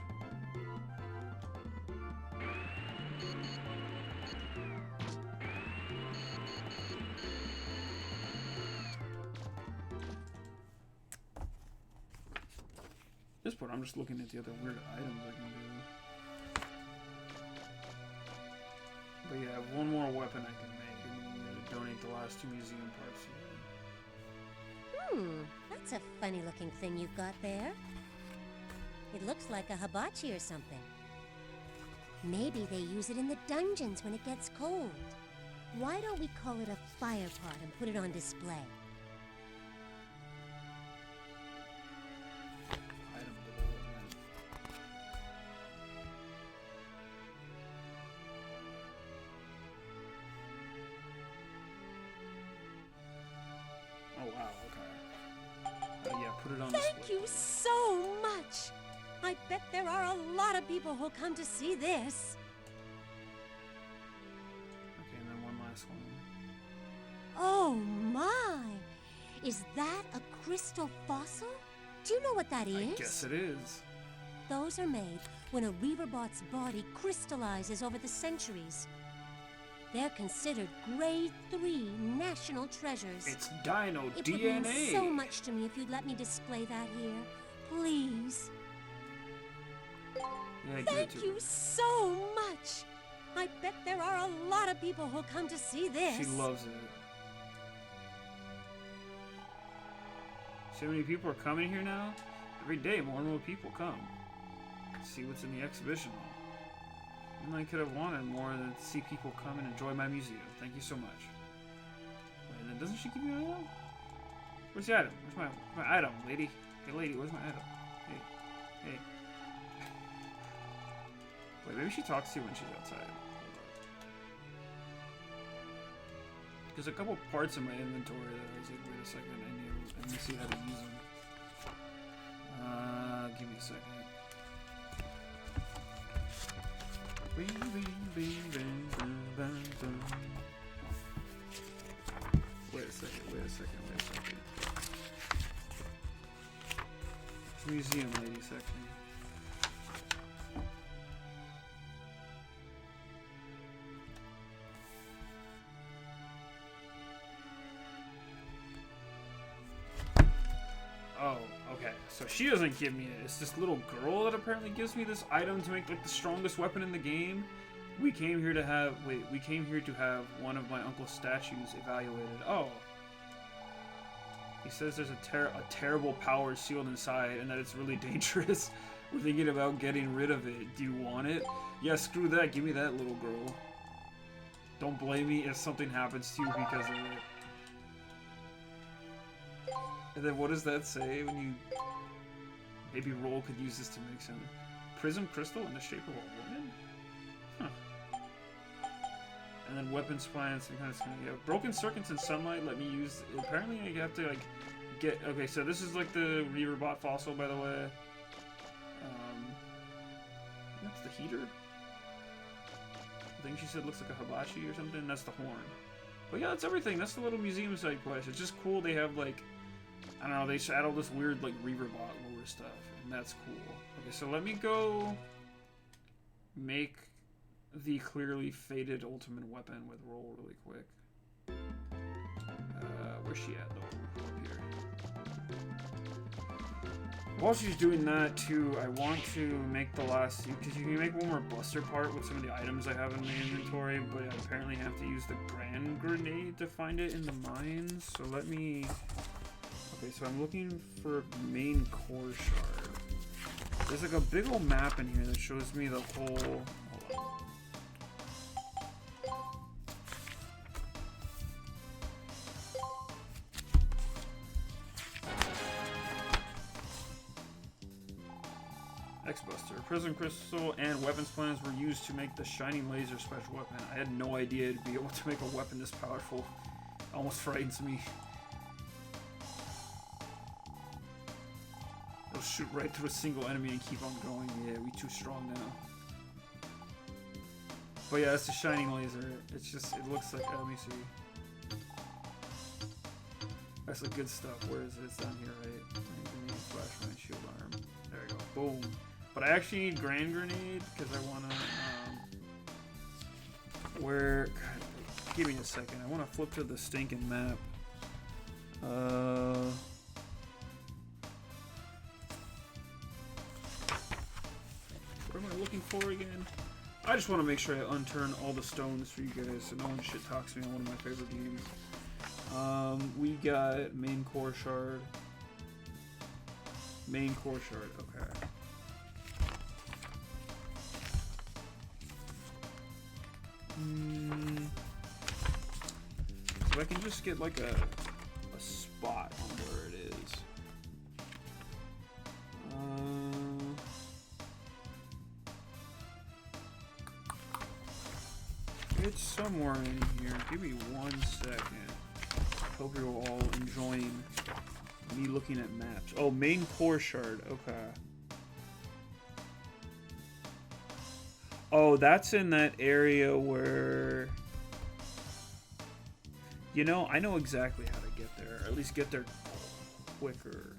Speaker 1: At this point, I'm just looking at the other weird items I can do. But yeah, one more weapon I can make, and then we need to donate the last 2 museum parts here.
Speaker 2: That's a funny looking thing you've got there. It looks like a hibachi or something. Maybe they use it in the dungeons when it gets cold. Why don't we call it a fire pot and put it on display?
Speaker 1: Item development. Oh wow, okay. Yeah, put it on display.
Speaker 2: Thank you so much! I bet there are a lot of people who'll come to see this.
Speaker 1: Okay, and then one last one.
Speaker 2: Oh my! Is that a crystal fossil? Do you know what that is?
Speaker 1: I guess it is.
Speaker 2: Those are made when a Reaverbot's body crystallizes over the centuries. They're considered grade 3 national treasures.
Speaker 1: It's dino
Speaker 2: It
Speaker 1: DNA.
Speaker 2: would mean so much to me if you'd let me display that here. Please.
Speaker 1: Yeah,
Speaker 2: Thank you so much. I bet there are a lot of people who'll come to see this.
Speaker 1: She loves it. So many people are coming here now. Every day, more and more people come. See what's in the exhibition hall. And I could have wanted more than to see people come and enjoy my museum. Thank you so much. Wait, then doesn't she give me an item? Where's the item? Where's my item, lady? Hey, lady, where's my item? Hey. Wait, maybe she talks to you when she's outside. There's a couple parts in my inventory that I was like, wait a second, I need to see how to use them. Give me a second. Wait a second. It's museum lady section. Oh, okay. So she doesn't give me it. It's this little girl that apparently gives me this item to make like the strongest weapon in the game. We came here to have one of my uncle's statues evaluated. Oh. He says there's a terrible power sealed inside and that it's really dangerous. We're thinking about getting rid of it. Do you want it? Yeah, screw that. Give me that, little girl. Don't blame me if something happens to you because of it. And then what does that say when you... Maybe Roll could use this to make some... Prism crystal in the shape of a woman? Huh. And then weapon spine, some kind of... Yeah, broken circuits in sunlight let me use... Apparently I have to, like, get... Okay, so this is, like, the Reaverbot fossil, by the way. That's the heater? I think she said looks like a hibachi or something. That's the horn. But yeah, that's everything. That's the little museum side quest. It's just cool they have, like... I don't know, they add all this weird, like, Reaverbot lore stuff, and that's cool. Okay, so let me go make the clearly faded ultimate weapon with Roll really quick. Where's she at, though? Up here. While she's doing that, too, I want to make the last... Because you can make one more buster part with some of the items I have in my inventory, but I apparently have to use the Grand Grenade to find it in the mines, so let me... Okay, so I'm looking for main core shard. There's like a big old map in here that shows me the whole... Hold on. X-Buster. Prism Crystal and weapons plans were used to make the Shining Laser special weapon. I had no idea to be able to make a weapon this powerful. It almost frightens me. It'll shoot right through a single enemy and keep on going. Yeah, we too strong now. But yeah, it's a Shining Laser. It's just, it looks like, let me see. That's the good stuff. Where is it? It's down here, right? Flashlight, shield arm. There we go. Boom. But I actually need Grand Grenade because I want to, where, God, give me a second. I want to flip to the stinking map. What am I looking for again? I just want to make sure I unturn all the stones for you guys so no one shit talks me on one of my favorite games. We got main core shard. Main core shard, okay. So I can just get like a spot on where it is. It's somewhere in here. Give me 1 second. Hope you're all enjoying me looking at maps. Oh, main core shard. Okay. Oh, that's in that area where... You know, I know exactly how to get there. Or at least get there quicker.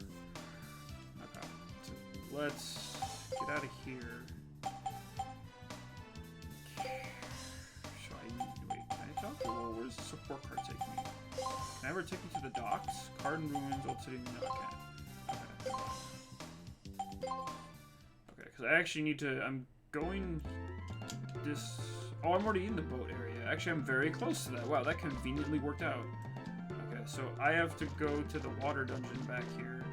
Speaker 1: Okay. So let's get out of here. Wait, can I talk? Oh, where's the support card take me? Can I ever take me to the docks? Card and ruins, old city, no, I can't. Okay, because I actually need to, I'm going this, oh, I'm already in the boat area. Actually, I'm very close to that. Wow, that conveniently worked out. Okay, so I have to go to the water dungeon back here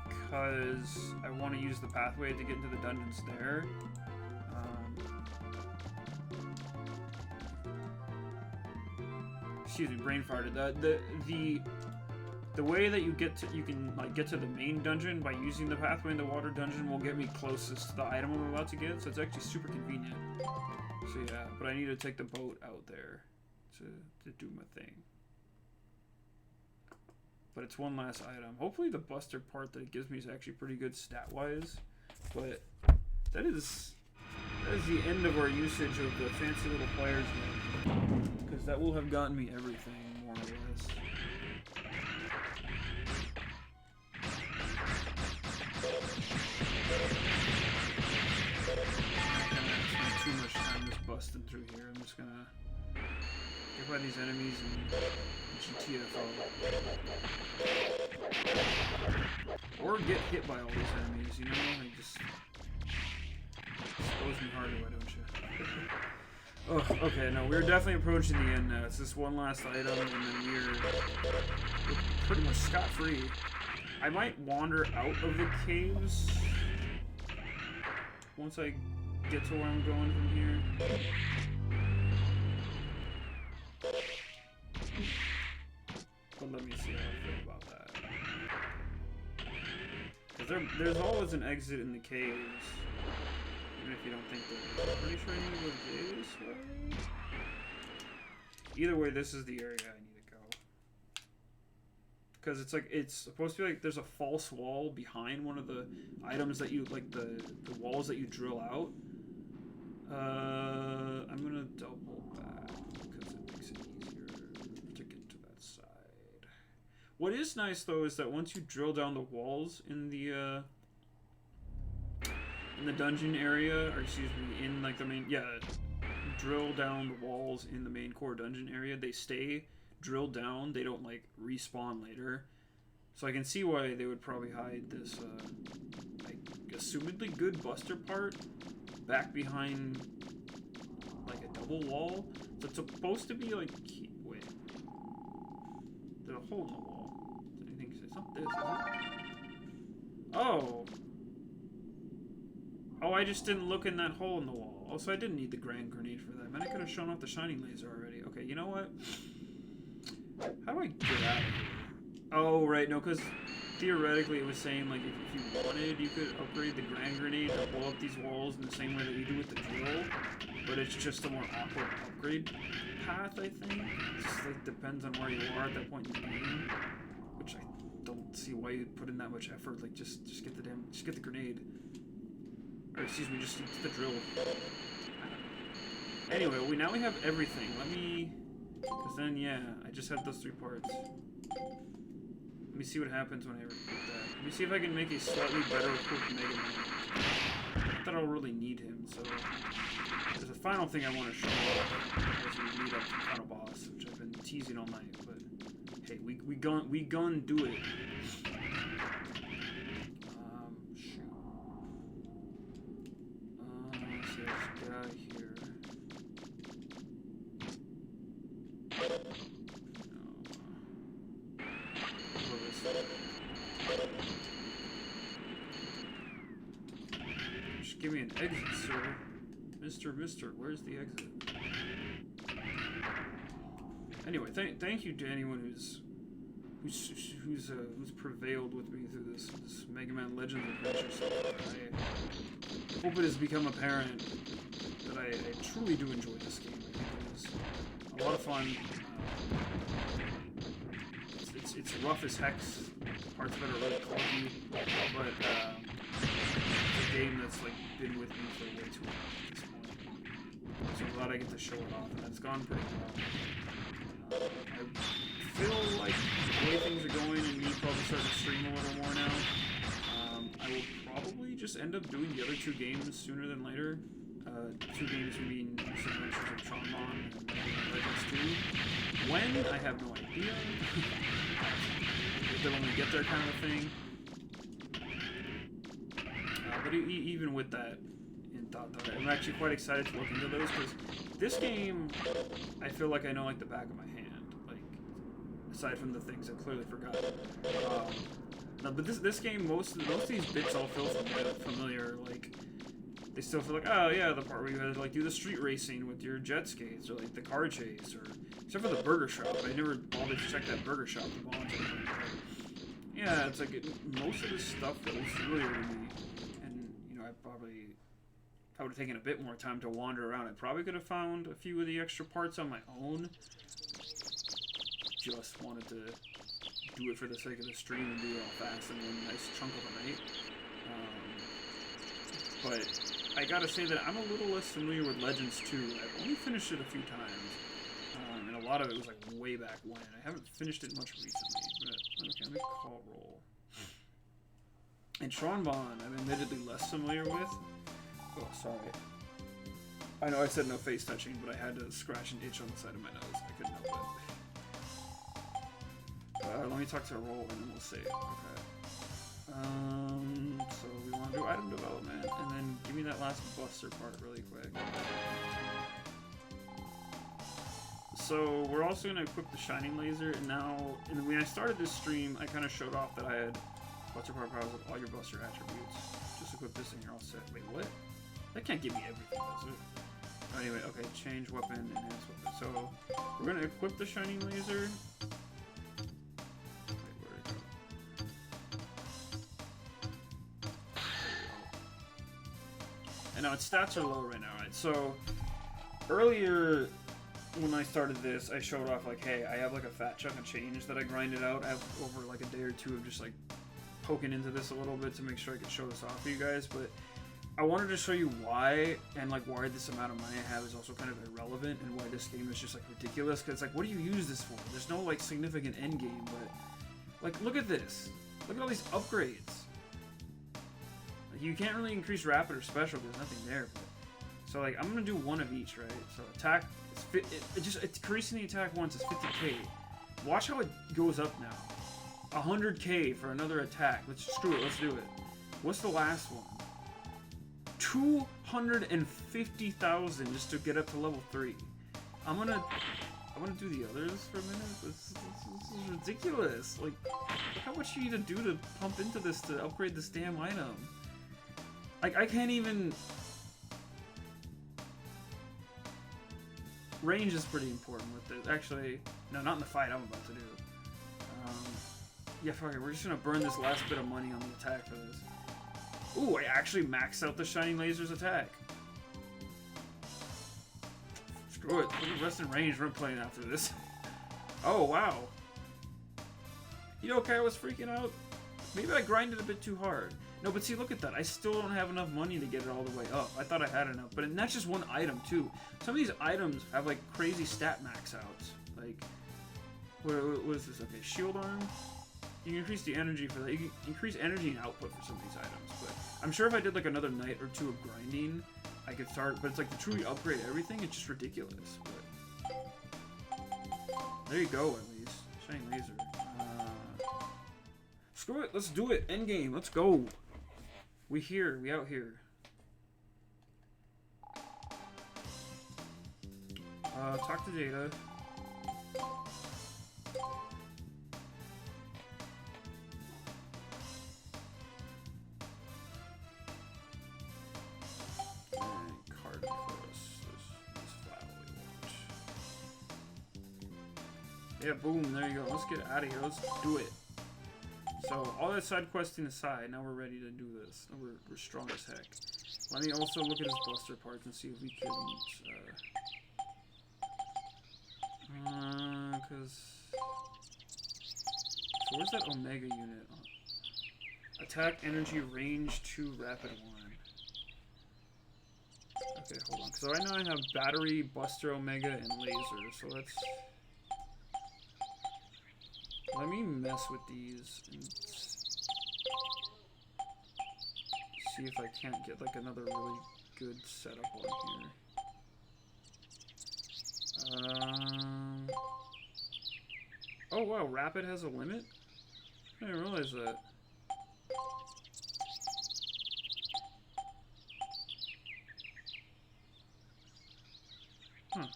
Speaker 1: because I want to use the pathway to get into the dungeons there. Excuse me, brain farted. The way that you get to, you can like get to the main dungeon by using the pathway in the water dungeon will get me closest to the item I'm about to get, so it's actually super convenient. So yeah, but I need to take the boat out there to do my thing. But it's one last item. Hopefully the buster part that it gives me is actually pretty good stat-wise. But that is the end of our usage of the fancy little players mode. Because that will have gotten me everything, more or less. Too much time just busting through here. I'm just gonna get by these enemies and GTFO. Or get hit by all these enemies, you know? They just expose me harder, why don't you? Oh, okay, no, we're definitely approaching the end now. It's this one last item, and then we're pretty much scot-free. I might wander out of the caves once I get to where I'm going from here. But let me see how I feel about that. Because there's always an exit in the caves. Even if you don't think there is. I'm pretty sure I need to go this way. Either way, this is the area I need to go. Because it's like, it's supposed to be like there's a false wall behind one of the items that you, like the walls that you drill out. I'm gonna double back because it makes it easier to get to that side. What is nice though is that once you drill down the walls in the dungeon area, or excuse me, in like the main, drill down the walls in the main core dungeon area, they stay drilled down, they don't like respawn later. So I can see why they would probably hide this like assumedly good buster part back behind like a double wall. So it's supposed to be like, wait, there's a hole in the wall. Is anything, it's not this, is it? Oh, I just didn't look in that hole in the wall. Also, I didn't need the grand grenade for that. Man, I could have shown off the shining laser already. Okay, you know what? How do I get out of here? Oh, right, no, because theoretically it was saying, like, if you wanted, you could upgrade the grand grenade to blow up these walls in the same way that you do with the drill, but it's just a more awkward upgrade path, I think. It just, like, depends on where you are at that point in the game, which I don't see why you'd put in that much effort. Like, just get the grenade. Or, excuse me, just the drill. Anyway, now we have everything. Let me... Because then, yeah, I just have those 3 parts. Let me see what happens when I equip that. Let me see if I can make a slightly better equipped Megaman. Not that I'll really need him, so... There's a final thing I want to show off as we lead up to the final boss, which I've been teasing all night, but... Hey, we gon' do it. Shoot. Let's see, there's a guy give me an exit, sir. Mister, where's the exit? Anyway, thank you to anyone who's prevailed with me through this Megaman Legends adventure so far. I hope it has become apparent that I truly do enjoy this game. I think it is a lot of fun. It's rough as heck. Parts of it are really clunky, but it's a game that's like been with me for way too long at this point. So I'm glad I get to show it off, and it's gone pretty well. I feel like the way things are going, and me probably starting to stream a little more now, I will probably just end up doing the other two games sooner than later. Two games we mean Adventures of Tronmon and Legends 2. When? I have no idea. If they'll only get there kind of a thing. But even with that in thought, though, I'm actually quite excited to look into those, because this game, I feel like I know like the back of my hand. Like, aside from the things I clearly forgot. No, but this game, most of these bits all feel familiar. Like, they still feel like, oh yeah, the part where you had to like do the street racing with your jet skates, or like the car chase, or except for the burger shop. I never bothered to check that burger shop to volunteer. Yeah, it's like most of this stuff that was familiar to me, and you know, I would have taken a bit more time to wander around. I probably could have found a few of the extra parts on my own. Just wanted to do it for the sake of the stream and do it all fast in one nice chunk of a night. But I gotta say that I'm a little less familiar with Legends 2. I've only finished it a few times, and a lot of it was like way back when. I haven't finished it much recently, but okay, let me call roll. And Tronmon, I'm admittedly less familiar with. Oh, sorry. I know I said no face touching, but I had to scratch an itch on the side of my nose. I couldn't help it. Let me talk to roll and then we'll see. Okay. So we want to do item development, and then give me that last buster part really quick. So we're also going to equip the shining laser, and now, and when I started this stream, I kind of showed off that I had buster part powers with all your buster attributes. Just equip this and you're all set. Wait, what? That can't give me everything, does it? Oh, anyway, okay, change weapon, enhance weapon. So we're going to equip the shining laser. And now its stats are low right now, right? So earlier when I started this, I showed off like, hey, I have like a fat chunk of change that I grinded out. I have over like a day or two of just like poking into this a little bit to make sure I could show this off for you guys. But I wanted to show you why, and like why this amount of money I have is also kind of irrelevant, and why this game is just like ridiculous. Because like, what do you use this for? There's no like significant end game, but like, look at this. Look at all these upgrades. You can't really increase rapid or special, there's nothing there. But, so like, I'm gonna do one of each, right? So attack, it's increasing the attack once is 50k. Watch how it goes up now. 100k for another attack. Screw it, let's do it. What's the last one? 250,000 just to get up to level 3. I'm gonna do the others for a minute. This is ridiculous. Like, look how much you need to do to pump into this to upgrade this damn item. Like, I can't even... Range is pretty important with it. Actually, no, not in the fight I'm about to do. Yeah, fuck it. We're just gonna burn this last bit of money on the attack for this. Ooh, I actually maxed out the Shining Laser's attack. Screw it. Look at rest in range. We're playing after this. Oh, wow. You know, okay, I was freaking out. Maybe I grinded a bit too hard. No, but see, look at that. I still don't have enough money to get it all the way up. I thought I had enough, but that's just one item, too. Some of these items have, like, crazy stat max outs. Like, what is this? Okay, shield arm. You can increase the energy for that. You can increase energy and output for some of these items, but I'm sure if I did, like, another night or two of grinding, I could start, but it's, like, to truly upgrade everything, it's just ridiculous, but... There you go, at least. Shining laser. Screw it, let's do it. Endgame, let's go. We here, we out here. Talk to Data. Yeah, boom, there you go. Let's get out of here. Let's do it. So, all that side questing aside, now we're ready to do this. We're strong as heck. Let me also look at his buster parts and see if we can, cause... So where's that Omega unit? Attack, energy, range 2, rapid 1. Okay, hold on. So right now I have battery, buster, Omega, and laser. So let's... Let me mess with these and see if I can't get like another really good setup on here. Oh wow, rapid has a limit? I didn't realize that. Huh.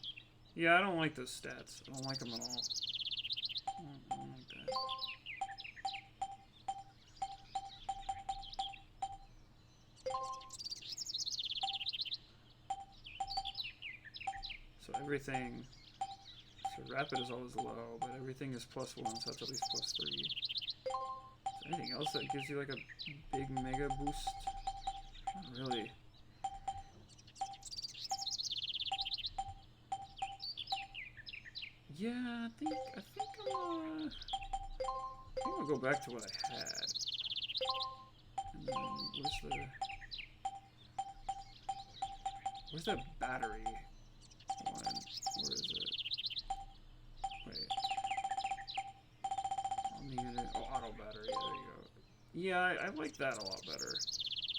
Speaker 1: Yeah, I don't like those stats. I don't like them at all. I don't like that. So everything... So rapid is always low, but everything is +1, so that's at least +3. Is there anything else that gives you like a big mega boost? Not really. Yeah, I think I'm gonna go back to what I had. And then where's that battery one? Where is it? Wait. On the unit. Oh, auto battery. There you go. Yeah, I like that a lot better.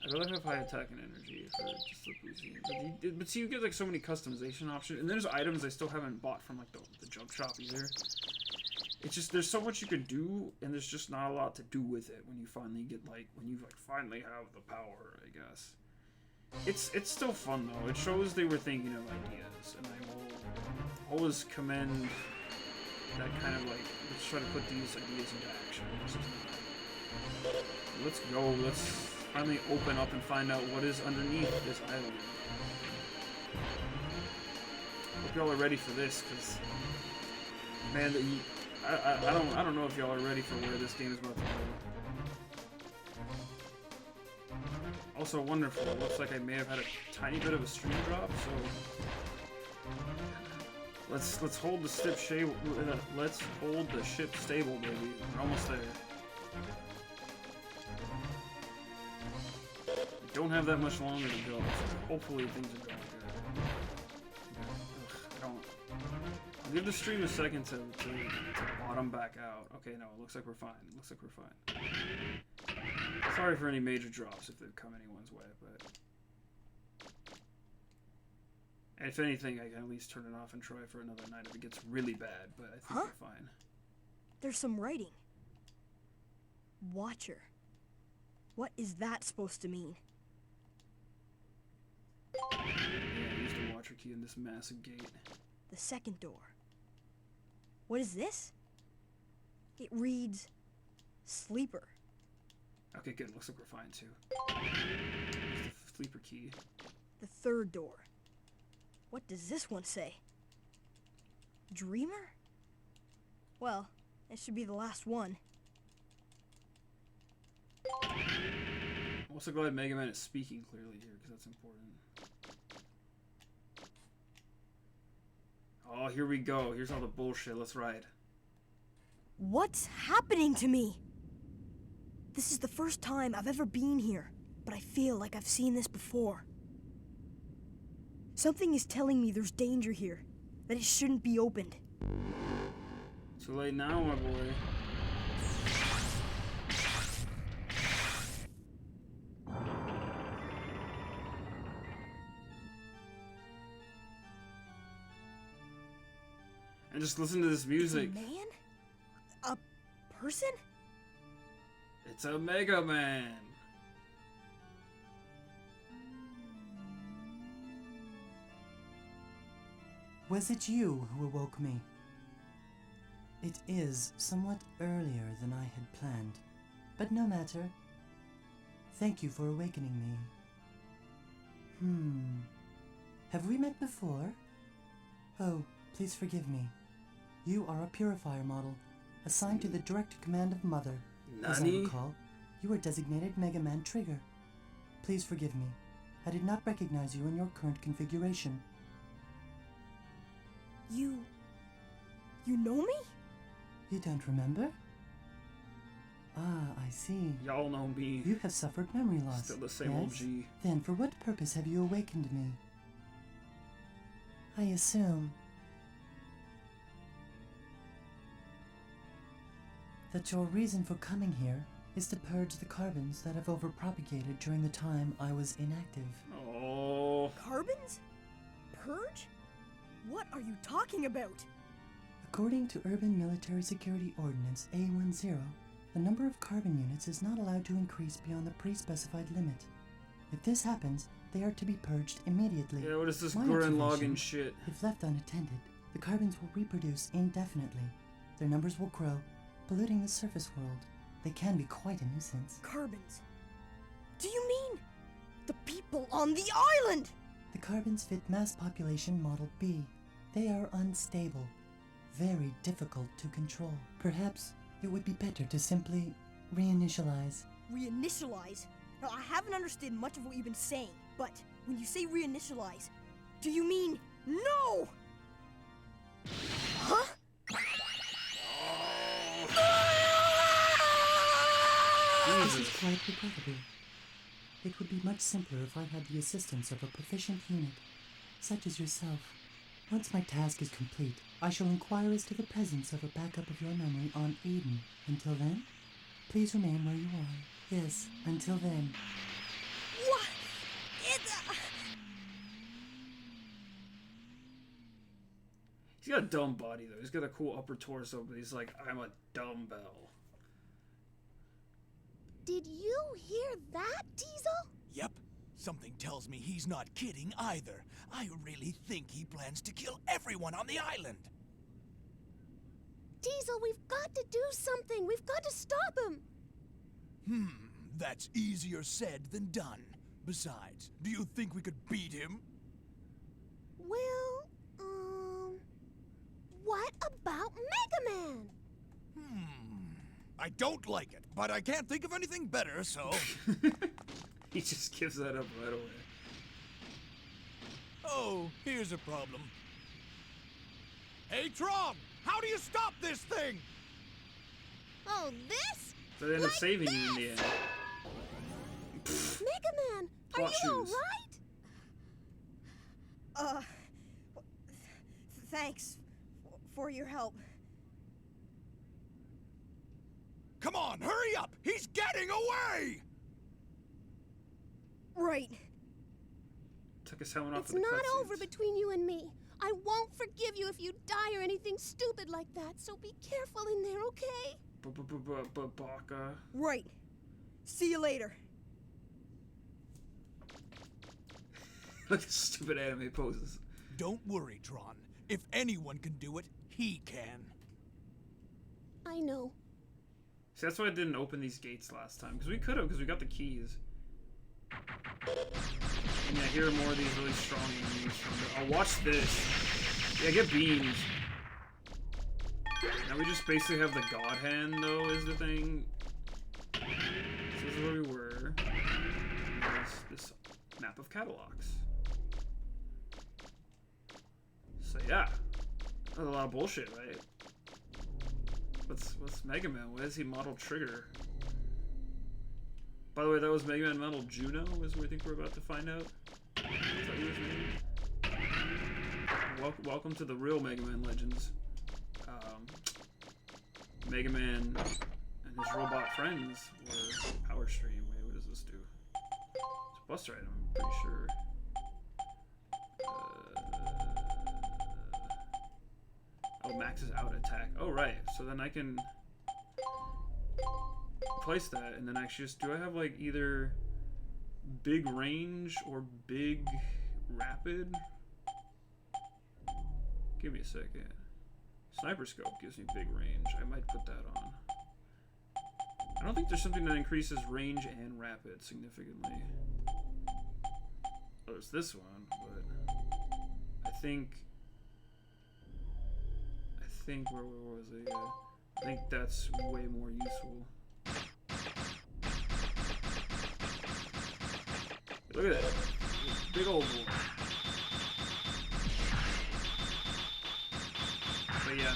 Speaker 1: I'd rather have high attack and energy for just the boosting. But see, you get like so many customization options, and there's items I still haven't bought from like the junk shop either. It's just there's so much you can do, and there's just not a lot to do with it when you finally get finally have the power. I guess it's still fun though. It shows they were thinking of ideas, and I will always commend that kind of like let's try to put these ideas into action. Let's go. Let's finally open up and find out what is underneath this island. Hope y'all are ready for this, because man, I don't know if y'all are ready for where this game is about to go. Also wonderful. Looks like I may have had a tiny bit of a stream drop, so let's hold the ship stable. Let's hold the ship stable, baby. We're almost there. Don't have that much longer to go, so hopefully things are going good. Ugh, I'll give the stream a second to bottom back out. Okay, no, it looks like we're fine. It looks like we're fine. Sorry for any major drops if they've come anyone's way, but... If anything, I can at least turn it off and try for another night if it gets really bad, but I think we're fine.
Speaker 5: There's some writing. Watcher. What is that supposed to mean?
Speaker 1: Yeah, I used a watcher key in this massive gate.
Speaker 5: The second door. What is this? It reads... Sleeper.
Speaker 1: Okay, good. Looks like we're fine, too. There's the sleeper key.
Speaker 5: The third door. What does this one say? Dreamer? Well, it should be the last one.
Speaker 1: I'm also glad Megaman is speaking clearly here, because that's important. Oh, here we go. Here's all the bullshit. Let's ride.
Speaker 5: What's happening to me? This is the first time I've ever been here, but I feel like I've seen this before. Something is telling me there's danger here, that it shouldn't be opened.
Speaker 1: Too late now, my boy. And just listen to this music.
Speaker 5: It's a man? A person?
Speaker 1: It's a Megaman.
Speaker 6: Was it you who awoke me? It is somewhat earlier than I had planned, but no matter. Thank you for awakening me. Have we met before? Oh, please forgive me. You are a purifier model, assigned to the direct command of Mother. As I
Speaker 1: Nani?
Speaker 6: recall, you are designated Megaman Trigger. Please forgive me. I did not recognize you in your current configuration.
Speaker 5: You know me?
Speaker 6: You don't remember? Ah, I see.
Speaker 1: Y'all know me.
Speaker 6: You have suffered memory loss.
Speaker 1: Still the same
Speaker 6: yes?
Speaker 1: OG.
Speaker 6: Then for what purpose have you awakened me? I assume that your reason for coming here is to purge the carbons that have overpropagated during the time I was inactive.
Speaker 1: Oh.
Speaker 5: Carbons? Purge? What are you talking about?
Speaker 6: According to Urban Military Security Ordinance A10, the number of carbon units is not allowed to increase beyond the pre-specified limit. If this happens, they are to be purged immediately.
Speaker 1: Yeah, what is this
Speaker 6: My
Speaker 1: Gurren
Speaker 6: observation,
Speaker 1: Lagann shit?
Speaker 6: If left unattended, the carbons will reproduce indefinitely. Their numbers will grow, polluting the surface world. They can be quite a nuisance.
Speaker 5: Carbons? Do you mean the people on the island?
Speaker 6: The carbons fit mass population model B. They are unstable, very difficult to control. Perhaps it would be better to simply reinitialize.
Speaker 5: Reinitialize? Now, I haven't understood much of what you've been saying, but when you say reinitialize, do you mean no? Huh?
Speaker 6: This is quite regrettable. It would be much simpler if I had the assistance of a proficient unit, such as yourself. Once my task is complete, I shall inquire as to the presence of a backup of your memory on Eden. Until then, please remain where you are. Yes, until then.
Speaker 5: What? It's...
Speaker 1: He's got a dumb body, though. He's got a cool upper torso, but he's like, I'm a dumbbell.
Speaker 2: Did you hear that, Diesel?
Speaker 4: Yep. Something tells me he's not kidding either. I really think he plans to kill everyone on the island.
Speaker 2: Diesel, we've got to do something. We've got to stop him.
Speaker 4: That's easier said than done. Besides, do you think we could beat him?
Speaker 2: Well, what about Megaman?
Speaker 4: I don't like it, but I can't think of anything better, so...
Speaker 1: He just gives that up right away.
Speaker 4: Oh, here's a problem. Hey, Tron! How do you stop this thing?
Speaker 2: Oh, this?
Speaker 1: So they end up saving you in the end.
Speaker 2: Megaman, are
Speaker 1: Plot
Speaker 2: you all
Speaker 1: shoes.
Speaker 2: right?
Speaker 5: Thanks for your help.
Speaker 4: Come on, hurry up! He's getting away!
Speaker 5: Right.
Speaker 1: Took his helmet off
Speaker 2: It's
Speaker 1: for the
Speaker 2: not
Speaker 1: cutscenes.
Speaker 2: over between you and me. I won't forgive you if you die or anything stupid like that, so be careful in there, okay?
Speaker 1: Baka.
Speaker 5: Right. See you later.
Speaker 1: Look at stupid anime poses.
Speaker 4: Don't worry, Tron. If anyone can do it, he can.
Speaker 2: I know.
Speaker 1: See, that's why I didn't open these gates last time. Because we could have, because we got the keys. And yeah, here are more of these really strong enemies. Oh, watch this. Yeah, get beans. Now we just basically have the God Hand, though, is the thing. This is where we were. There's this map of catalogs. So yeah. That's a lot of bullshit, right? What's Mega Man? What is he model Trigger? By the way, that was Mega Man model Juno, is what I think we're about to find out. Is that his name? Welcome to the real Mega Man legends. Mega Man and his robot friends were Power Stream. Wait, what does this do? It's a Buster item, I'm pretty sure. Oh, maxes out attack. Oh, right. So then I can place that, and then actually just, do I have like either big range or big rapid? Give me a second. Sniper scope gives me big range. I might put that on. I don't think there's something that increases range and rapid significantly. Oh, there's this one, but I think think, where was it? Yeah. I think that's way more useful. Look at that. Big old boy. But yeah,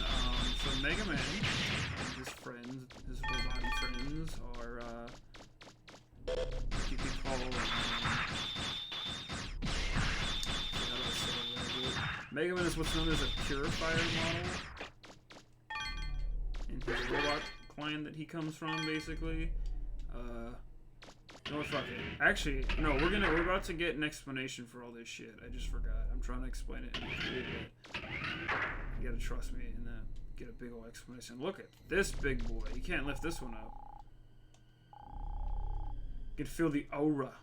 Speaker 1: so Megaman and his friends, his robot friends, are, you could call, Megaman is what's known as a purifier model. And his robot clan that he comes from, basically. No, fuck it. Actually, no, we're about to get an explanation for all this shit. I just forgot. I'm trying to explain it in a cool bit. You gotta trust me and get a big old explanation. Look at this big boy. You can't lift this one up. You can feel the aura.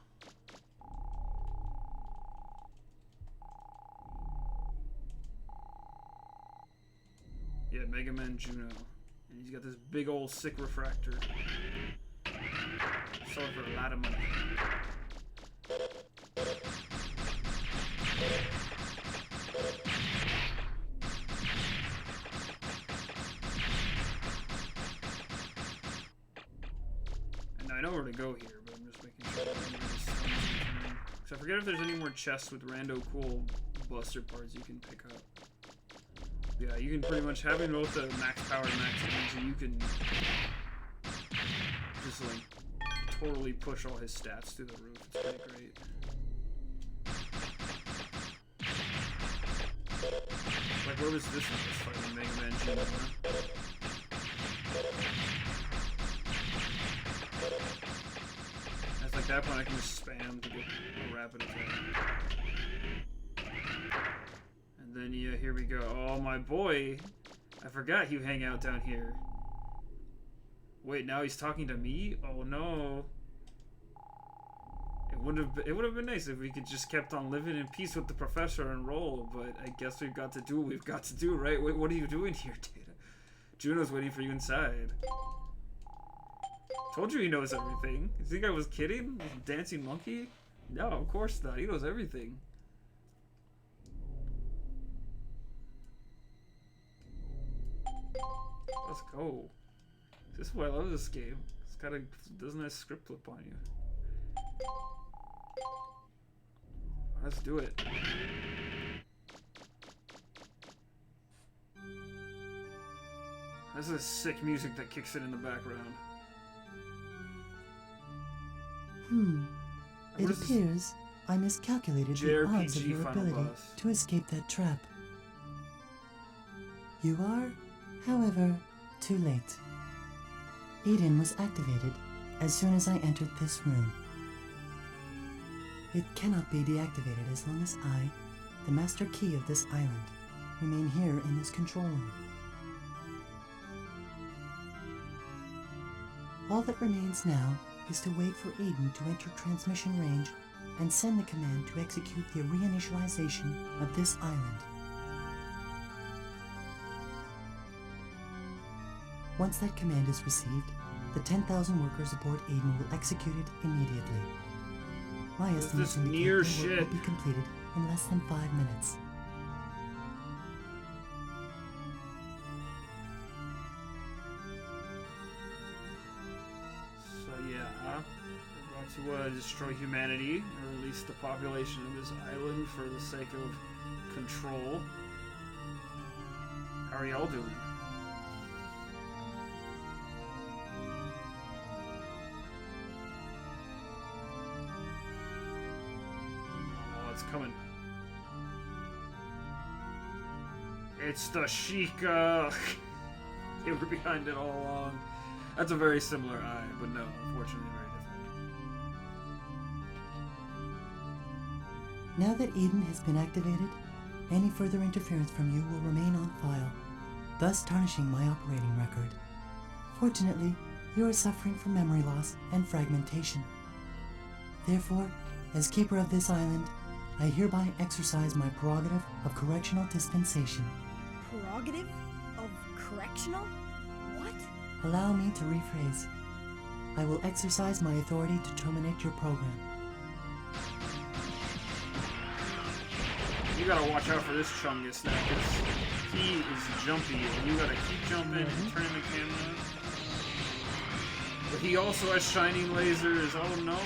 Speaker 1: Yeah, Mega Man Juno. And he's got this big old sick refractor. Sold for a lot of money. And I know where to go here, but I'm just making sure. So I forget if there's any more chests with rando cool buster parts you can pick up. Yeah, you can pretty much, having both the max power and max energy, you can just like totally push all his stats through the roof. It's pretty great. Like, where was this one? This fighting Mega Man Juno, huh? That's like that point I can just spam to get a rapid attack. And then, yeah, here we go. Oh, my boy. I forgot you hang out down here. Wait, now he's talking to me? Oh, no. It would have been nice if we could just kept on living in peace with the professor and roll, but I guess we've got to do what we've got to do, right? Wait, what are you doing here, Data? Juno's waiting for you inside. Told you he knows everything. You think I was kidding? Dancing monkey? No, of course not. He knows everything. Let's go. This is why I love this game. It's kind of doesn't have script flip on you. Let's do it. This is sick music that kicks in the background.
Speaker 6: It appears I miscalculated the odds of
Speaker 1: JRPG
Speaker 6: your
Speaker 1: final
Speaker 6: ability
Speaker 1: boss.
Speaker 6: to escape that trap. You are, however, too late. Eden was activated as soon as I entered this room. It cannot be deactivated as long as I, the master key of this island, remain here in this control room. All that remains now is to wait for Eden to enter transmission range and send the command to execute the reinitialization of this island. Once that command is received, the 10,000 workers aboard Eden will execute it immediately. My estimates indicate
Speaker 1: near
Speaker 6: the work
Speaker 1: shit?
Speaker 6: will be completed in less than 5 minutes.
Speaker 1: So yeah, we're about to destroy humanity, or release the population of this island for the sake of control. How are y'all doing? Oh, it's coming. It's the Sheikah! They were behind it all along. That's a very similar eye, but no, unfortunately very different.
Speaker 6: Now that Eden has been activated, any further interference from you will remain on file, thus tarnishing my operating record. Fortunately, you are suffering from memory loss and fragmentation. Therefore, as keeper of this island, I hereby exercise my prerogative of correctional dispensation.
Speaker 5: Prerogative of correctional? What?
Speaker 6: Allow me to rephrase. I will exercise my authority to terminate your program.
Speaker 1: You gotta watch out for this Chungus now, 'cause he is jumpy, and you gotta keep jumping and turning the camera. But he also has shining lasers. Oh no!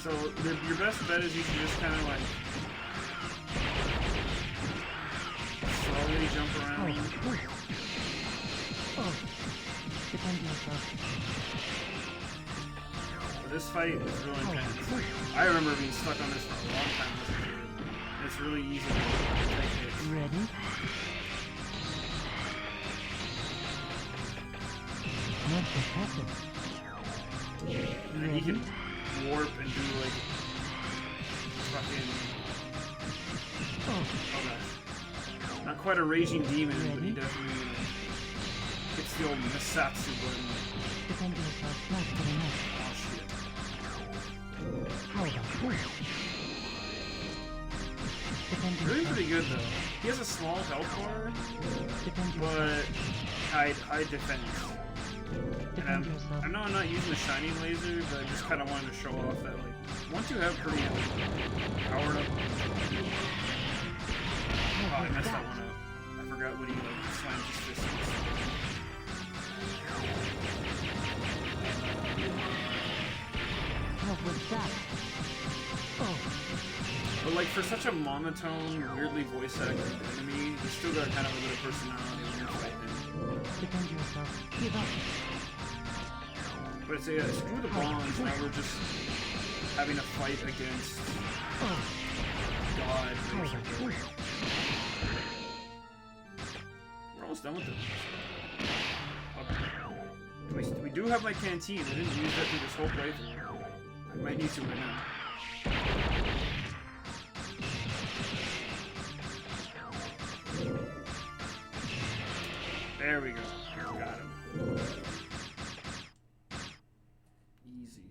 Speaker 1: So your best bet is you should just kind of like slowly jump around. But this fight is really intense. I remember being stuck on this for a long time as a kid. It's really easy to take hits.
Speaker 7: Ready? What the happened?
Speaker 1: And then he can warp and do like fucking. Oh gosh. Not quite a raging demon, but he definitely hits the old Misatsu button.
Speaker 7: Defend yourself, not good enough.
Speaker 1: Oh shit.
Speaker 7: How about this? Defend
Speaker 1: Really
Speaker 7: yourself.
Speaker 1: pretty good though. He has a small health bar,
Speaker 7: Defend yourself.
Speaker 1: but high defense. And
Speaker 7: Defend yourself.
Speaker 1: I know I'm not using the shining laser, but I just kind of wanted to show off that like once you have pretty powered up. Oh, I messed that one up. I forgot when he like slams his fist.
Speaker 7: What was that? Oh,
Speaker 1: But like for such a monotone, weirdly voice acted enemy, he's still got kind of a bit of personality when you're fighting him.
Speaker 7: defend yourself. Give up.
Speaker 1: But it's yeah, screw the bonds. Now we're just having a fight against
Speaker 7: Oh,
Speaker 1: God.
Speaker 7: how about
Speaker 1: Basically.
Speaker 7: this?
Speaker 1: We're almost done with this. Okay. We do have my canteen. I didn't use that through this whole playthrough. I might need to right now. There we go. Got him. Easy.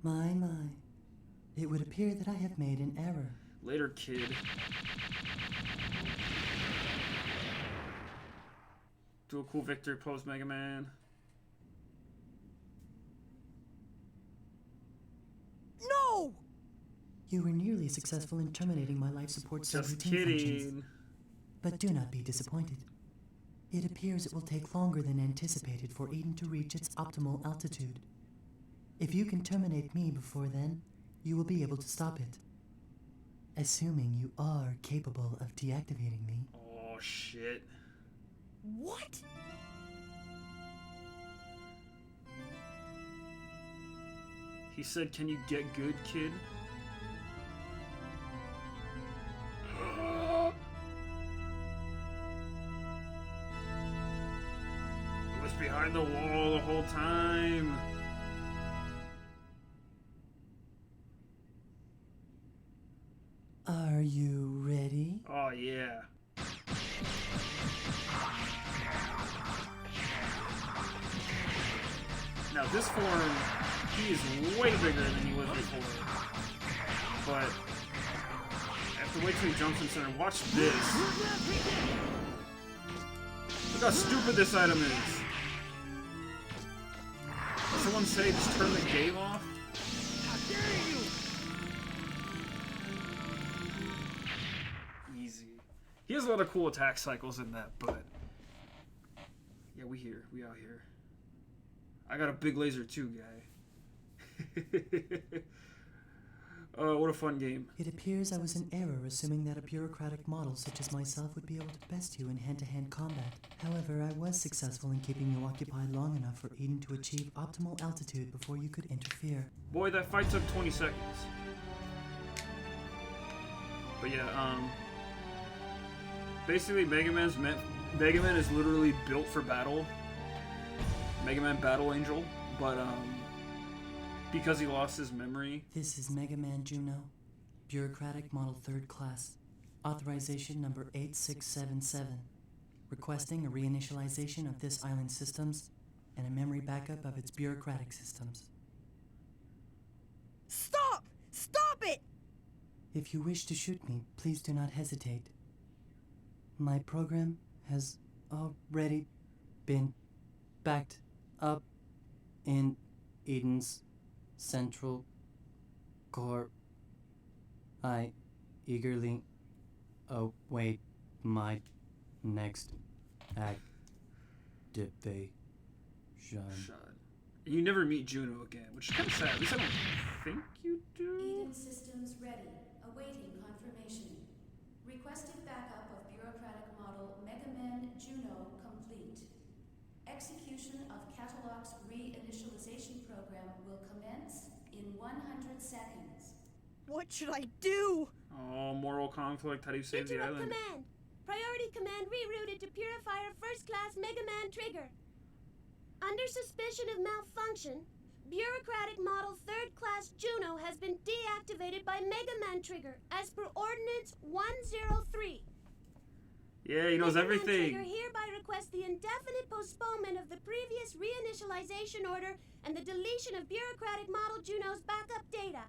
Speaker 6: My. It would appear that I have made an error.
Speaker 1: Later, kid. Do a cool victory pose, Mega Man.
Speaker 5: No!
Speaker 6: You were nearly successful in terminating my life support
Speaker 1: Just
Speaker 6: subroutine functions.
Speaker 1: kidding.
Speaker 6: But do not be disappointed. It appears it will take longer than anticipated for Eden to reach its optimal altitude. If you can terminate me before then, you will be able to stop it. Assuming you are capable of deactivating me.
Speaker 1: Oh shit.
Speaker 5: What?
Speaker 1: He said, "Can you get good, kid?" It was behind the wall the whole time.
Speaker 6: Are you ready?
Speaker 1: Oh yeah. Now this form, he is way bigger than he was before. But I have to wait till he jumps in center. Watch this. Look how stupid this item is. Did someone say just turn the game off? Easy. He has a lot of cool attack cycles in that, but yeah, we out here. I got a big laser too, guy. Oh, what a fun game.
Speaker 6: It appears I was in error assuming that a bureaucratic model such as myself would be able to best you in hand-to-hand combat. However, I was successful in keeping you occupied long enough for Eden to achieve optimal altitude before you could interfere.
Speaker 1: Boy, that fight took 20 seconds. But yeah, basically Mega Man is literally built for battle. Mega Man Battle Angel, but because he lost his memory.
Speaker 6: This is Mega Man Juno, bureaucratic model 3rd class, authorization number 8677, requesting a reinitialization of this island's systems and a memory backup of its bureaucratic systems.
Speaker 5: Stop! Stop it!
Speaker 6: If you wish to shoot me, please do not hesitate. My program has already been backed up in Eden's central core I eagerly await my next activation.
Speaker 1: Shut. You never meet Juno again, which is kind of sad. At least I don't think you do.
Speaker 8: Eden systems ready, awaiting confirmation. Requested backup of bureaucratic model Megaman Juno complete. Execution of Catalog's reinitialization program will commence in 100 seconds.
Speaker 5: What should I do?
Speaker 1: Oh, moral conflict. How do you save the
Speaker 2: Interrupt
Speaker 1: island?
Speaker 2: command. Priority command rerouted to Purifier First Class Megaman Trigger. Under suspicion of malfunction, bureaucratic model Third Class Juno has been deactivated by Megaman Trigger as per Ordinance 103.
Speaker 1: Yeah, he knows
Speaker 2: Megaman
Speaker 1: everything.
Speaker 2: Trigger hereby requests the indefinite postponement of the previous reinitialization order and the deletion of bureaucratic model Juno's backup data.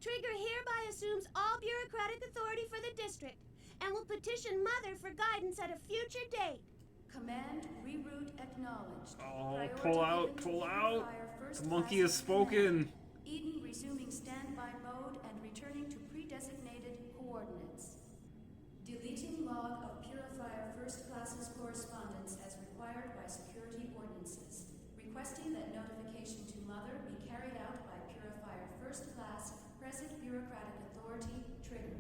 Speaker 2: Trigger hereby assumes all bureaucratic authority for the district and will petition Mother for guidance at a future date.
Speaker 8: Command reroute acknowledged.
Speaker 1: Oh,
Speaker 8: Priority
Speaker 1: pull out,
Speaker 8: given to
Speaker 1: pull out.
Speaker 8: Purifier First
Speaker 1: The monkey
Speaker 8: Class
Speaker 1: has spoken.
Speaker 8: Eden resuming standby mode and returning to pre-designated coordinates. Deleting log of Purifier First Class's correspondence as required by security ordinances. Requesting that notification to Mother be carried out by Purifier First Class, present bureaucratic authority, trigger.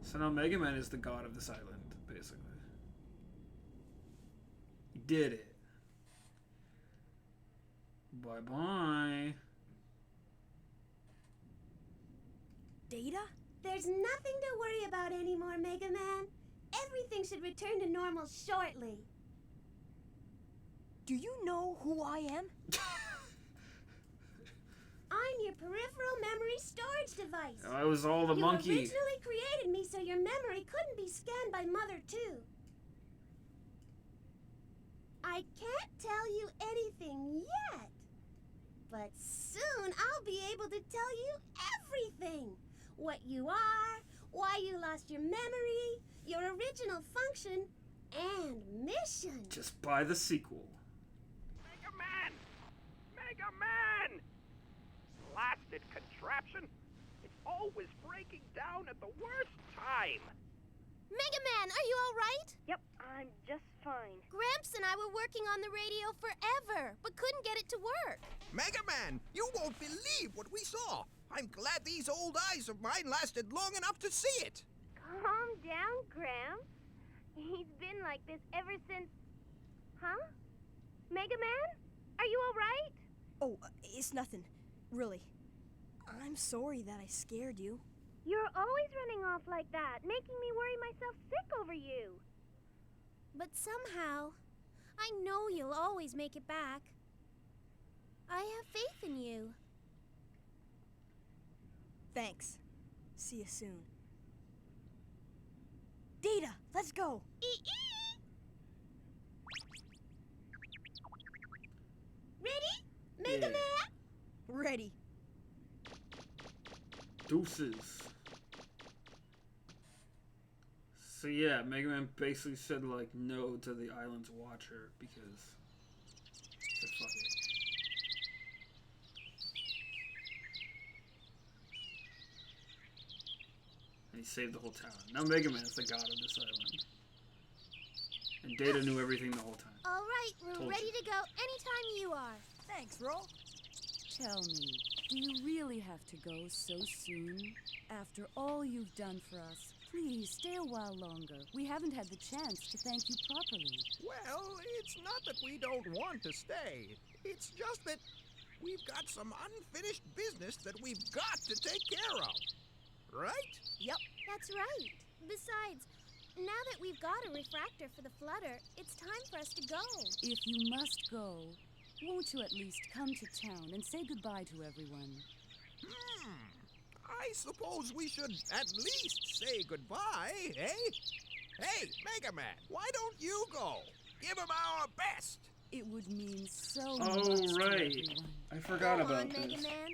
Speaker 1: So now Megaman is the god of this island, basically. He did it. Bye-bye.
Speaker 5: Data?
Speaker 2: There's nothing to worry about anymore, Megaman. Everything should return to normal shortly.
Speaker 5: Do you know who I am?
Speaker 2: I'm your peripheral memory storage device.
Speaker 1: I was all the
Speaker 2: You
Speaker 1: monkey.
Speaker 2: originally created me so your memory couldn't be scanned by Mother, too. I can't tell you anything yet, but soon I'll be able to tell you everything. What you are, why you lost your memory, your original function, and mission.
Speaker 1: Just buy the sequel.
Speaker 9: Megaman! Megaman! Blasted contraption! It's always breaking down at the worst time!
Speaker 2: Megaman, are you all right?
Speaker 10: Yep, I'm just fine.
Speaker 2: Gramps and I were working on the radio forever, but couldn't get it to work.
Speaker 4: Megaman, you won't believe what we saw. I'm glad these old eyes of mine lasted long enough to see it.
Speaker 10: Calm down, Gramps. He's been like this ever since... Huh? Megaman? Are you all right?
Speaker 5: Oh, it's nothing. Really. I'm sorry that I scared you.
Speaker 10: You're always running off like that, making me worry myself sick over you.
Speaker 2: But somehow, I know you'll always make it back. I have faith in you.
Speaker 5: Thanks. See you soon. Data, let's go.
Speaker 2: Ready? Megaman?
Speaker 5: Ready.
Speaker 1: Deuces. So yeah, Mega Man basically said like no to the island's watcher because he said fuck it. And he saved the whole town. Now Mega Man is the god of this island. And Data knew everything the whole time.
Speaker 2: All right, we're
Speaker 1: Told
Speaker 2: ready
Speaker 1: you.
Speaker 2: to go anytime you are.
Speaker 5: Thanks, Ro.
Speaker 11: Tell me, do you really have to go so soon? After all you've done for us, please stay a while longer. We haven't had the chance to thank you properly.
Speaker 4: Well, it's not that we don't want to stay. It's just that we've got some unfinished business that we've got to take care of. Right?
Speaker 2: Yep. That's right. Besides, now that we've got a refractor for the flutter, it's time for us to go.
Speaker 11: If you must go, won't you at least come to town and say goodbye to everyone?
Speaker 4: I suppose we should at least say goodbye, eh? Hey, Mega Man, why don't you go? Give him our best.
Speaker 11: It would mean so
Speaker 1: Oh,
Speaker 11: much to
Speaker 1: right.
Speaker 11: everyone.
Speaker 1: I forgot
Speaker 2: Go
Speaker 1: about
Speaker 2: on,
Speaker 1: this.
Speaker 2: Mega Man.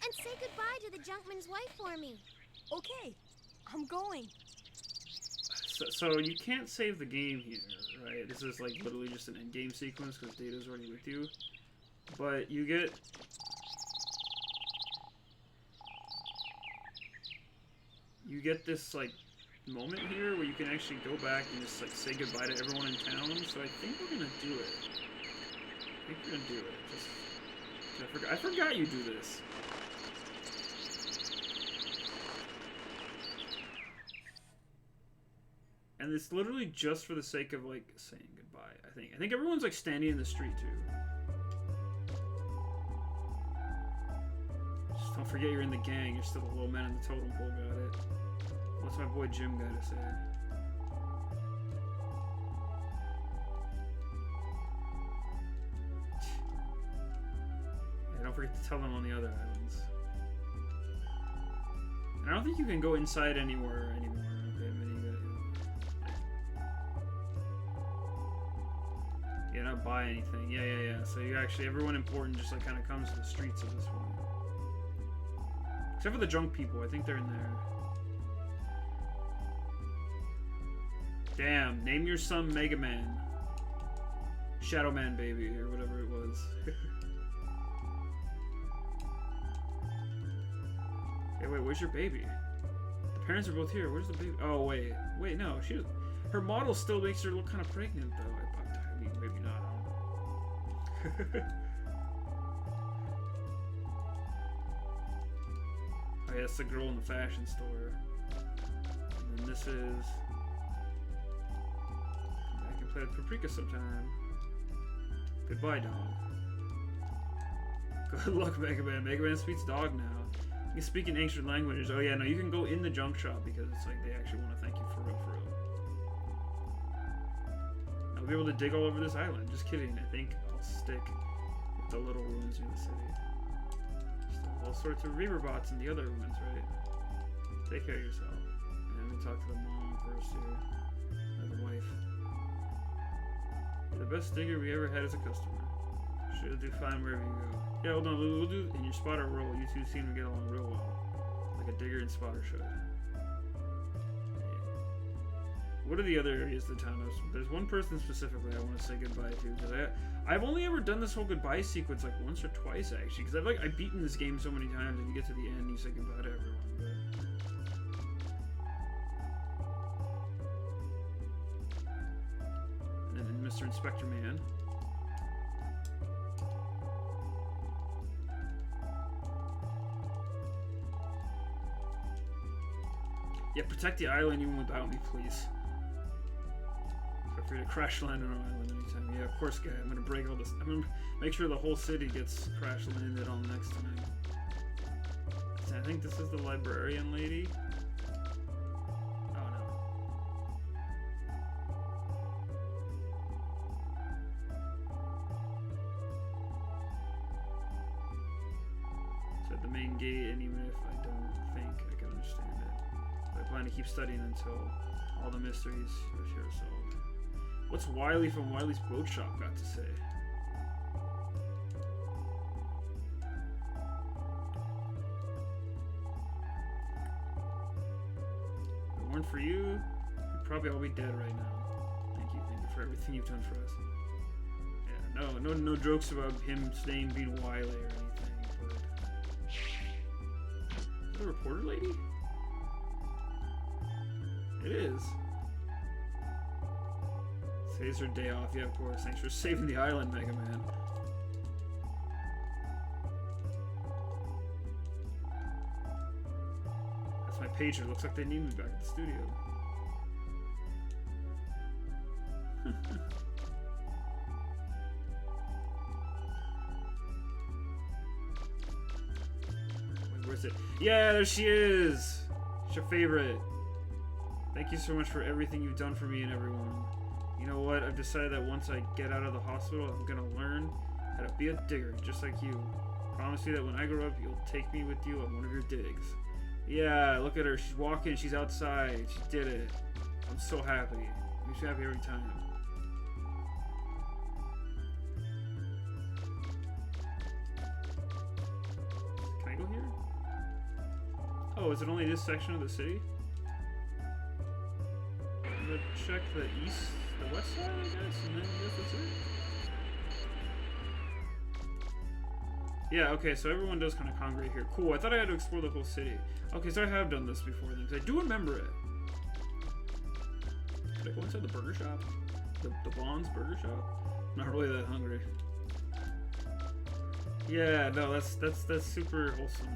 Speaker 2: And say goodbye to the Junkman's wife for me.
Speaker 5: Okay, I'm going.
Speaker 1: So you can't save the game here, right? This is like literally just an end-game sequence because Data's already with you. But you get you get this like moment here where you can actually go back and just like say goodbye to everyone in town. So I think we're gonna do it. I think we're gonna do it. Just I forgot you do this. And it's literally just for the sake of like saying goodbye. I think everyone's like standing in the street too. Just don't forget you're in the gang. You're still the low man in the totem pole. Got it. What's my boy Jim got to say? Yeah, don't forget to tell them on the other islands. And I don't think you can go inside anywhere anymore. Okay, yeah, not buy anything. Yeah. So you actually, everyone important just like kind of comes to the streets of this one. Except for the drunk people. I think they're in there. Damn, name your son Megaman. Shadow Man Baby, or whatever it was. Hey, wait, where's your baby? The parents are both here. Where's the baby? Oh, wait. Wait, no. Her model still makes her look kind of pregnant, though. I mean, maybe not. Oh, yeah, it's the girl in the fashion store. And then this is... I can play with Paprika sometime. Goodbye, dog. Good luck, Megaman. Megaman speaks dog now. You can speak in ancient languages. Oh yeah, no, you can go in the junk shop because it's like they actually want to thank you for real, for real. I'll be able to dig all over this island. Just kidding. I think I'll stick with the little ruins near the city. Still all sorts of reaver bots in the other ruins, right? Take care of yourself. And let me talk to the mom first here. Or the wife. You're the best digger we ever had as a customer. Should do fine wherever you go. Yeah, hold on, we'll do in your spotter role. You two seem to get along real well. Like a digger and spotter should. Yeah. What are the other areas of the town? There's one person specifically I want to say goodbye to. Because I've only ever done this whole goodbye sequence like once or twice actually. Because I've beaten this game so many times and you get to the end and you say goodbye to everyone. But... And then Mr. Inspector Man. Yeah, protect the island even without me, please. Feel free to crash land on our island anytime. Yeah, of course, guy. I'm gonna break all this. I'm gonna make sure the whole city gets crash landed on next time. I think this is the librarian lady. Oh no. So at the main gate, and even if I don't think I can understand it. I plan to keep studying until all the mysteries here are solved. What's Wiley from Wiley's Boat Shop got to say? If it weren't for you, we'd probably all be dead right now. Thank you for everything you've done for us. Yeah, no jokes about his name being Wiley or anything, but... Is that a reporter lady? It is. Today's her day off. Yeah, of course. Thanks for saving the island, Megaman. That's my pager. Looks like they need me back at the studio. Wait, where's it? Yeah, there she is! She's your favorite. Thank you so much for everything you've done for me and everyone. You know what? I've decided that once I get out of the hospital, I'm gonna learn how to be a digger, just like you. Promise you that when I grow up, you'll take me with you on one of your digs. Yeah, look at her. She's walking. She's outside. She did it. I'm so happy. Makes me happy every time. Can I go here? Oh, is it only this section of the city? I'm gonna check the west side, I guess, and then I guess that's it. Yeah, okay, so everyone does kind of congregate here. Cool, I thought I had to explore the whole city. Okay, so I have done this before then, because I do remember it. Did I go inside the burger shop? The Bond's burger shop? I'm not really that hungry. Yeah, no, that's super wholesome.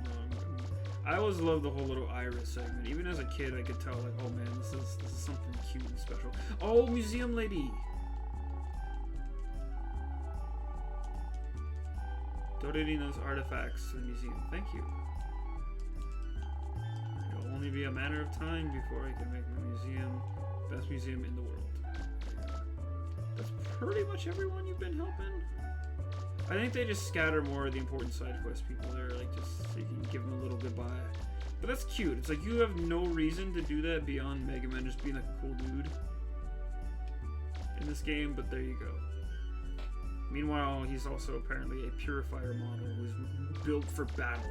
Speaker 1: I always loved the whole little Iris segment. Even as a kid, I could tell, like, oh man, this is something cute and special. Oh, museum lady! Donating those artifacts to the museum. Thank you. It'll only be a matter of time before I can make my museum best museum in the world. That's pretty much everyone you've been helping. I think they just scatter more of the important side quest people there, like just so you can give them a little goodbye. But that's cute. It's like you have no reason to do that beyond Megaman just being like a cool dude in this game, but there you go. Meanwhile, he's also apparently a purifier model who's built for battle.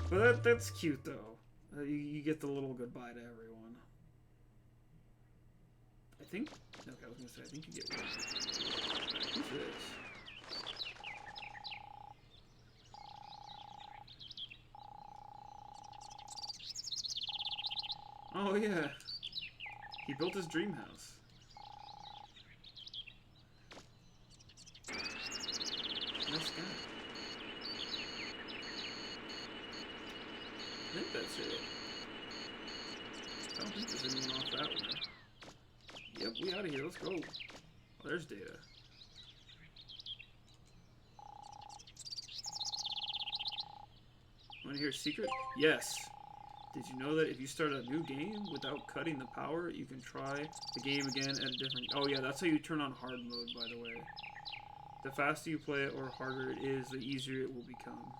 Speaker 1: But that's cute though. You get the little goodbye to everyone. I think. Okay, I was gonna say I think you get one. Who's this? Oh yeah, he built his dream house. Nice guy. I think that's it. I don't think there's anyone off that way. Yep, we out of here. Let's go. Oh, there's Data. Want to hear a secret? Yes. Did you know that if you start a new game without cutting the power, you can try the game again at a different... Oh yeah, that's how you turn on hard mode, by the way. The faster you play it or harder it is, the easier it will become.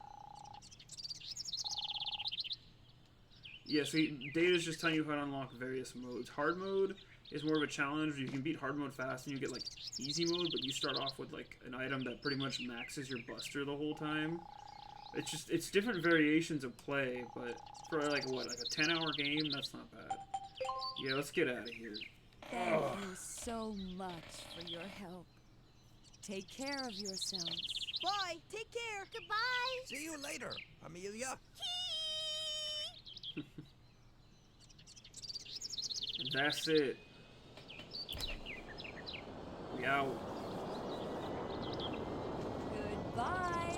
Speaker 1: Yeah, so Data's just telling you how to unlock various modes. Hard mode is more of a challenge. You can beat hard mode fast and you get like easy mode, but you start off with like an item that pretty much maxes your buster the whole time. It's different variations of play, but for like what, like a 10-hour game, that's not bad. Yeah, let's get out of here.
Speaker 11: Thank you so much for your help. Take care of yourselves.
Speaker 5: Bye. Take care.
Speaker 10: Goodbye.
Speaker 4: See you later, Amelia.
Speaker 1: And that's it. We out.
Speaker 11: Goodbye.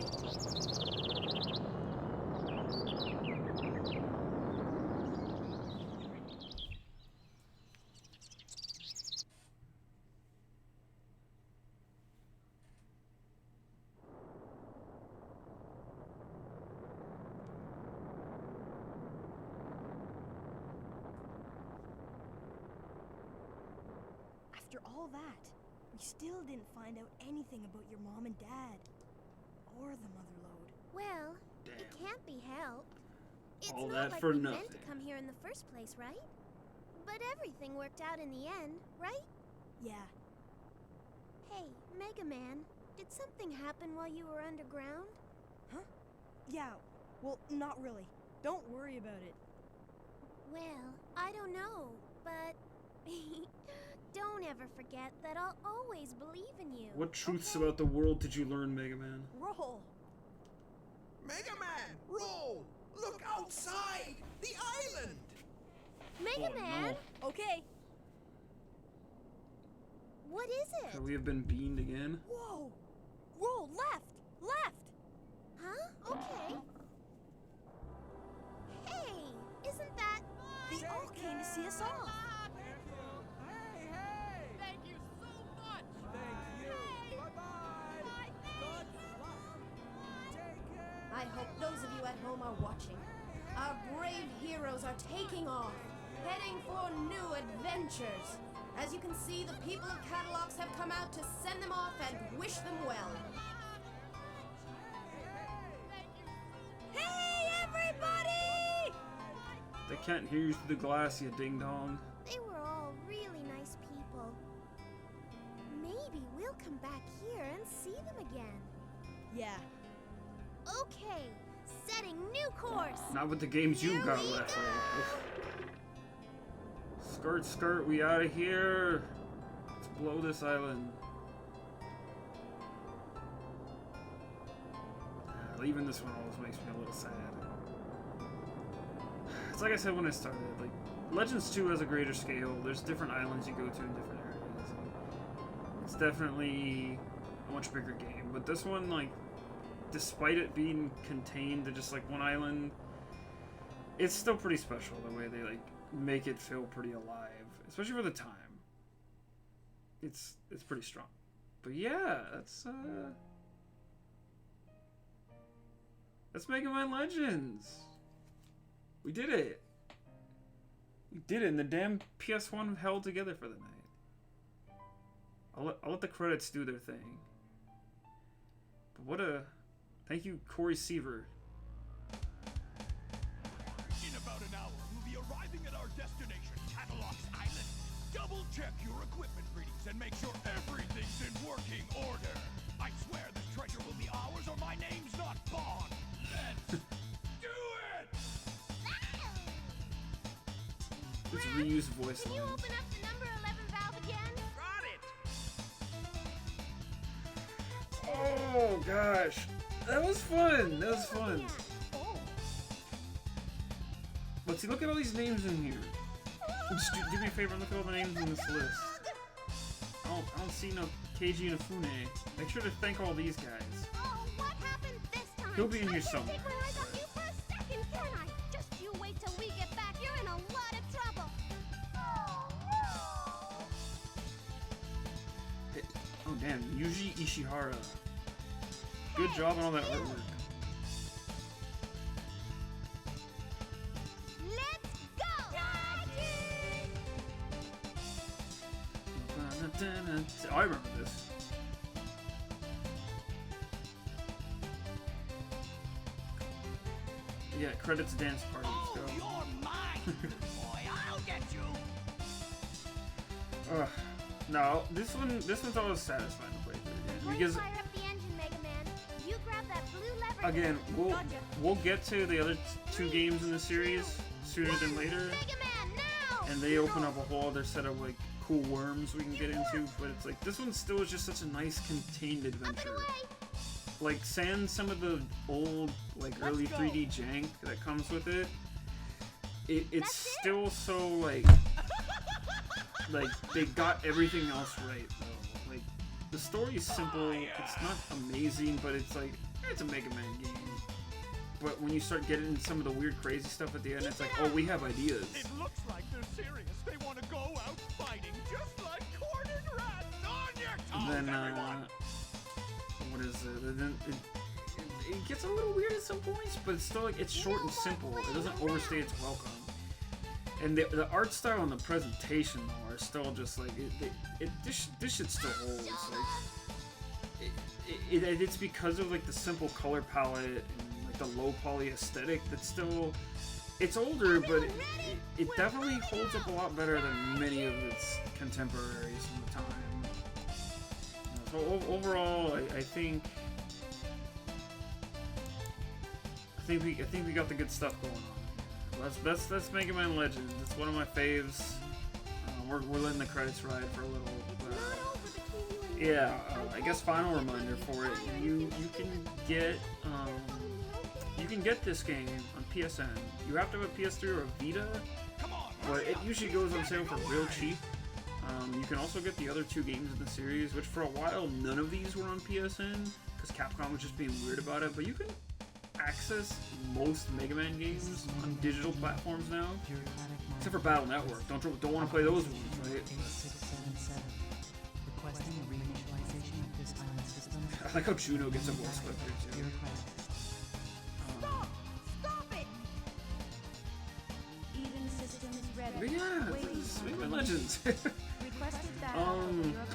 Speaker 5: After all that, we still didn't find out anything about your mom and dad. Or the mother lode.
Speaker 10: Well,
Speaker 1: Damn.
Speaker 10: it can't be helped. It's
Speaker 1: All
Speaker 10: not
Speaker 1: that
Speaker 10: like
Speaker 1: for
Speaker 10: we
Speaker 1: nothing.
Speaker 10: meant to come here in the first place, right? But everything worked out in the end, right?
Speaker 5: Yeah.
Speaker 10: Hey, Megaman, did something happen while you were underground?
Speaker 5: Huh? Yeah. Well, not really. Don't worry about it.
Speaker 10: Well, I don't know, but don't ever forget that I'll always believe in you.
Speaker 1: What truths about the world did you learn, Megaman?
Speaker 5: Roll.
Speaker 4: Megaman, roll! Look outside! The island!
Speaker 10: Megaman,
Speaker 1: Oh,
Speaker 5: Okay.
Speaker 10: what is it?
Speaker 1: no. We have been beamed again.
Speaker 5: Whoa. Roll left. Left.
Speaker 10: Huh? Okay. Hey, isn't that...
Speaker 5: They all came to see us off.
Speaker 12: I hope those of you at home are watching. Our brave heroes are taking off, heading for new adventures. As you can see, the people of Catalogs have come out to send them off and wish them well.
Speaker 5: Hey, everybody!
Speaker 1: They can't hear you through the glass, you ding dong.
Speaker 10: They were all really nice people. Maybe we'll come back here and see them again.
Speaker 5: Yeah.
Speaker 10: Okay, setting new course.
Speaker 1: Not with the games you've got
Speaker 10: Here we
Speaker 1: left.
Speaker 10: go.
Speaker 1: Skirt, skirt, we out of here. Let's blow this island. Even this one always makes me a little sad. It's like I said when I started. Like Legends 2 has a greater scale. There's different islands you go to in different areas. And it's definitely a much bigger game. But this one, like, despite it being contained to just like one island, it's still pretty special the way they like make it feel pretty alive, especially for the time. It's pretty strong. But yeah, that's Megaman Legends. We did it. We did it, and the damn PS1 held together for the night. I'll let the credits do their thing. But what a... Thank you, Corey Seaver.
Speaker 13: In about an hour, we'll be arriving at our destination, Catalox Island. Double check your equipment readings and make sure everything's in working order. I swear this treasure will be ours or my name's not Bond. Let's do it!
Speaker 1: Let's reuse voice
Speaker 10: Can you
Speaker 1: lines.
Speaker 10: open up the number 11 valve again?
Speaker 9: Got it!
Speaker 1: Oh gosh, that was fun. That was fun.
Speaker 10: Oh.
Speaker 1: But see, look at all these names in here. Just do me a favor and look at all the names in this list. I don't see no Keiji Inafune. Make sure to thank all these guys.
Speaker 10: Oh, what happened this time?
Speaker 1: He'll be in here
Speaker 10: I can't
Speaker 1: somewhere.
Speaker 10: take my eyes off you for a second, can I? Just you wait till we get back. You're in a lot of trouble. Oh, no.
Speaker 1: Oh damn, Yuji Ishihara. Good job on all that artwork.
Speaker 10: Let's go!
Speaker 1: Oh, I remember this. Yeah, credits dance party.
Speaker 13: Oh,
Speaker 1: Let's go.
Speaker 13: you're mine, boy. I'll get you.
Speaker 1: Ugh. No, this one's always satisfying to play through again because
Speaker 10: Fire up the engine, Megaman. You grab that blue lever.
Speaker 1: again
Speaker 10: Gotcha.
Speaker 1: we'll get to the other two games in the series sooner than later,
Speaker 10: Megaman, now!
Speaker 1: and they open up a whole other set of like cool worms we can get into. But it's like this one still is just such a nice contained adventure. Like sans some of the old like early 3D jank that comes with it. It's still so like they got everything else right though. Like the story is simple, it's not amazing, but it's like it's a Mega Man game. But when you start getting into some of the weird crazy stuff at the end, it's like, oh, we have ideas.
Speaker 13: It looks like they're serious. They want to go out fighting just like cornered rats. On your toes,
Speaker 1: And then
Speaker 13: everyone.
Speaker 1: what is it? Then it gets a little weird at some points, but it's still like it's short and simple. It doesn't overstay its welcome. And the art style and the presentation though are still just like this shit still holds. Like it's because of like the simple color palette and like the low poly aesthetic that's still it's older, but it definitely holds up a lot better than many of its contemporaries from the time. So overall, I think we got the good stuff going on. That's Mega Man Legends. It's one of my faves. We're letting the credits ride for a little. Yeah, I guess final reminder for it. You can get this game on PSN. You have to have a PS3 or a Vita, but it usually goes on sale for real cheap. You can also get the other two games in the series, which for a while none of these were on PSN because Capcom was just being weird about it. But you can access most Mega Man games on digital platforms now, except for Battle Network. Don't want to play those ones, right?
Speaker 6: 8677. Requesting a reinitialization of this island system.
Speaker 1: I like how Juno gets a voice clip here too.
Speaker 12: Stop it!
Speaker 8: Eden systems ready.
Speaker 1: But yeah,
Speaker 8: Waiting
Speaker 1: this is
Speaker 8: for
Speaker 1: Mega Man
Speaker 8: completion.
Speaker 1: Legends.
Speaker 8: Requested that.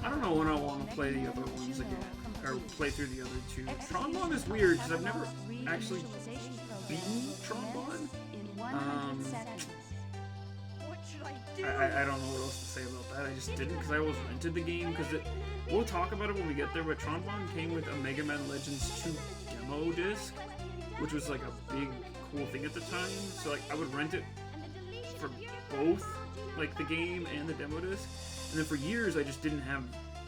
Speaker 1: I don't know when I want to play the other ones again, or play through the other two. Trombone is weird because I've never actually beaten Trombone.
Speaker 12: What should I do?
Speaker 1: I don't know what else to say about that. I just didn't because I always rented the game because we'll talk about it when we get there. But Trombone came with a Mega Man Legends 2 demo disc, which was like a big cool thing at the time. So like I would rent it for both, like the game and the demo disc. And then for years I just didn't have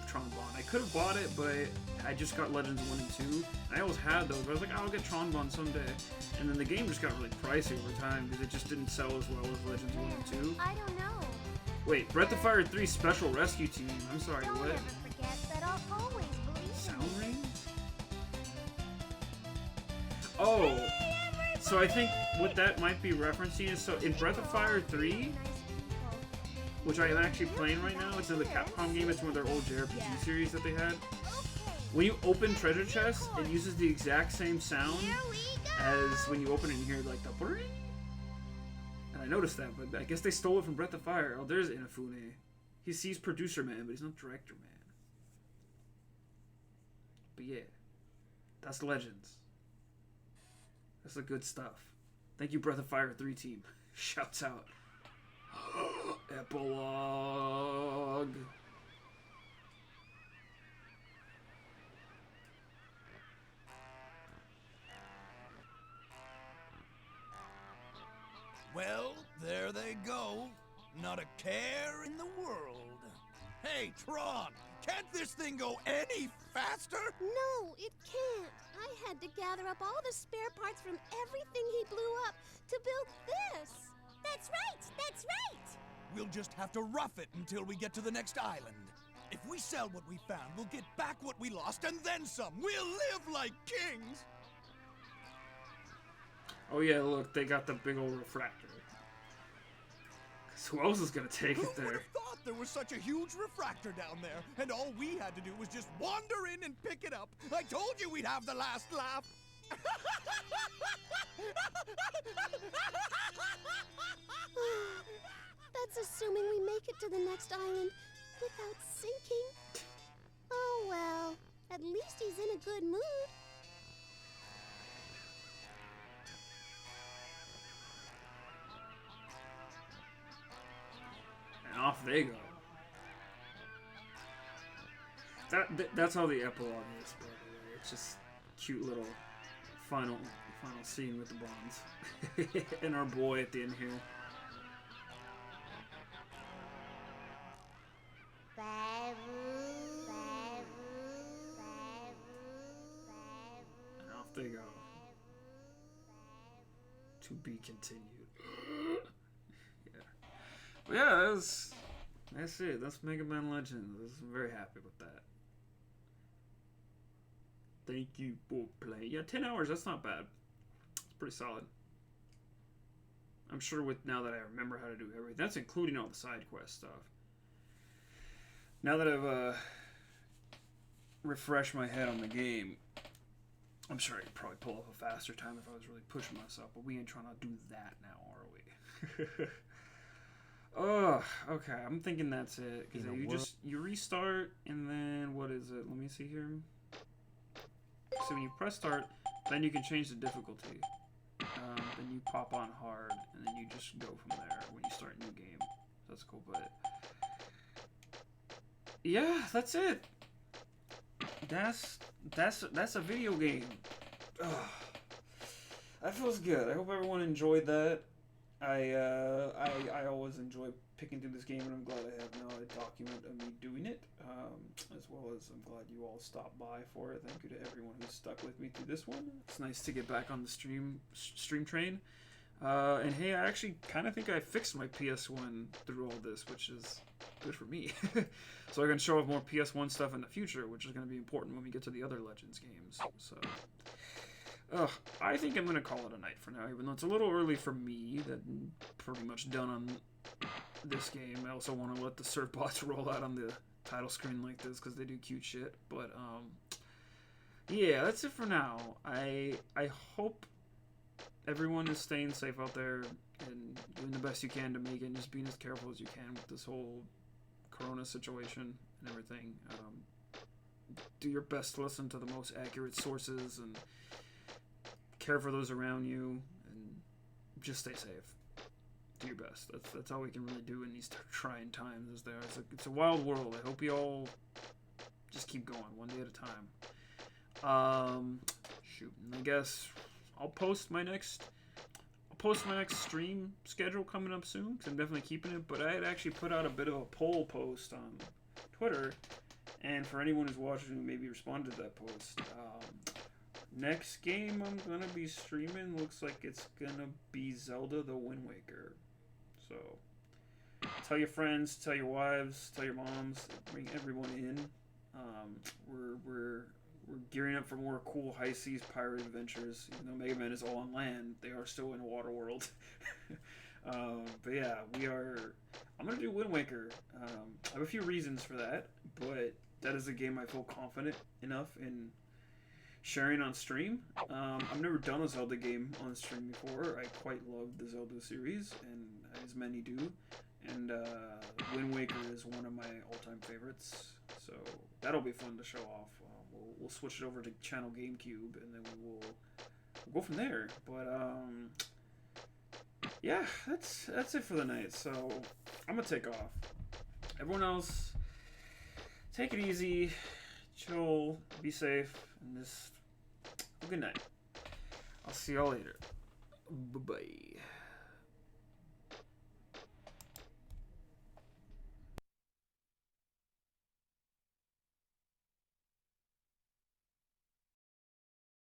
Speaker 1: Tron Bond. I could have bought it, but I just got Legends 1 and 2. I always had those, but I was like, I'll get Tron Bond someday. And then the game just got really pricey over time because it just didn't sell as well as Legends 1 and 2.
Speaker 10: I don't know.
Speaker 1: Wait, Breath of Fire 3 Special Rescue Team. I'm sorry,
Speaker 10: Don't
Speaker 1: what?
Speaker 10: ever forget that I'll always believe
Speaker 1: Sound
Speaker 10: in you.
Speaker 1: ring? Oh, so I think what that might be referencing is, so in Breath of Fire 3, which I am actually playing right now, it's in the Capcom game, it's one of their old JRPG series that they had. When you open treasure chests, it uses the exact same sound as when you open it and you hear like the brrrr. And I noticed that, but I guess they stole it from Breath of Fire. Oh, there's Inafune. He sees Producer Man, but he's not Director Man. But yeah, that's Legends. That's the good stuff. Thank you, Breath of Fire 3 team. Shouts out. Epilogue.
Speaker 13: Well, there they go. Not a care in the world. Hey, Tron, can't this thing go any faster?
Speaker 12: No, it can't. I had to gather up all the spare parts from everything he blew up to build this.
Speaker 10: That's right! That's right!
Speaker 13: We'll just have to rough it until we get to the next island. If we sell what we found, we'll get back what we lost and then some. We'll live like kings!
Speaker 1: Oh yeah, look, they got the big old refractor. 'Cause who else is gonna take
Speaker 13: Who
Speaker 1: it
Speaker 13: would
Speaker 1: there?
Speaker 13: have thought there was such a huge refractor down there? And all we had to do was just wander in and pick it up. I told you we'd have the last laugh.
Speaker 12: That's assuming we make it to the next island without sinking. Oh well, at least he's in a good mood.
Speaker 1: And off they go. That's how the epilogue is, by the way. It's just cute little final scene with the Bonds. And our boy at the end here. And off they go. To be continued. Yeah. But yeah, that's it. That's Mega Man Legends. I'm very happy with that. Thank you for playing. Yeah, 10 hours, that's not bad. It's pretty solid. I'm sure with now that I remember how to do everything. That's including all the side quest stuff. Now that I've refreshed my head on the game, I'm sure I could probably pull off a faster time if I was really pushing myself, but we ain't trying to do that now, are we? Oh, okay. I'm thinking that's it. Because you restart, and then what is it? Let me see here. So when you press start, then you can change the difficulty. Then you pop on hard, and then you just go from there when you start a new game. That's cool, but yeah, that's it. That's a video game. Ugh. That feels good. I hope everyone enjoyed that. I always enjoy picking through this game, and I'm glad I have now a document of me doing it, as well as I'm glad you all stopped by for it. Thank you to everyone who stuck with me through this one. It's nice to get back on the stream train. And hey, I actually kind of think I fixed my PS1 through all this, which is good for me. So I can show off more PS1 stuff in the future, which is going to be important when we get to the other Legends games. So I think I'm going to call it a night for now, even though it's a little early for me. That I'm pretty much done on this game. I also want to let the surf bots roll out on the title screen like this because they do cute shit. But yeah, that's it for now. I hope everyone is staying safe out there and doing the best you can to make it, and just being as careful as you can with this whole Corona situation and everything. Do your best to listen to the most accurate sources and care for those around you, and just stay safe. Do your best. That's all we can really do in these trying times. It's a wild world. I hope you all just keep going one day at a time. Shoot, and I guess I'll post my next stream schedule coming up soon, because I'm definitely keeping it. But I had actually put out a bit of a poll post on Twitter, And for anyone who's watching who maybe responded to that post, next game I'm gonna be streaming looks like it's gonna be Zelda the Wind Waker. So tell your friends, tell your wives, tell your moms, bring everyone in. We're gearing up for more cool high seas pirate adventures. Even though Mega Man is all on land, they are still in a water world. But yeah, I'm gonna do Wind Waker. I have a few reasons for that, but that is a game I feel confident enough in sharing on stream. I've never done a Zelda game on stream before. I quite love the Zelda series, and as many do. And Wind Waker is one of my all-time favorites, so that'll be fun to show off. We'll switch it over to Channel GameCube, and then we'll go from there. But yeah, that's it for the night. So I'm gonna take off. Everyone else, take it easy, chill, be safe, and just good night. I'll see y'all later. Bye bye.